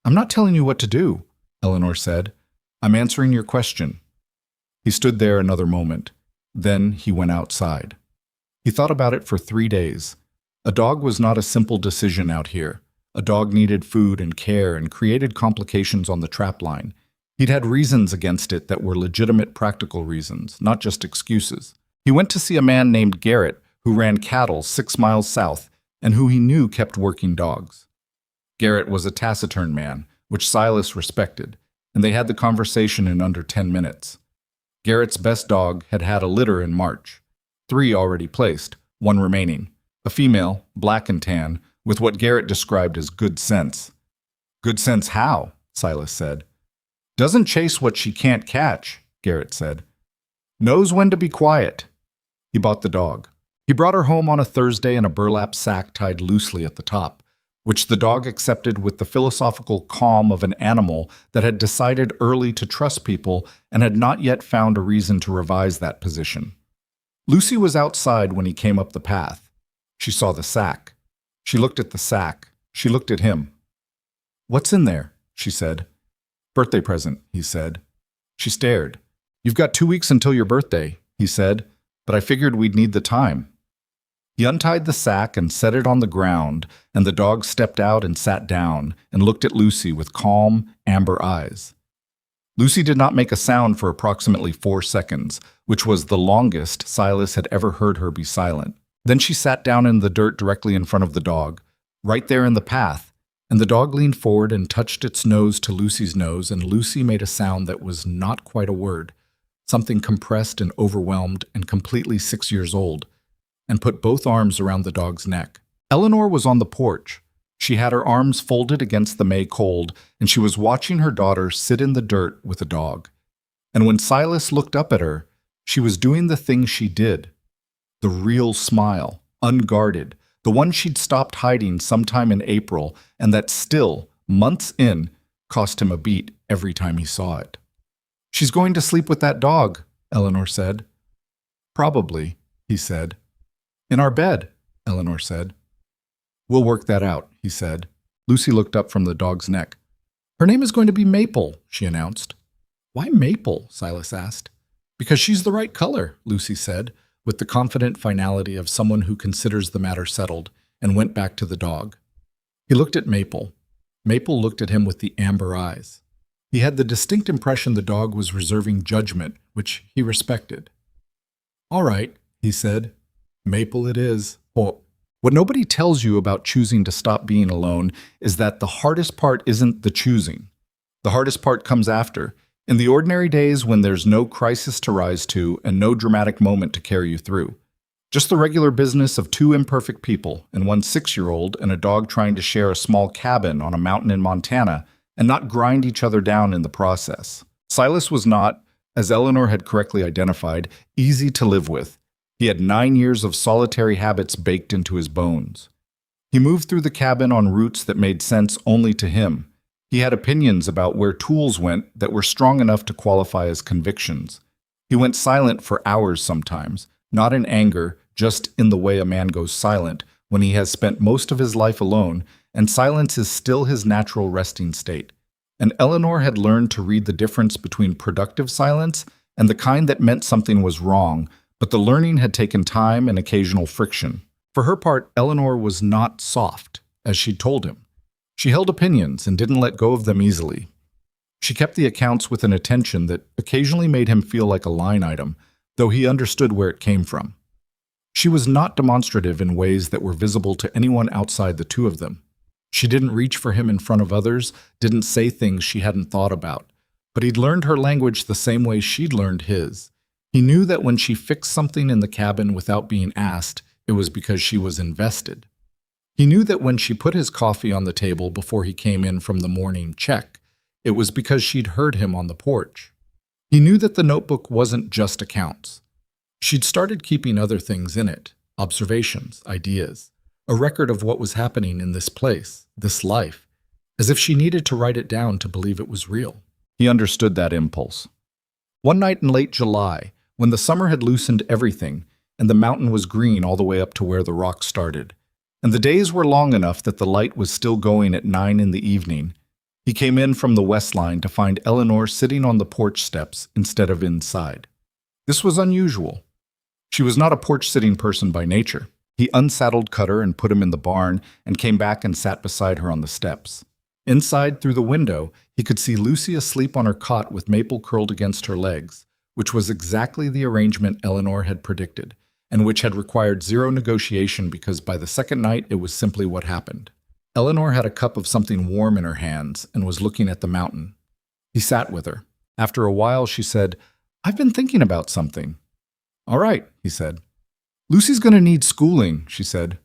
I'm not telling you what to do, Eleanor said. I'm answering your question. He stood there another moment. Then he went outside. He thought about it for 3 days. A dog was not a simple decision out here. A dog needed food and care and created complications on the trap line. He'd had reasons against it that were legitimate practical reasons, not just excuses. He went to see a man named Garrett who ran cattle 6 miles south and who he knew kept working dogs. Garrett was a taciturn man, which Silas respected, and they had the conversation in under 10 minutes. Garrett's best dog had had a litter in March. 3 already placed, 1 remaining. A female, black and tan, with what Garrett described as good sense. Good sense how? Silas said. Doesn't chase what she can't catch, Garrett said. Knows when to be quiet. He bought the dog. He brought her home on a Thursday in a burlap sack tied loosely at the top, which the dog accepted with the philosophical calm of an animal that had decided early to trust people and had not yet found a reason to revise that position. Lucy was outside when he came up the path. She saw the sack. She looked at the sack. She looked at him. What's in there? She said. Birthday present, he said. She stared. You've got 2 weeks until your birthday, he said, but I figured we'd need the time. He untied the sack and set it on the ground, and the dog stepped out and sat down and looked at Lucy with calm, amber eyes. Lucy did not make a sound for approximately 4 seconds, which was the longest Silas had ever heard her be silent. Then she sat down in the dirt directly in front of the dog, right there in the path, and the dog leaned forward and touched its nose to Lucy's nose, and Lucy made a sound that was not quite a word, something compressed and overwhelmed and completely 6 years old, and put both arms around the dog's neck. Eleanor was on the porch. She had her arms folded against the May cold, and she was watching her daughter sit in the dirt with a dog. And when Silas looked up at her, she was doing the thing she did. The real smile, unguarded, the one she'd stopped hiding sometime in April, and that still, months in, cost him a beat every time he saw it. "She's going to sleep with that dog," Eleanor said. "Probably," he said. "In our bed," Eleanor said. "We'll work that out," he said. Lucy looked up from the dog's neck. "Her name is going to be Maple," she announced. "Why Maple?" Silas asked. "Because she's the right color," Lucy said, with the confident finality of someone who considers the matter settled, and went back to the dog. He looked at Maple. Maple looked at him with the amber eyes. He had the distinct impression the dog was reserving judgment, which he respected. "All right," he said. "Maple it is." What nobody tells you about choosing to stop being alone is that the hardest part isn't the choosing. The hardest part comes after, in the ordinary days when there's no crisis to rise to and no dramatic moment to carry you through. Just the regular business of two imperfect people and one 6-year-old and a dog trying to share a small cabin on a mountain in Montana and not grind each other down in the process. Silas was not, as Eleanor had correctly identified, easy to live with. He had 9 years of solitary habits baked into his bones. He moved through the cabin on routes that made sense only to him. He had opinions about where tools went that were strong enough to qualify as convictions. He went silent for hours sometimes, not in anger, just in the way a man goes silent when he has spent most of his life alone, and silence is still his natural resting state. And Eleanor had learned to read the difference between productive silence and the kind that meant something was wrong, but the learning had taken time and occasional friction. For her part, Eleanor was not soft, as she'd told him. She held opinions and didn't let go of them easily. She kept the accounts with an attention that occasionally made him feel like a line item, though he understood where it came from. She was not demonstrative in ways that were visible to anyone outside the two of them. She didn't reach for him in front of others, didn't say things she hadn't thought about, but he'd learned her language the same way she'd learned his. He knew that when she fixed something in the cabin without being asked, it was because she was invested. He knew that when she put his coffee on the table before he came in from the morning check, it was because she'd heard him on the porch. He knew that the notebook wasn't just accounts. She'd started keeping other things in it, observations, ideas, a record of what was happening in this place, this life, as if she needed to write it down to believe it was real. He understood that impulse. One night in late July, when the summer had loosened everything, and the mountain was green all the way up to where the rock started, and the days were long enough that the light was still going at 9 in the evening, he came in from the west line to find Eleanor sitting on the porch steps instead of inside. This was unusual. She was not a porch-sitting person by nature. He unsaddled Cutter and put him in the barn and came back and sat beside her on the steps. Inside, through the window, he could see Lucy asleep on her cot with Maple curled against her legs, which was exactly the arrangement Eleanor had predicted, and which had required zero negotiation because by the second night it was simply what happened. Eleanor had a cup of something warm in her hands and was looking at the mountain. He sat with her. After a while, she said, "I've been thinking about something." "All right," he said. "Lucy's going to need schooling," she said.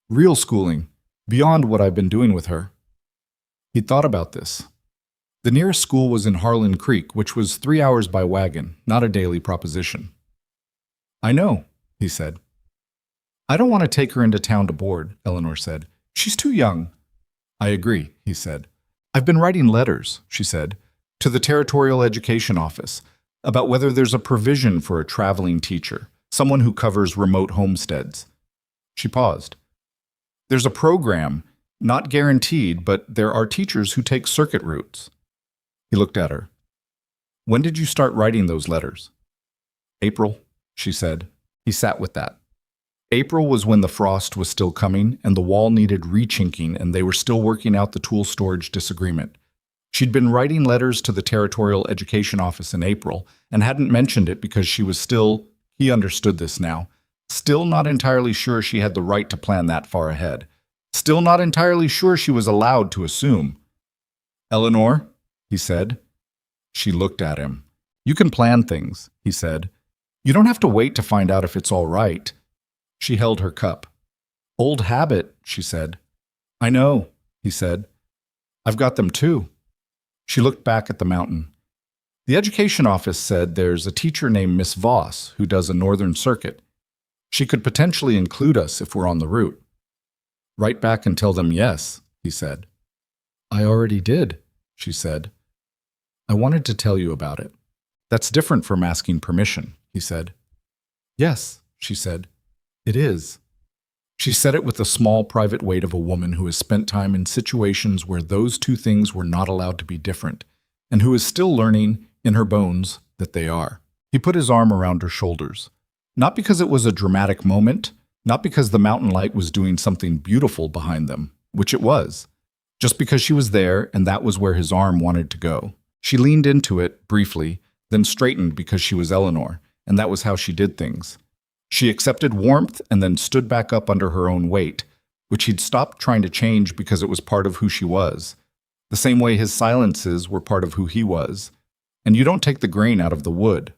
"Real schooling, beyond what I've been doing with her." He'd thought about this. The nearest school was in Harlan Creek, which was 3 hours by wagon, not a daily proposition. "I know," he said. "I don't want to take her into town to board," Eleanor said. "She's too young." "I agree," he said. "I've been writing letters," she said, "to the Territorial Education Office about whether there's a provision for a traveling teacher, someone who covers remote homesteads." She paused. "There's a program, not guaranteed, but there are teachers who take circuit routes." He looked at her. "When did you start writing those letters?" "April," she said. He sat with that. April was when the frost was still coming and the wall needed rechinking and they were still working out the tool storage disagreement. She'd been writing letters to the Territorial Education Office in April and hadn't mentioned it because she was still, he understood this now, still not entirely sure she had the right to plan that far ahead. Still not entirely sure she was allowed to assume. "Eleanor," he said. She looked at him. "You can plan things," he said. "You don't have to wait to find out if it's all right." She held her cup. "Old habit," she said. "I know," he said. I've got them too. She looked back at the mountain. The education office said there's a teacher named Miss Voss who does a northern circuit. She could potentially include us if we're on the route. Write back and tell them yes, he said. I already did, she said. I wanted to tell you about it. That's different from asking permission, he said. Yes, she said. It is. She said it with the small private weight of a woman who has spent time in situations where those two things were not allowed to be different, and who is still learning, in her bones, that they are. He put his arm around her shoulders. Not because it was a dramatic moment, not because the mountain light was doing something beautiful behind them, which it was, just because she was there and that was where his arm wanted to go. She leaned into it, briefly, then straightened because she was Eleanor, and that was how she did things. She accepted warmth and then stood back up under her own weight, which he'd stopped trying to change because it was part of who she was. The same way his silences were part of who he was. And you don't take the grain out of the wood.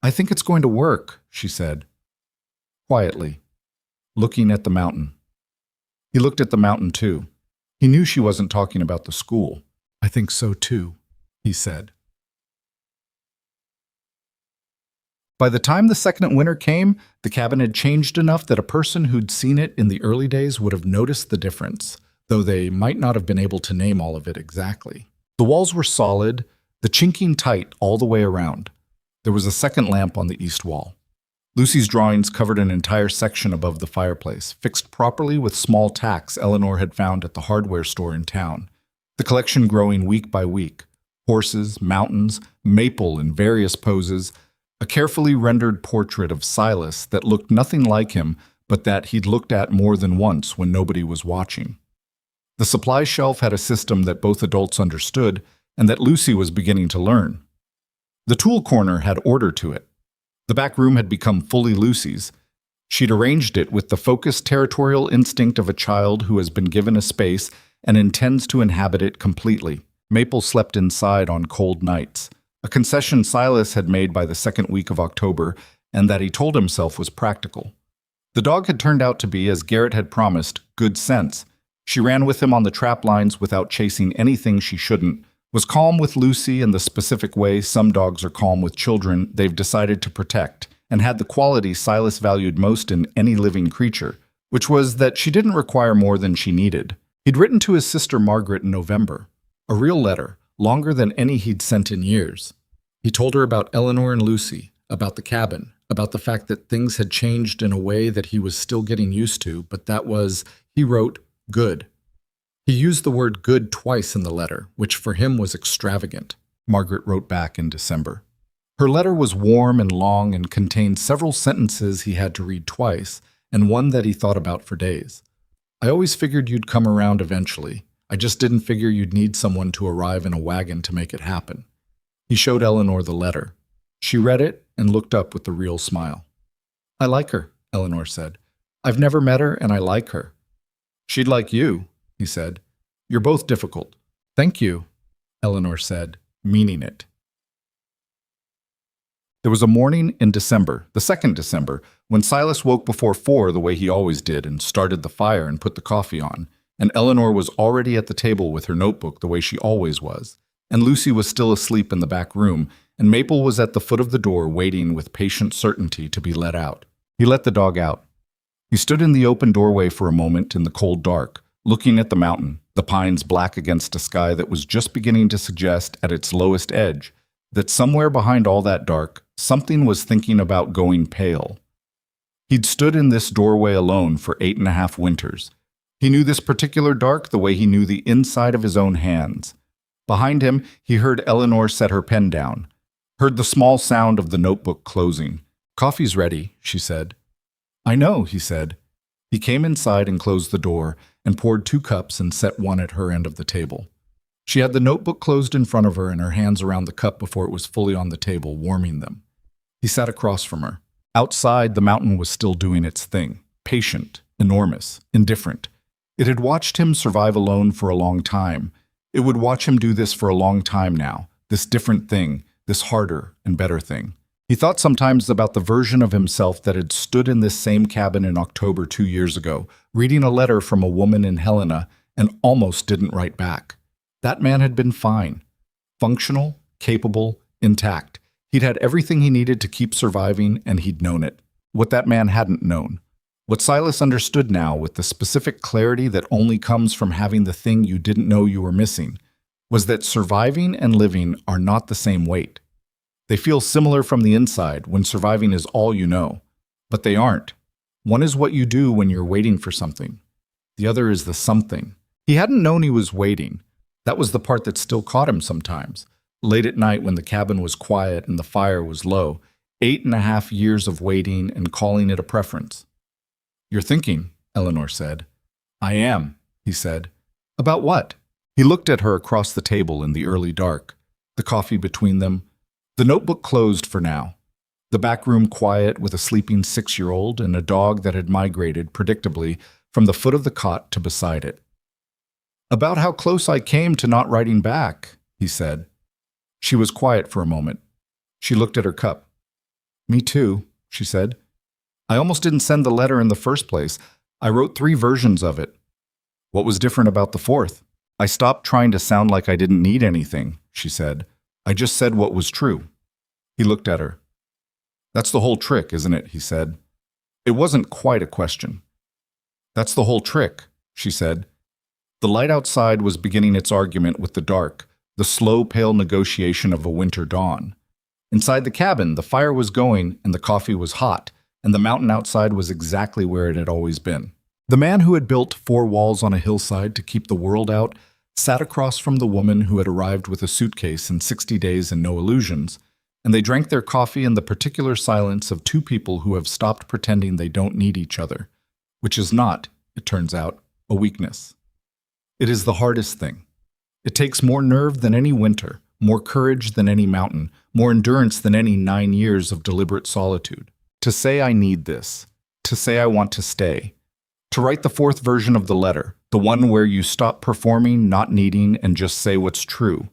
I think it's going to work, she said. Quietly, looking at the mountain. He looked at the mountain too. He knew she wasn't talking about the school. I think so too, he said. By the time the second winter came, the cabin had changed enough that a person who'd seen it in the early days would have noticed the difference, though they might not have been able to name all of it exactly. The walls were solid, the chinking tight all the way around. There was a second lamp on the east wall. Lucy's drawings covered an entire section above the fireplace, fixed properly with small tacks Eleanor had found at the hardware store in town. The collection growing week by week. Horses, mountains, maple in various poses, a carefully rendered portrait of Silas that looked nothing like him, but that he'd looked at more than once when nobody was watching. The supply shelf had a system that both adults understood and that Lucy was beginning to learn. The tool corner had order to it. The back room had become fully Lucy's. She'd arranged it with the focused territorial instinct of a child who has been given a space and intends to inhabit it completely. Maple slept inside on cold nights, a concession Silas had made by the second week of October, and that he told himself was practical. The dog had turned out to be, as Garrett had promised, good sense. She ran with him on the trap lines without chasing anything she shouldn't, was calm with Lucy in the specific way some dogs are calm with children they've decided to protect, and had the quality Silas valued most in any living creature, which was that she didn't require more than she needed. He'd written to his sister Margaret in November, a real letter, longer than any he'd sent in years. He told her about Eleanor and Lucy, about the cabin, about the fact that things had changed in a way that he was still getting used to, but that was, he wrote, good. He used the word good twice in the letter, which for him was extravagant, Margaret wrote back in December. Her letter was warm and long and contained several sentences he had to read twice, and one that he thought about for days. I always figured you'd come around eventually. I just didn't figure you'd need someone to arrive in a wagon to make it happen. He showed Eleanor the letter. She read it and looked up with a real smile. I like her, Eleanor said. I've never met her and I like her. She'd like you, he said. You're both difficult. Thank you, Eleanor said, meaning it. There was a morning in December, the 2nd December, when Silas woke before 4 the way he always did and started the fire and put the coffee on, and Eleanor was already at the table with her notebook the way she always was, and Lucy was still asleep in the back room, and Maple was at the foot of the door waiting with patient certainty to be let out. He let the dog out. He stood in the open doorway for a moment in the cold dark, looking at the mountain, the pines black against a sky that was just beginning to suggest at its lowest edge that somewhere behind all that dark, something was thinking about going pale. He'd stood in this doorway alone for 8.5 winters. He knew this particular dark the way he knew the inside of his own hands. Behind him, he heard Eleanor set her pen down, heard the small sound of the notebook closing. Coffee's ready, she said. I know, he said. He came inside and closed the door and poured 2 cups and set one at her end of the table. She had the notebook closed in front of her and her hands around the cup before it was fully on the table, warming them. He sat across from her. Outside, the mountain was still doing its thing, patient, enormous, indifferent. It had watched him survive alone for a long time. It would watch him do this for a long time now, this different thing, this harder and better thing. He thought sometimes about the version of himself that had stood in this same cabin in October 2 years ago, reading a letter from a woman in Helena and almost didn't write back. That man had been fine. Functional, capable, intact. He'd had everything he needed to keep surviving, and he'd known it. What that man hadn't known. What Silas understood now, with the specific clarity that only comes from having the thing you didn't know you were missing, was that surviving and living are not the same weight. They feel similar from the inside when surviving is all you know, but they aren't. One is what you do when you're waiting for something. The other is the something. He hadn't known he was waiting. That was the part that still caught him sometimes. Late at night when the cabin was quiet and the fire was low, 8.5 years of waiting and calling it a preference. "You're thinking," Eleanor said. "I am," he said. "About what?" He looked at her across the table in the early dark, the coffee between them, the notebook closed for now, the back room quiet with a sleeping 6-year-old and a dog that had migrated, predictably, from the foot of the cot to beside it. "About how close I came to not writing back," he said. She was quiet for a moment. She looked at her cup. "Me too," she said. "I almost didn't send the letter in the first place. I wrote 3 versions of it." "What was different about the 4th? "I stopped trying to sound like I didn't need anything," she said. "I just said what was true." He looked at her. "That's the whole trick, isn't it?" he said. It wasn't quite a question. "That's the whole trick," she said. The light outside was beginning its argument with the dark, the slow, pale negotiation of a winter dawn. Inside the cabin, the fire was going and the coffee was hot, and the mountain outside was exactly where it had always been. The man who had built 4 walls on a hillside to keep the world out sat across from the woman who had arrived with a suitcase in 60 days and no illusions, and they drank their coffee in the particular silence of 2 people who have stopped pretending they don't need each other, which is not, it turns out, a weakness. It is the hardest thing. It takes more nerve than any winter, more courage than any mountain, more endurance than any 9 years of deliberate solitude. To say I need this, to say I want to stay, to write the 4th version of the letter, the one where you stop performing, not needing, and just say what's true.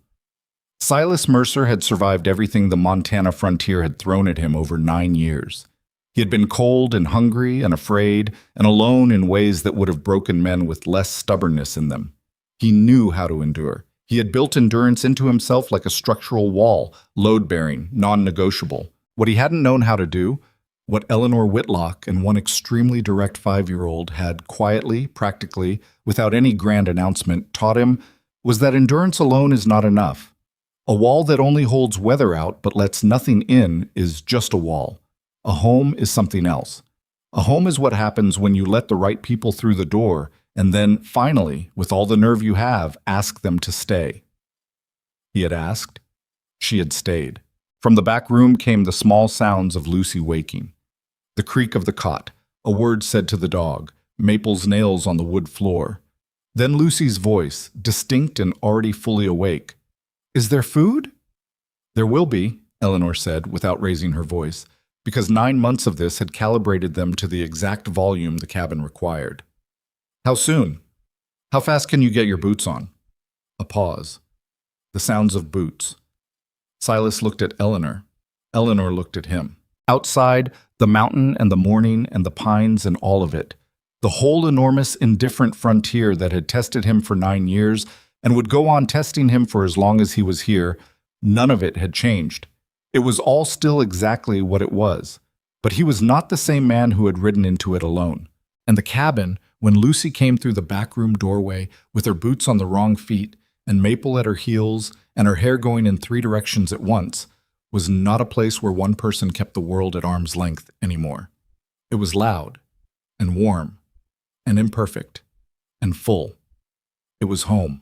Silas Mercer had survived everything the Montana frontier had thrown at him over 9 years. He had been cold and hungry and afraid and alone in ways that would have broken men with less stubbornness in them. He knew how to endure. He had built endurance into himself like a structural wall, load-bearing, non-negotiable. What he hadn't known how to do, what Eleanor Whitlock and one extremely direct 5-year-old had quietly, practically, without any grand announcement, taught him, was that endurance alone is not enough. A wall that only holds weather out but lets nothing in is just a wall. A home is something else. A home is what happens when you let the right people through the door and then, finally, with all the nerve you have, ask them to stay. He had asked. She had stayed. From the back room came the small sounds of Lucy waking. The creak of the cot, a word said to the dog, Maple's nails on the wood floor. Then Lucy's voice, distinct and already fully awake. "Is there food?" "There will be," Eleanor said, without raising her voice, because 9 months of this had calibrated them to the exact volume the cabin required. "How soon? How fast can you get your boots on?" A pause. The sounds of boots. Silas looked at Eleanor. Eleanor looked at him. Outside, the mountain and the morning and the pines and all of it. The whole enormous, indifferent frontier that had tested him for 9 years and would go on testing him for as long as he was here, none of it had changed. It was all still exactly what it was. But he was not the same man who had ridden into it alone. And the cabin, when Lucy came through the backroom doorway with her boots on the wrong feet and Maple at her heels and her hair going in 3 directions at once, was not a place where one person kept the world at arm's length anymore. It was loud and warm and imperfect and full. It was home.